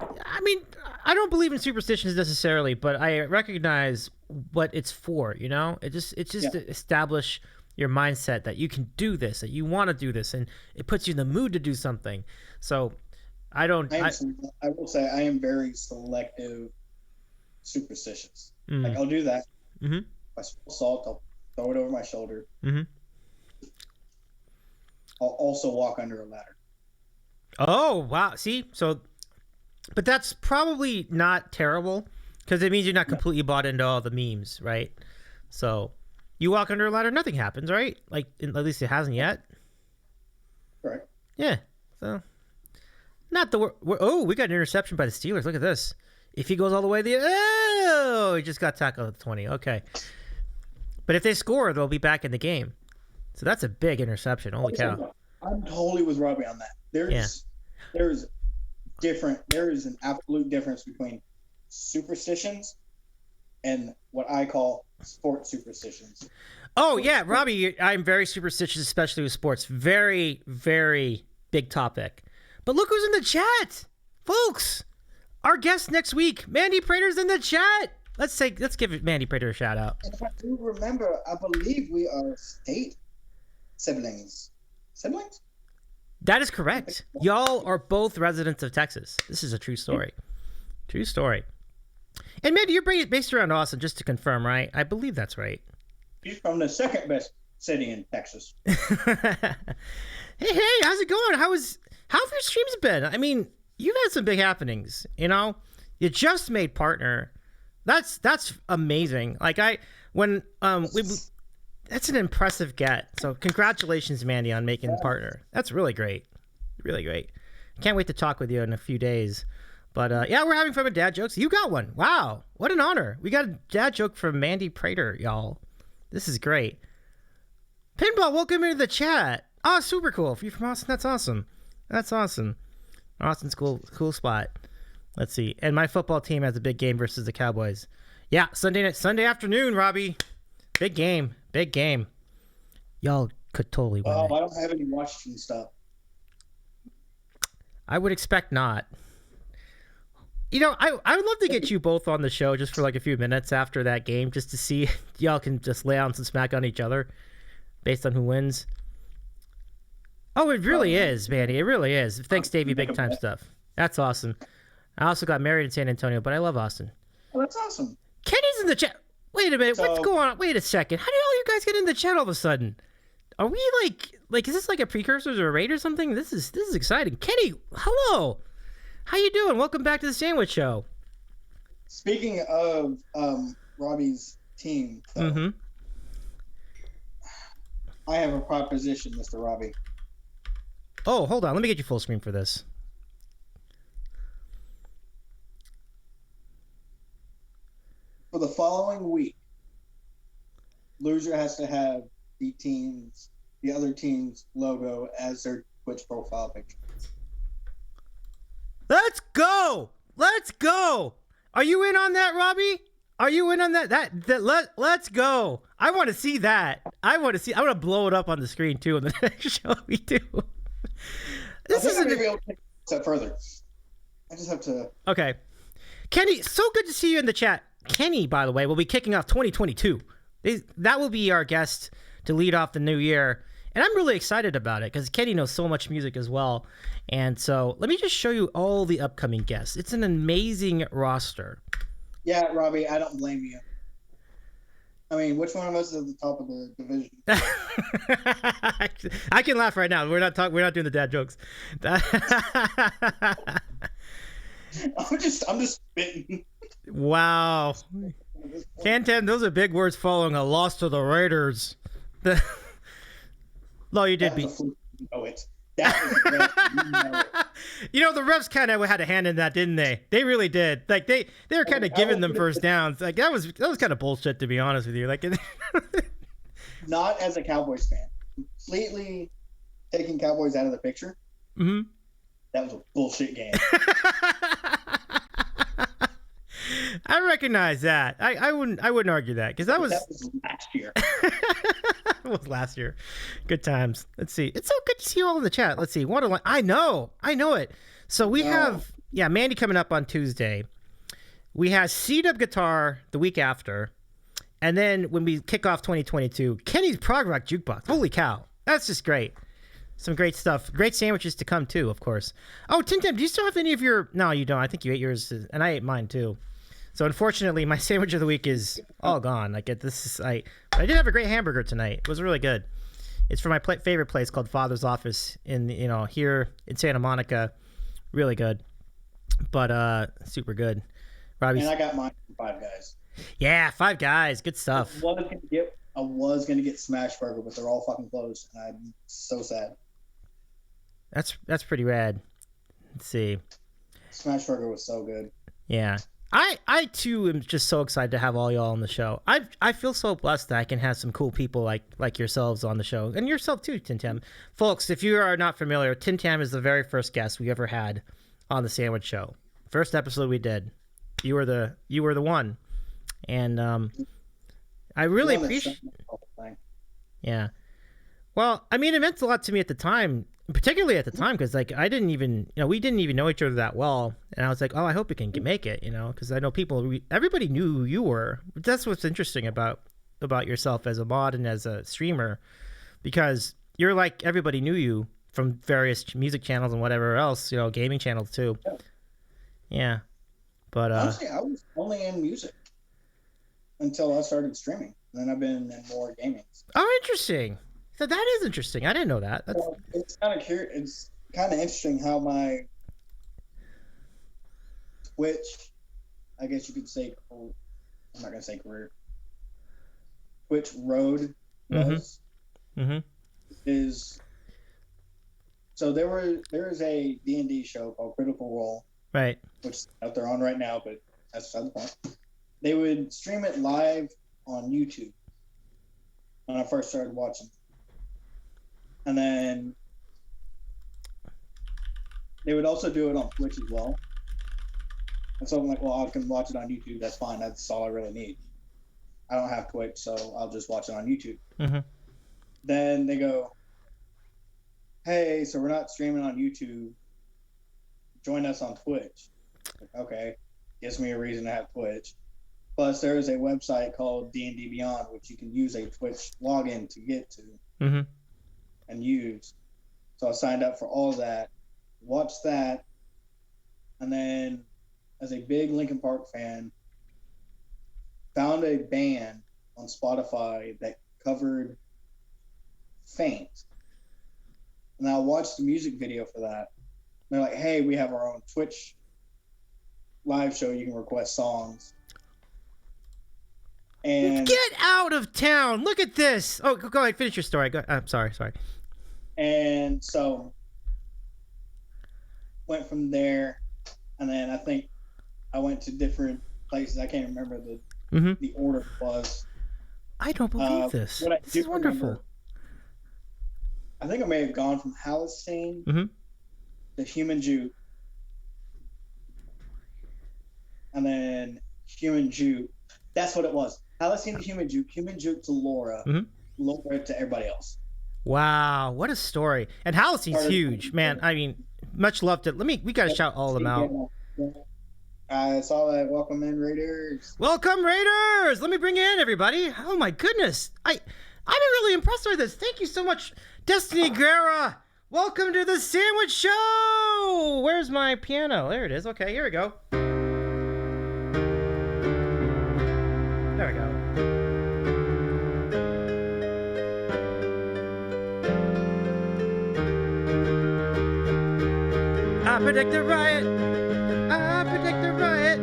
mean, I don't believe in superstitions necessarily, but I recognize what it's for, you know? It just to establish your mindset that you can do this, that you want to do this, and it puts you in the mood to do something. So I will say I am very selective superstitious. Like I'll do that. Mm-hmm. If I smell salt, I'll throw it over my shoulder. Mm-hmm. I'll also walk under a ladder. Oh, wow. See? So, but that's probably not terrible because it means you're not completely bought into all the memes, right? So, you walk under a ladder, nothing happens, right? Like, at least it hasn't yet. Right. Yeah. So, not the... Oh, we got an interception by the Steelers. Look at this. If he goes all the way, he just got tackled at the 20. Okay. But if they score, they'll be back in the game. So that's a big interception. Holy cow. I'm totally with Robbie on that. There is an absolute difference between superstitions and what I call sports superstitions. Oh, yeah, Robbie, I'm very superstitious, especially with sports. Very, very big topic. But look who's in the chat, folks. Our guest next week, Mandy Prater's in the chat. Let's give Mandy Prater a shout out. And if I do remember, I believe we are state siblings. Siblings? That is correct. Y'all are both residents of Texas. This is a true story. True story. And Mandy, you're based around Austin, just to confirm, right? I believe that's right. He's from the second best city in Texas. Hey, how's it going? How have your streams been? I mean, you've had some big happenings, you know? You just made partner. That's amazing. Like that's an impressive get. So congratulations, Mandy, on making partner. That's really great. Really great. Can't wait to talk with you in a few days. But yeah, we're having fun with dad jokes. You got one. Wow. What an honor. We got a dad joke from Mandy Prater, y'all. This is great. Pinball, welcome into the chat. Oh, super cool. If you're from Austin, that's awesome. That's awesome. Austin's cool spot. Let's see. And my football team has a big game versus the Cowboys. Yeah, Sunday afternoon, Robbie. Big game. Big game. Y'all could totally win. I don't have any Washington stuff. I would expect not. You know, I would love to get you both on the show just for like a few minutes after that game, just to see y'all can just lay on some smack on each other based on who wins. Oh, it really is, Manny. It really is. Thanks, Davey. Big time stuff. That's awesome. I also got married in San Antonio, but I love Austin. Oh, that's awesome. Kenny's in the chat. Wait a minute. What's going on? Wait a second. How did all you guys get in the chat all of a sudden? Are we like is this like a precursor to a raid or something? This is exciting. Kenny, hello. How you doing? Welcome back to the Sandwich Show. Speaking of Robbie's team, though, I have a proposition, Mr. Robbie. Oh, hold on. Let me get you full screen for this. For the following week, loser has to have the other team's logo as their Twitch profile picture. Let's go! Let's go! Are you in on that, Robbie? Are you in on that? Let's go! I want to see that. I want to blow it up on the screen too in the next show we do. This is maybe I'll take a step further. I just have to. Okay, Kenny, so good to see you in the chat. Kenny, by the way, will be kicking off 2022. That will be our guest to lead off the new year. And I'm really excited about it because Kenny knows so much music as well. And so let me just show you all the upcoming guests. It's an amazing roster. Yeah, Robbie, I don't blame you. I mean, which one of us is at the top of the division? I can laugh right now. We're not doing the dad jokes. I'm just spitting. Wow. TinTam, those are big words following a loss to the Raiders. No, you did beat. You know, the refs kind of had a hand in that, didn't they? They really did. Like they were kind of giving them first downs. Like that was kind of bullshit, to be honest with you. Like, not as a Cowboys fan, completely taking cowboys out of the picture. Mm-hmm. That was a bullshit game. I recognize that. I wouldn't argue that because that was last year. It was last year. Good times. Let's see. It's so good to see you all in the chat. Let's see. I know it. So we have Mandy coming up on Tuesday. We have C-Dub Guitar the week after, and then when we kick off 2022, Kenny's Prog Rock Jukebox. Holy cow, that's just great. Some great stuff. Great sandwiches to come too, of course. Oh, TinTam, do you still have any of your? No, you don't. I think you ate yours, and I ate mine too. So unfortunately, my sandwich of the week is all gone. I did have a great hamburger tonight. It was really good. It's from my favorite place called Father's Office in here in Santa Monica. Really good, but super good. Robbie's... And I got mine from Five Guys. Yeah, Five Guys, good stuff. I was gonna get Smash Burger, but they're all fucking closed, and I'm so sad. That's pretty rad. Let's see. Smash Burger was so good. Yeah. I too am just so excited to have all y'all on the show. I feel so blessed that I can have some cool people like yourselves on the show, and yourself too, TinTam. Folks, if you are not familiar, TinTam is the very first guest we ever had on the Sandwich Show. First episode we did. You were the one, and I really appreciate. Yeah. Well, I mean, it meant a lot to me at the time, particularly at the time, because like we didn't even know each other that well, and I was like, oh, I hope we can make it, because I know everybody knew who you were. That's what's interesting about yourself as a mod and as a streamer, because you're like everybody knew you from various music channels and whatever else, gaming channels too. Yeah. But honestly, I was only in music until I started streaming. Then I've been in more gaming. Oh, interesting. So that is interesting. I didn't know that. Well, it's kind of curious. It's kind of interesting how my Twitch, I guess you could say, I'm not gonna say career. Twitch road was is. So there is a D&D show called Critical Role, right? Which is out there on right now, but that's beside the point. They would stream it live on YouTube when I first started watching. And then they would also do it on Twitch as well. And so I'm like, well, I can watch it on YouTube. That's fine. That's all I really need. I don't have Twitch, so I'll just watch it on YouTube. Mm-hmm. Then they go, hey, so we're not streaming on YouTube. Join us on Twitch. Okay. Gives me a reason to have Twitch. Plus, there is a website called D&D Beyond, which you can use a Twitch login to get to and use. So I signed up for all of that, watched that, and then, as a big Linkin Park fan, found a band on Spotify that covered Faint. And I watched the music video for that. And they're like, hey, we have our own Twitch live show. You can request songs. And get out of town. Look at this. Oh, go ahead. Finish your story. I'm sorry. And so went from there. And then I think I went to different places. I can't remember the order was. I don't believe this. This is wonderful. I think I may have gone from Halistine to Human Juke. And then Human Juke. That's what it was. Halistine to Human Juke to Laura. Laura to everybody else. Wow, what a story. And Halistine's huge, man. I mean, much love to... We got to shout all of them out. I saw that. Welcome in, Raiders. Welcome, Raiders! Let me bring you in, everybody. Oh, my goodness. I'm really impressed with this. Thank you so much, Destiny Guerra. Welcome to the Sandwich Show. Where's my piano? There it is. Okay, here we go. There we go. I predict the riot. I predict the riot.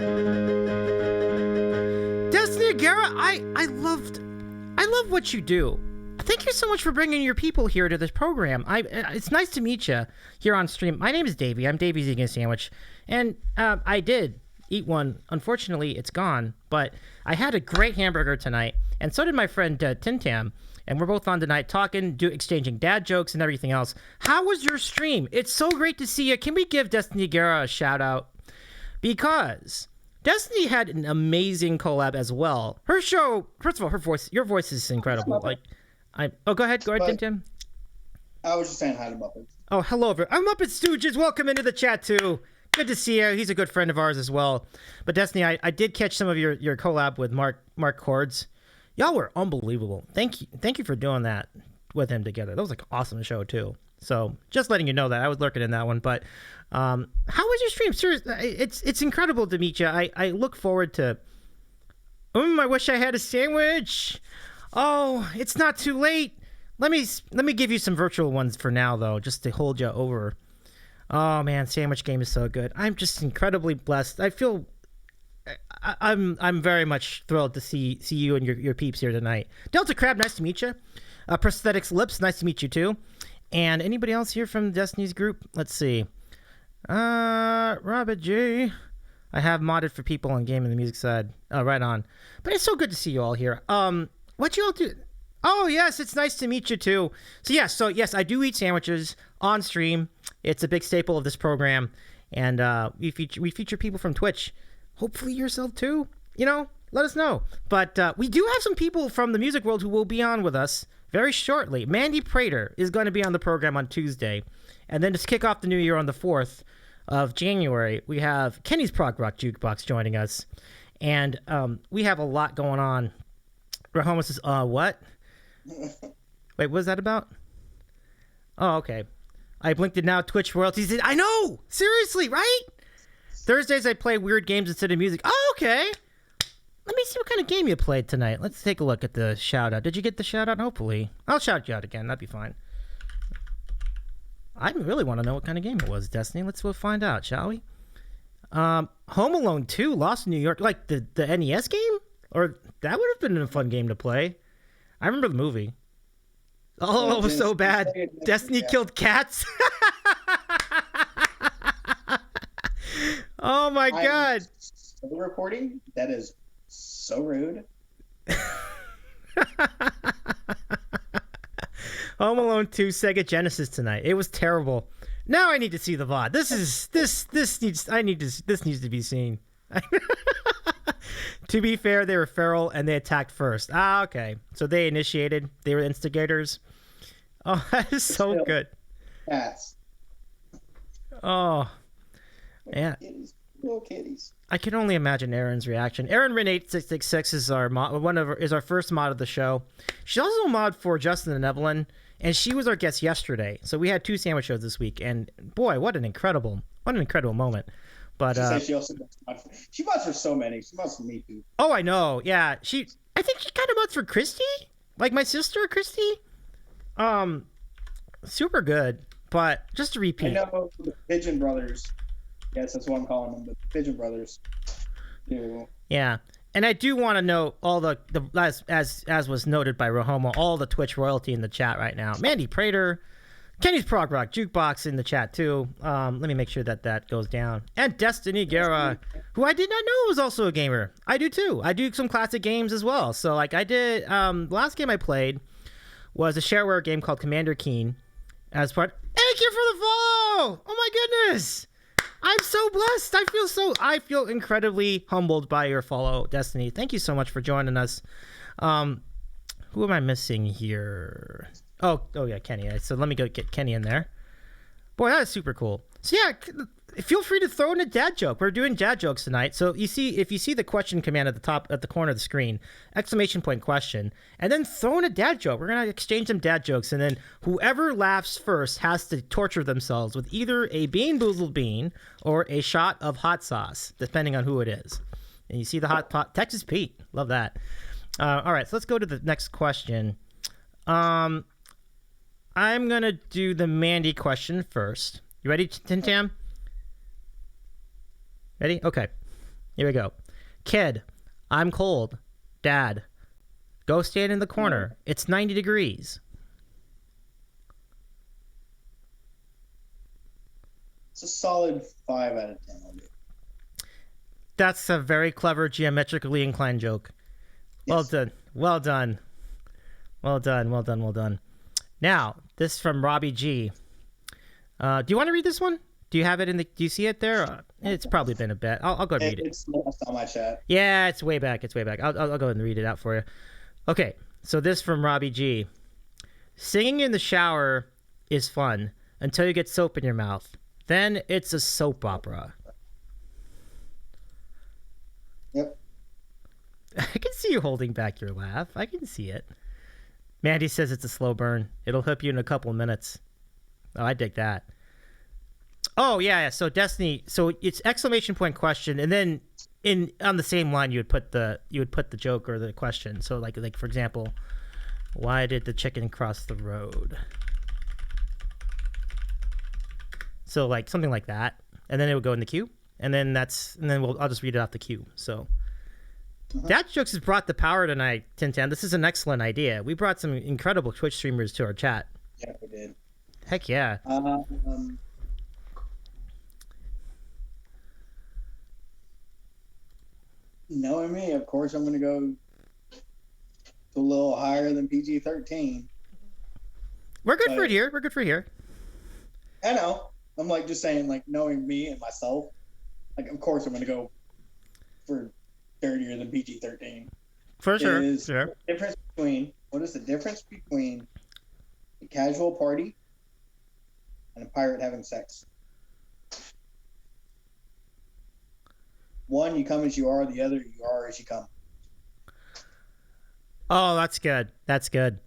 Destiny Guerra, I love what you do. Thank you so much for bringing your people here to this program. It's nice to meet you here on stream. My name is Davy. I'm Davy's Eating a Sandwich, and I did eat one. Unfortunately, it's gone. But I had a great hamburger tonight, and so did my friend TinTam. And we're both on tonight talking, exchanging dad jokes and everything else. How was your stream? It's so great to see you. Can we give Destiny Guerra a shout out? Because Destiny had an amazing collab as well. Her show, first of all, your voice is incredible. Go ahead, TinTam. I was just saying hi to Muppets. Oh, hello, I'm Muppet Stooges. Welcome into the chat too. Good to see you. He's a good friend of ours as well. But Destiny, I did catch some of your collab with Mark Cords. Y'all were unbelievable. Thank you for doing that with him together. That was like an awesome show too. So just letting you know that I was lurking in that one. But how was your stream? Seriously, it's incredible to meet you. I look forward to. I wish I had a sandwich. Oh, it's not too late. Let me give you some virtual ones for now though, just to hold you over. Oh man, Sandwich Game is so good. I'm just incredibly blessed. I feel. I'm very much thrilled to see you and your peeps here tonight. Delta Crab, nice to meet you. Prosthetics Lips, nice to meet you too. And anybody else here from Destiny's group? Let's see. Robert J. I have modded for people on Game and the Music side. Oh, right on. But it's so good to see you all here. What you all do? Oh yes, it's nice to meet you too. So yes, I do eat sandwiches on stream. It's a big staple of this program, and we feature people from Twitch. Hopefully yourself too, let us know. But we do have some people from the music world who will be on with us very shortly. Mandy Prater is going to be on the program on Tuesday. And then to kick off the new year on the 4th of January, we have Kenny's Prog Rock Jukebox joining us. And we have a lot going on. Rahoma says, what? Wait, what was that about? Oh, okay. I blinked it now, Twitch royalties. I know! Seriously, right? Thursdays I play weird games instead of music. Oh, okay. Let me see what kind of game you played tonight. Let's take a look at the shout out. Did you get the shout out? Hopefully. I'll shout you out again. That'd be fine. I really want to know what kind of game it was, Destiny. Let's find out, shall we? Home Alone 2, Lost in New York. Like the NES game? Or that would have been a fun game to play. I remember the movie. Oh, it was so bad. Destiny killed cats. Oh my God. So reporting? That is so rude. Home Alone 2 Sega Genesis tonight. It was terrible. Now I need to see the VOD. This needs to be seen. To be fair, they were feral and they attacked first. Ah, okay. So they initiated. They were instigators. Oh, that is so good. Cats. Oh. Yeah. Little kitties. I can only imagine Aaron's reaction. Aaron Rin 8666 is our first mod of the show. She's also a mod for Justin and Evelyn, and she was our guest yesterday. So we had 2 sandwich shows this week, and boy, what an incredible moment. But she mods for so many. She mods for me too. Oh, I know. Yeah, I think she kind of mods for Christy, like my sister Christy. Super good. But just to repeat, I know the Pigeon Brothers. Yes, that's what I'm calling them, the Pigeon Brothers. Yeah, and I do want to note all the as was noted by Rohomo, all the Twitch royalty in the chat right now. Mandy Prater, Kenny's Prog Rock Jukebox in the chat too. Let me make sure that goes down. And Destiny Guerra, who I did not know was also a gamer. I do too. I do some classic games as well. So like I did, the last game I played was a shareware game called Commander Keen. Thank you for the follow. Oh my goodness. I'm so blessed. I feel incredibly humbled by your follow, Destiny. Thank you so much for joining us. Who am I missing here? Oh yeah, Kenny. So let me go get Kenny in there. Boy, that is super cool. So yeah, feel free to throw in a dad joke. We're doing dad jokes tonight. So if you see the question command at the top, at the corner of the screen, exclamation point question, and then throw in a dad joke. We're going to exchange some dad jokes, and then whoever laughs first has to torture themselves with either a beanboozled bean or a shot of hot sauce, depending on who it is. And you see the hot pot, Texas Pete. Love that. All right, so let's go to the next question. I'm going to do the Mandy question first. You ready, TinTam? Ready? Okay. Here we go. Kid, I'm cold. Dad, go stand in the corner. It's 90 degrees. It's a solid 5 out of 10 on it. That's a very clever geometrically inclined joke. Well Yes. done. Well done. Well done. Well done. Well done. Now, this from Robbie G. Do you want to read this one? Do you have it in the? Do you see it there? It's probably been a bit. I'll go and read it. It's lost on my chat. Yeah, it's way back. It's way back. I'll go ahead and read it out for you. Okay, so this from Robbie G. Singing in the shower is fun until you get soap in your mouth. Then it's a soap opera. Yep. I can see you holding back your laugh. I can see it. Mandy says it's a slow burn. It'll hook you in a couple of minutes. Oh, I dig that. Oh, yeah. So Destiny, so it's exclamation point question, and then on the same line you would put the joke or the question. So like for example, why did the chicken cross the road? So like something like that, and then it would go in the queue, and then I'll just read it off the queue. So Dad Jokes has brought the power tonight, TinTam. This is an excellent idea. We brought some incredible Twitch streamers to our chat. Yeah, we did. Heck yeah. Knowing me, of course, I'm going to go a little higher than PG-13. We're good for it here. We're good for here. I know. I'm like just saying, like knowing me and myself, like of course I'm going to go for dirtier than PG-13. For sure. What is the difference between a casual party and a pirate having sex? One, you come as you are. The other, you are as you come. Oh, that's good. That's good.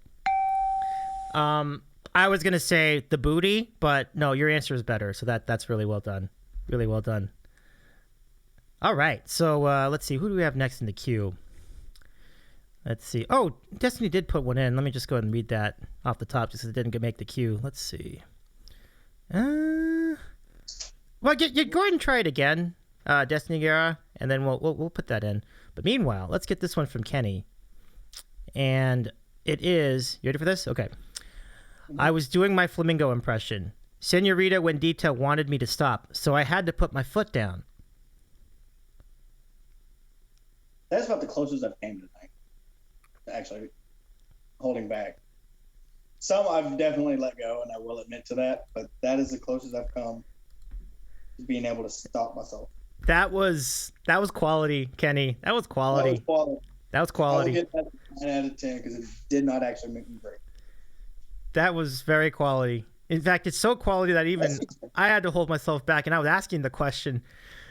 I was gonna say the booty, but no, your answer is better. So that's really well done. Really well done. All right. So let's see. Who do we have next in the queue? Let's see. Oh, Destiny did put one in. Let me just go ahead and read that off the top, just because it didn't make the queue. Let's see. Well, go ahead and try it again, Destiny Guerra, and then we'll put that in. But meanwhile, let's get this one from Kenny. And it is, you ready for this? Okay. I was doing my flamingo impression. Senorita Wendita wanted me to stop, so I had to put my foot down. That's about the closest I've came tonight. Actually, holding back. Some I've definitely let go, and I will admit to that, but that is the closest I've come to being able to stop myself. That was quality, Kenny. That was quality. That was quality. I would get that 9 out of 10 because it did not actually make me break. That was very quality. In fact, it's so quality that even I had to hold myself back, and I was asking the question.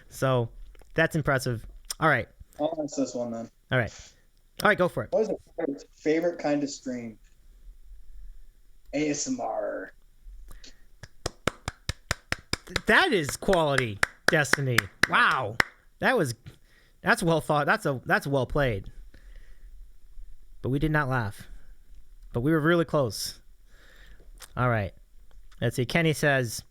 So that's impressive. All right. I'll ask this one then. All right, go for it. What is your favorite kind of stream? ASMR. That is quality, Destiny. Wow. That's well thought. That's well played. But we did not laugh. But we were really close. All right. Let's see. Kenny says,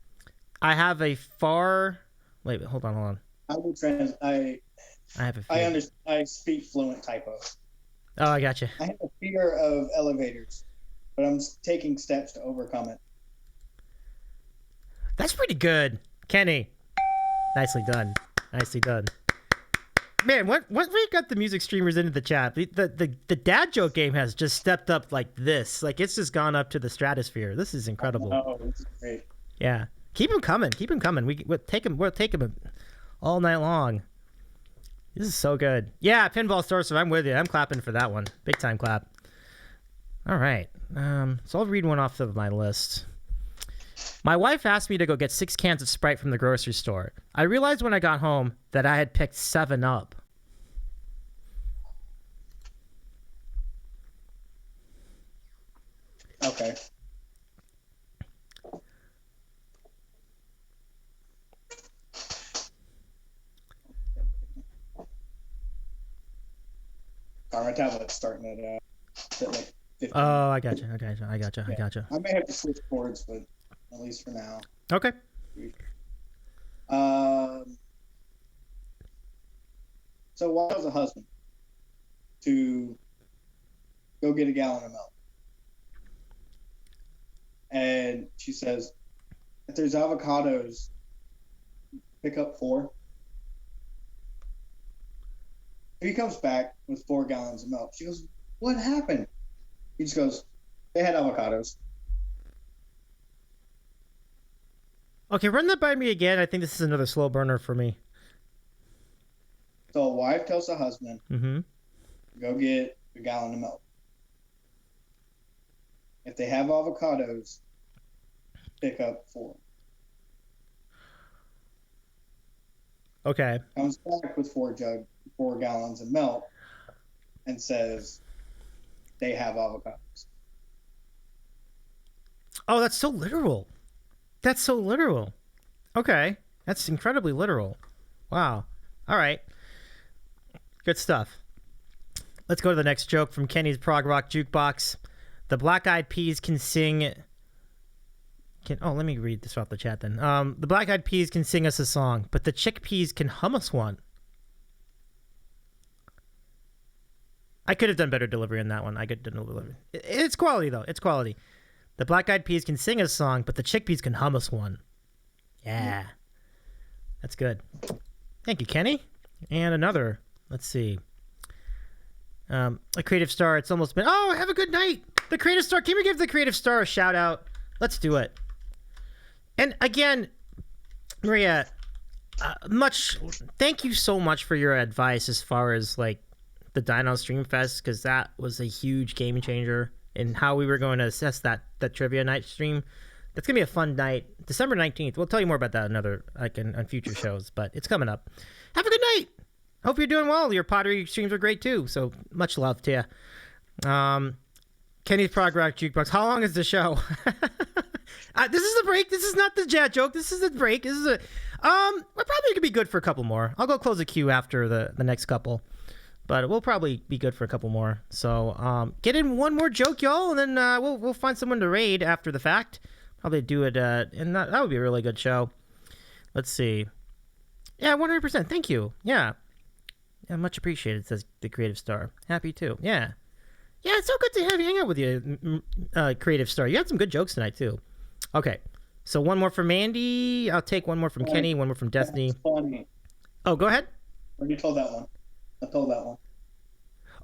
I have a far... Wait, hold on. I have a fear. I understand. I speak fluent typo. Oh, I got you. I have a fear of elevators, but I'm taking steps to overcome it. That's pretty good, Kenny. Nicely done. Nicely done. Man, once we got the music streamers into the chat, the dad joke game has just stepped up like this. Like it's just gone up to the stratosphere. This is incredible. Oh, this is great. Yeah, keep them coming. Keep them coming. We'll take them all night long. This is so good. Yeah, Pinball Store. So I'm with you. I'm clapping for that one. Big time clap. All right. So I'll read one off of my list. My wife asked me to go get 6 cans of Sprite from the grocery store. I realized when I got home that I had picked 7 Up. Okay. My tablet's starting at like 15. Oh, I got you. I may have to switch boards, but at least for now. Okay. So why was a husband to go get a gallon of milk? And she says, if there's avocados, pick up 4. He comes back with 4 gallons of milk. She goes, "What happened?" He just goes, "They had avocados." Okay, run that by me again. I think this is another slow burner for me. So a wife tells the husband, Mm-hmm. "Go get a gallon of milk. If they have avocados, pick up 4." Okay. Comes back with 4 gallons of milk and says, "They have avocados." Oh, that's so literal. That's so literal. Okay. That's incredibly literal. Wow. All right. Good stuff. Let's go to the next joke from Kenny's Prog Rock Jukebox. The Black Eyed Peas can sing... let me read this off the chat then. The Black Eyed Peas can sing us a song, but the chickpeas can hum us one. I could have done better delivery on that one. I could have done delivery. It's quality, though. It's quality. The Black Eyed Peas can sing us a song, but the chickpeas can hum us one. Yeah. That's good. Thank you, Kenny. And another. Let's see. A Creative Star. It's almost been... Oh, have a good night. The Creative Star. Can we give the Creative Star a shout out? Let's do it. And again, Maria, thank you so much for your advice as far as like the Dino Stream Fest, because that was a huge game changer in how we were going to assess that trivia night stream. That's gonna be a fun night, December 19th. We'll tell you more about that on future shows, but it's coming up. Have a good night. Hope you're doing well. Your pottery streams are great too, so much love to you. Kenny's Prog Rock Jukebox. How long is the show? This is the break. This is not the chat joke. This is the break. This is we're probably gonna be good for a couple more. I'll go close the queue after the next couple, but we'll probably be good for a couple more. So get in one more joke, y'all, and then we'll find someone to raid after the fact. Probably do it, and that would be a really good show. Let's see. Yeah, 100%. Thank you. Yeah, much appreciated. Says the Creative Star. Happy too. Yeah, it's so good to hang out with you, Creative Star. You had some good jokes tonight too. Okay, so one more from Mandy. I'll take one more from Kenny. One more from Destiny. Funny. Oh, go ahead. You told that one. I told that one.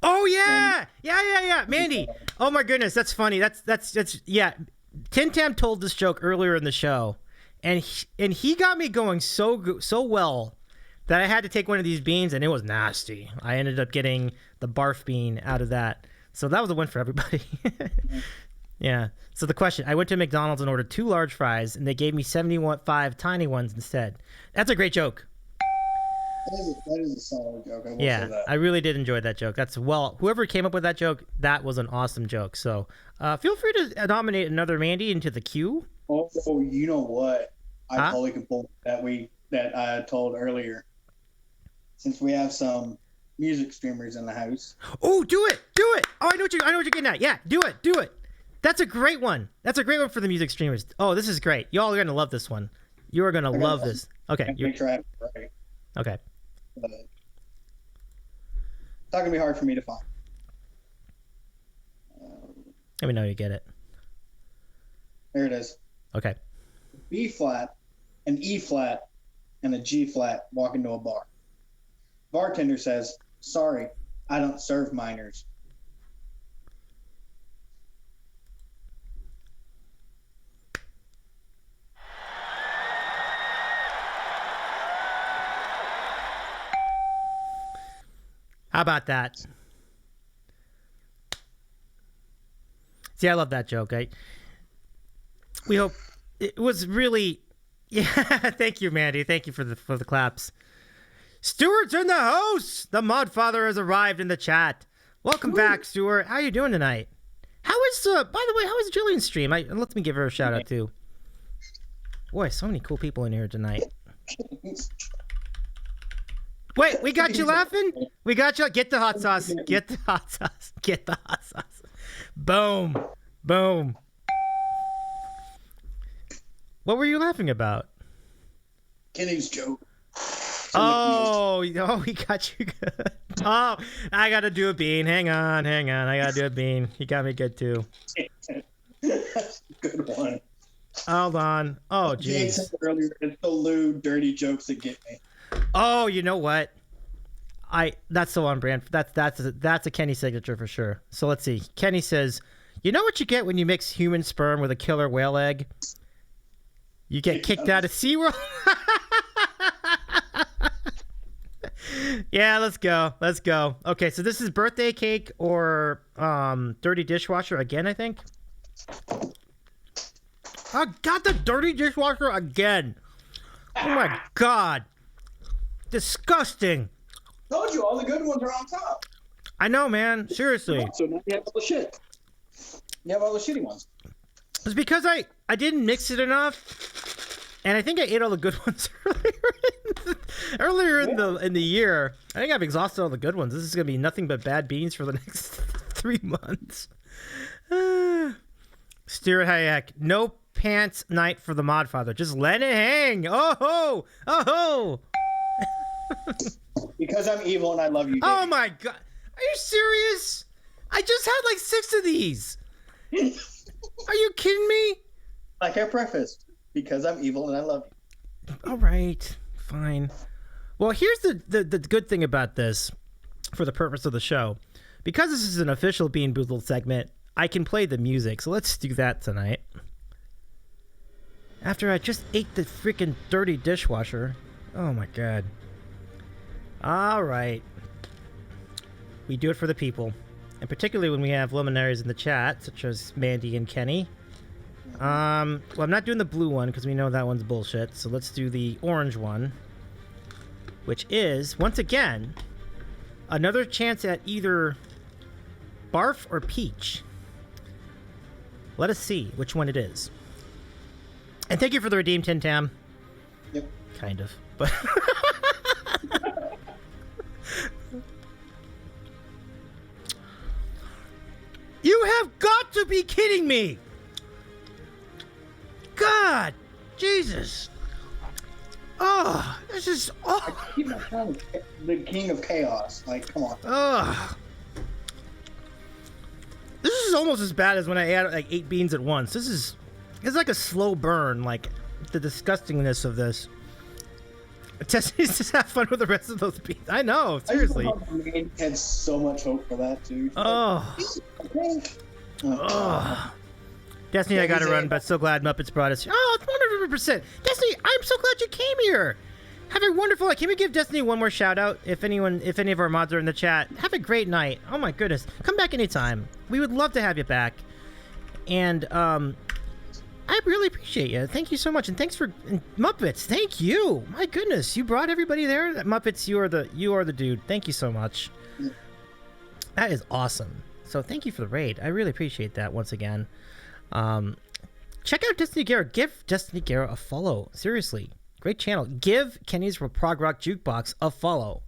Oh yeah, yeah. Mandy. Oh my goodness, that's funny. That's yeah. TinTam told this joke earlier in the show, and he got me going so well that I had to take one of these beans, and it was nasty. I ended up getting the barf bean out of that, so that was a win for everybody. Yeah. So the question: I went to McDonald's and ordered 2 large fries, and they gave me 75 tiny ones instead. That's a great joke. That is a solid joke. I will Yeah, say that. I really did enjoy that joke. Whoever came up with that joke, that was an awesome joke. So feel free to nominate another Mandy into the queue. Oh, you know what? I totally can pull that I told earlier. Since we have some music streamers in the house. Oh, do it! Oh, I know what you're getting at. Yeah, do it. That's a great one. That's a great one for the music streamers. Oh, this is great. Y'all are gonna love this one. You are gonna love this. Okay. Make sure I have it right. Okay. It's not gonna be hard for me to find. Let me know you get it. There it is. Okay. B flat, an E flat, and a G flat walk into a bar. Bartender says, "Sorry, I don't serve minors." How about that? See, I love that joke. We hope it was really. Yeah, thank you, Mandy. Thank you for the claps. Stuart's in the house. The Mod Father has arrived in the chat. Welcome back, Stuart. How you doing tonight? How is by the way, how is Jillian's stream? Let me give her a shout out too. Boy, so many cool people in here tonight. Wait, we got you laughing? We got you. Get the hot sauce. Get the hot sauce. Get the hot sauce. Boom. Boom. What were you laughing about? Kenny's joke. Oh, he got you good. Oh, I got to do a bean. Hang on. I got to do a bean. He got me good too. Good one. Hold on. Oh, jeez. Earlier, it's the lewd, dirty jokes that get me. Oh, you know what? That's so on brand. That's a Kenny signature for sure. So let's see. Kenny says, "You know what you get when you mix human sperm with a killer whale egg? You get kicked out of SeaWorld." Yeah, let's go. Okay, so this is birthday cake or dirty dishwasher again, I think. I got the dirty dishwasher again. Oh my god. Disgusting. Told you, all the good ones are on top. I know, man. Seriously. So now you have all the shit. You have all the shitty ones. It's because I didn't mix it enough, and I think I ate all the good ones earlier in the year. I think I've exhausted all the good ones. This is gonna be nothing but bad beans for the next 3 months. Stuart Hayek, no pants night for the Modfather. Just let it hang. Oh ho. Because I'm evil and I love you. Oh my god. Are you serious? I just had like 6 of these. Are you kidding me? Like I prefaced, because I'm evil and I love you. All right, fine. Well, here's the good thing about this, for the purpose of the show. Because this is an official Beanboozled segment, I can play the music. So let's do that tonight. After I just ate the freaking dirty dishwasher. Oh my god. All right. We do it for the people. And particularly when we have luminaries in the chat, such as Mandy and Kenny. Well, I'm not doing the blue one because we know that one's bullshit. So let's do the orange one. Which is, once again, another chance at either barf or peach. Let us see which one it is. And thank you for the redeem, TinTam. Yep. Kind of. But you have got to be kidding me! God! Jesus! Oh, this is... Oh. Keep my tongue, the king of chaos. Like, come on. Oh. This is almost as bad as when I add like 8 beans at once. It's like a slow burn, like the disgustingness of this. Destiny's just have fun with the rest of those beans. I know, seriously. I had so much hope for that too. Oh. Oh. Destiny, I gotta run, but so glad Muppets brought us here. Oh, it's 100%. Destiny, I'm so glad you came here. Have a wonderful night. Can we give Destiny one more shout out? If any of our mods are in the chat, have a great night. Oh my goodness. Come back anytime. We would love to have you back. And I really appreciate you. Thank you so much. And thanks for Muppets. Thank you. My goodness. You brought everybody there. Muppets, you are the dude. Thank you so much. That is awesome. So thank you for the raid. I really appreciate that once again. Check out Destiny Guerra. Give Destiny Guerra a follow. Seriously. Great channel. Give Kenny's Prog Rock Jukebox a follow.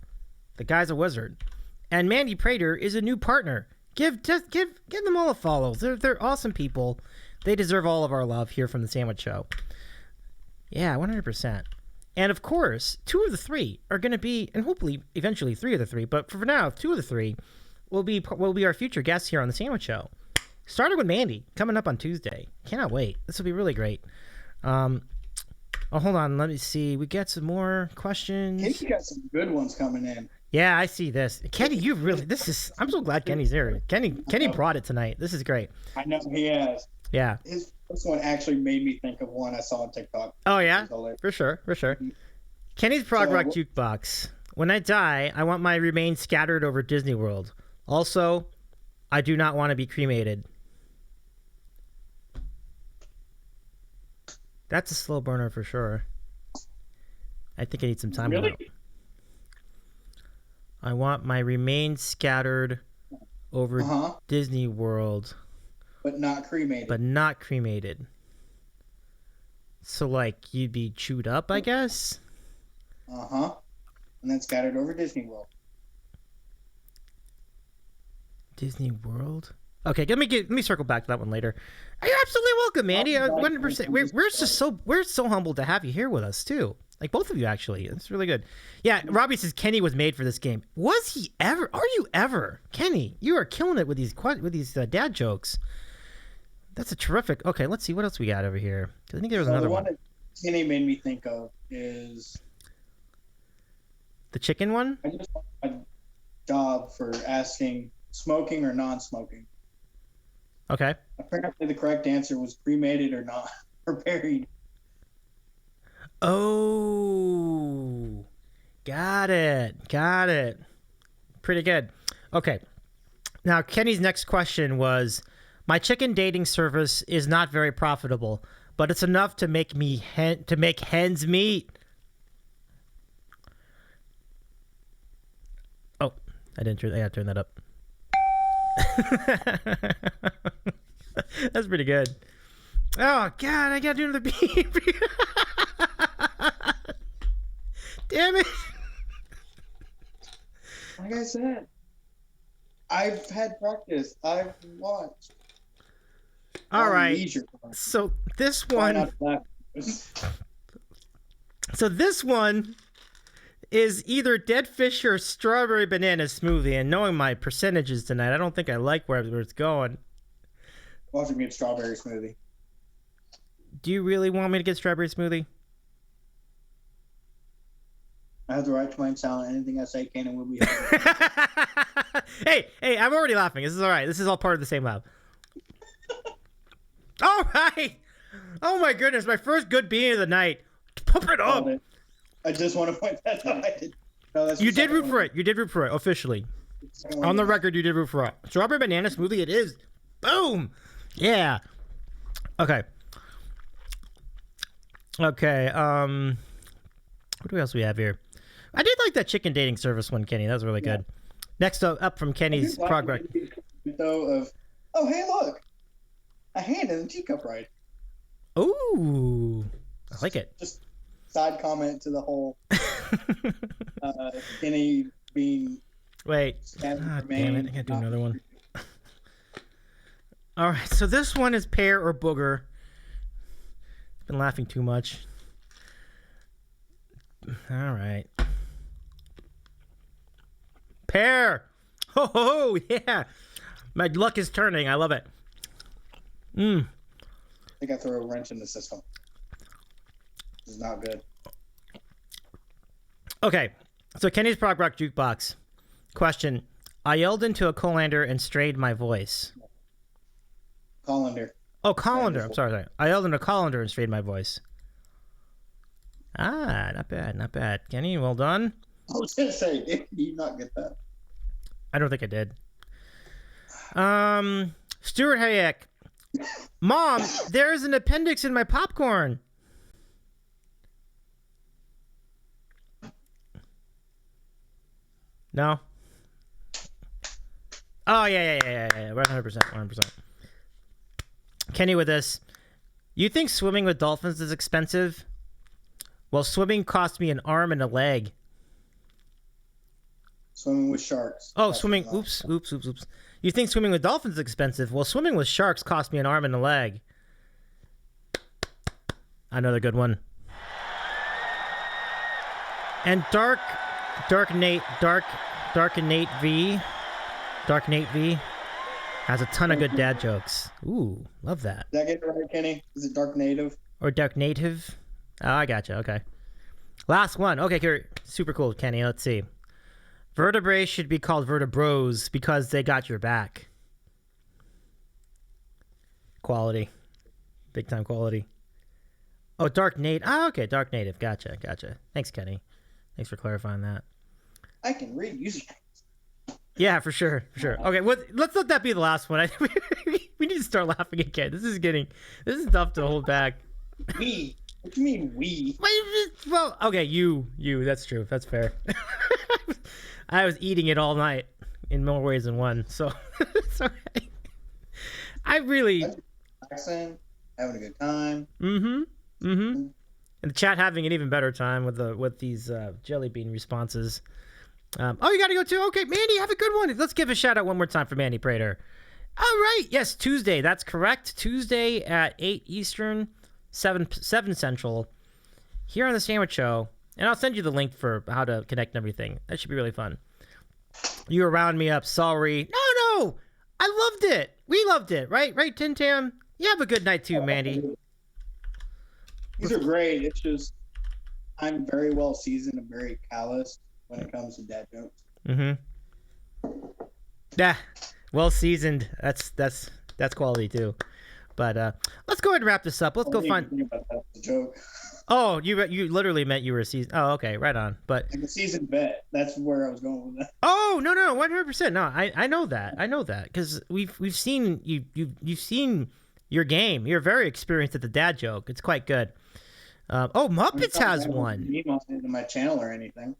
The guy's a wizard. And Mandy Prater is a new partner. Give them all a follow. They're awesome people. They deserve all of our love here from the Sandwich Show. Yeah, 100%. And of course, 2 of the 3 are going to be, and hopefully eventually 3 of the 3, but for now, 2 of the 3 will be our future guests here on the Sandwich Show. Starting with Mandy, coming up on Tuesday. Cannot wait. This will be really great. Oh, hold on. Let me see. We got some more questions. Kenny's got some good ones coming in. Yeah, I see this. Kenny, I'm so glad Kenny's here. Kenny brought it tonight. This is great. I know he has. Yeah. His first one actually made me think of one I saw on TikTok. Oh, yeah? For sure. Kenny's Prog Rock Jukebox. When I die, I want my remains scattered over Disney World. Also, I do not want to be cremated. That's a slow burner for sure. I think I need some time. Really? I want my remains scattered over Disney World. But not cremated. So, like, you'd be chewed up, I guess? And then scattered over Disney World. Disney World? Okay, let me circle back to that one later. You're absolutely welcome, Mandy. 100%. We're so humbled to have you here with us too. Like both of you, actually. It's really good. Yeah, Robbie says Kenny was made for this game. Was he ever? Are you ever, Kenny? You are killing it with these dad jokes. That's a terrific. Okay, let's see what else we got over here. I think there was another one. The one that Kenny made me think of is the chicken one. job for asking smoking or non-smoking. Okay. Apparently, the correct answer was cremated or not, or buried. Oh, got it. Got it. Pretty good. Okay. Now, Kenny's next question was, my chicken dating service is not very profitable, but it's enough to make me make hens meet. Oh, I gotta turn that up. That's pretty good. Oh God, I gotta do another beep. Damn it. Like I said, I've had practice. I've watched. All right. So this one. So this one is either dead fish or strawberry banana smoothie. And knowing my percentages tonight, I don't think I like where it's going. Watching me get strawberry smoothie. Do you really want me to get strawberry smoothie? I have the right to remain silent. Anything I say can and will be. Hey, I'm already laughing. This is all right. This is all part of the same laugh. All right. Oh my goodness, my first good bean of the night. Pump it up. I just want to point that out. I did. No, that's You did root for it. You did root for it officially. On the record, you did root for it. Strawberry banana smoothie. It is. Boom. Yeah. Okay. Okay. What else do we have here? I did like that chicken dating service one, Kenny. That was really good. Next up from Kenny's Prog Rock. Oh, hey, look. A hand in the teacup ride. Ooh. I like it. Just side comment to the whole Kenny being... Wait. Oh, damn it. I gotta do another one. All right. So this one is pear or booger. Been laughing too much. All right. Pear. Oh, yeah. My luck is turning. I love it. I think I threw a wrench in the system. This is not good. Okay. So Kenny's Prog Rock Jukebox. Question. I yelled into a colander and strained my voice. Colander. Oh, colander. I'm sorry. I yelled into a colander and strained my voice. Ah, not bad. Not bad. Kenny, well done. I was going to say, did you not get that? I don't think I did. Stuart Hayek. Mom, there's an appendix in my popcorn. No? Oh, yeah. 100%. Kenny with this. You think swimming with dolphins is expensive? Well, swimming cost me an arm and a leg. Swimming with sharks. Oh, swimming. Oops. You think swimming with dolphins is expensive? Well, swimming with sharks cost me an arm and a leg. Another good one. And Dark Nate V has a ton of good dad jokes. Ooh, love that. Did I get it right, Kenny? Is it Dark Native? Or Dark Native? Oh, I gotcha. Okay. Last one. Okay, here. Super cool, Kenny. Let's see. Vertebrae should be called vertebros because they got your back. Quality. Big time quality. Oh, Dark Nate. Oh, okay. Dark Native. Gotcha. Thanks, Kenny. Thanks for clarifying that. I can read usernames. Yeah, for sure. Okay, well, let's let that be the last one. We need to start laughing again. This is tough to hold back. We? What do you mean we? Well, okay, you. That's true. That's fair. I was eating it all night in more ways than one, so it's okay. I really... Accent, having a good time. And the chat having an even better time with these jelly bean responses. Oh, you got to go too? Okay, Mandy, have a good one. Let's give a shout out one more time for Mandy Prater. All right. Yes, Tuesday. That's correct. Tuesday at 8 Eastern, 7 Central, here on The Sandwich Show. And I'll send you the link for how to connect and everything. That should be really fun. You were rounding me up. Sorry. No. I loved it. We loved it. Right, TinTam? You have a good night too, Mandy. These are great. It's just, I'm very well seasoned and very callous when it comes to dad jokes. Yeah, well seasoned. That's quality too. But let's go ahead and wrap this up. Let's go find. That's a joke. Oh, you literally meant you were a seasoned. Oh, okay, right on. But Like a seasoned vet. That's where I was going with that. oh no, 100%. No, I know that. I know that because we've seen you've seen your game. You're very experienced at the dad joke. It's quite good. Oh, Muppets has one. Into my channel or anything.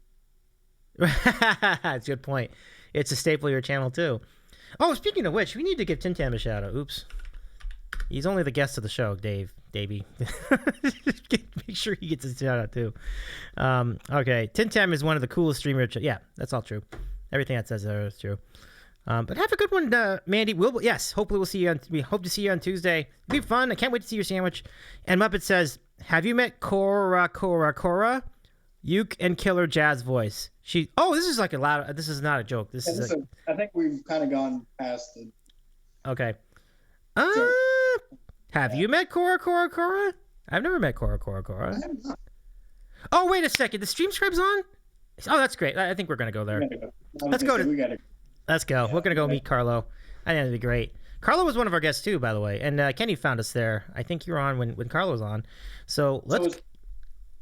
That's a good point. It's a staple of your channel too. Oh, speaking of which, we need to give TinTam a shout out. Oops. He's only the guest of the show, Davy. Make sure he gets a shout out too. Okay, TinTam is one of the coolest streamers. Yeah, that's all true. Everything that says there is true. But have a good one, Mandy. Yes, hopefully we'll see you. We hope to see you on Tuesday. It'll be fun. I can't wait to see your sandwich. And Muppet says, "Have you met Cora? Uke and Killer Jazz voice. She. Oh, this is like a loud. This is not a joke. I think we've kind of gone past the. Okay. Have you met Cora? I've never met Cora. I have not. Oh, wait a second. The stream scribe's on? Oh, that's great. I think we're going to go there. Let's go. Let's go. Yeah, we're going to go meet Carlo. I think that'd be great. Carlo was one of our guests too, by the way. And Kenny found us there. I think you were on when Carlo was on. So let's...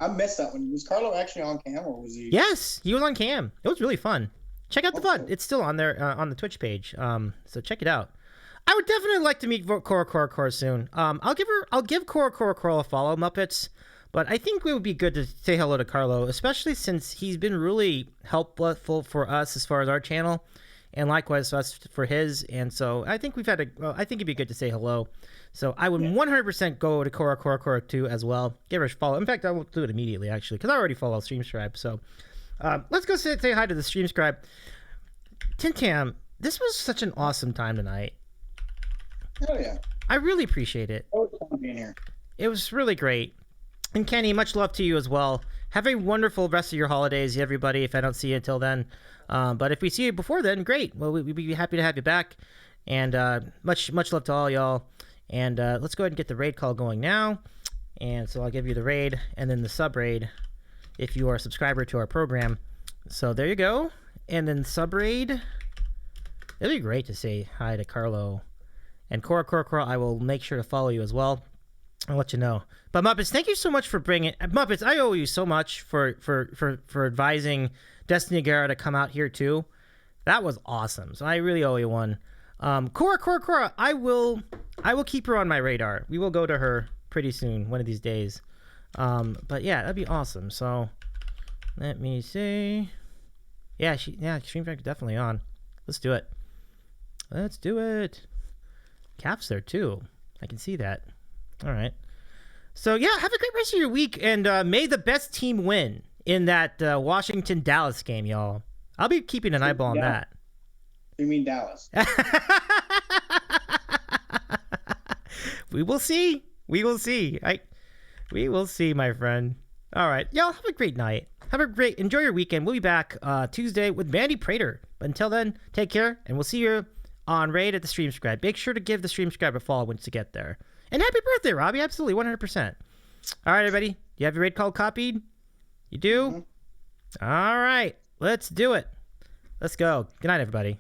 I missed that one. Was Carlo actually on cam or was he? Yes, he was on cam. It was really fun. Check out the VOD. It's still on there on the Twitch page. So check it out. I would definitely like to meet Cora soon. I'll give Cora a follow, Muppets. But I think it would be good to say hello to Carlo, especially since he's been really helpful for us as far as our channel, and likewise us for his. And so I think I think it'd be good to say hello. So I would 100% go to Cora too as well. Give her a follow. In fact, I will do it immediately actually because I already follow StreamScribe. So let's go say hi to the StreamScribe. TinTam, this was such an awesome time tonight. Oh yeah. I really appreciate it. Oh, it's fun being here. It was really great. And Kenny, much love to you as well. Have a wonderful rest of your holidays, everybody, if I don't see you until then. But if we see you before then, great. Well, we'd be happy to have you back. And much love to all y'all. And let's go ahead and get the raid call going now. And so I'll give you the raid and then the sub raid if you are a subscriber to our program. So there you go. And then sub raid. It'd be great to say hi to Carlo. And Cora, I will make sure to follow you as well. I'll let you know. But Muppets, thank you so much for bringing Muppets. I owe you so much for advising Destiny Guerra to come out here too. That was awesome. So I really owe you one. Cora, I will keep her on my radar. We will go to her pretty soon, one of these days. But yeah, that'd be awesome. So let me see. Yeah, Stream Factor definitely on. Let's do it. Cap's there too. I can see that. All right. So yeah, have a great rest of your week, and may the best team win in that Washington-Dallas game, y'all. I'll be keeping an eyeball on that. You mean Dallas? We will see. We will see, my friend. All right, y'all have a great night. Enjoy your weekend. We'll be back Tuesday with Mandy Prater. But until then, take care, and we'll see you on raid at the StreamScribe. Make sure to give the StreamScribe a follow once you get there. And happy birthday, Robbie. Absolutely, 100%. All right, everybody. You have your raid call copied? You do? Mm-hmm. All right. Let's do it. Let's go. Good night, everybody.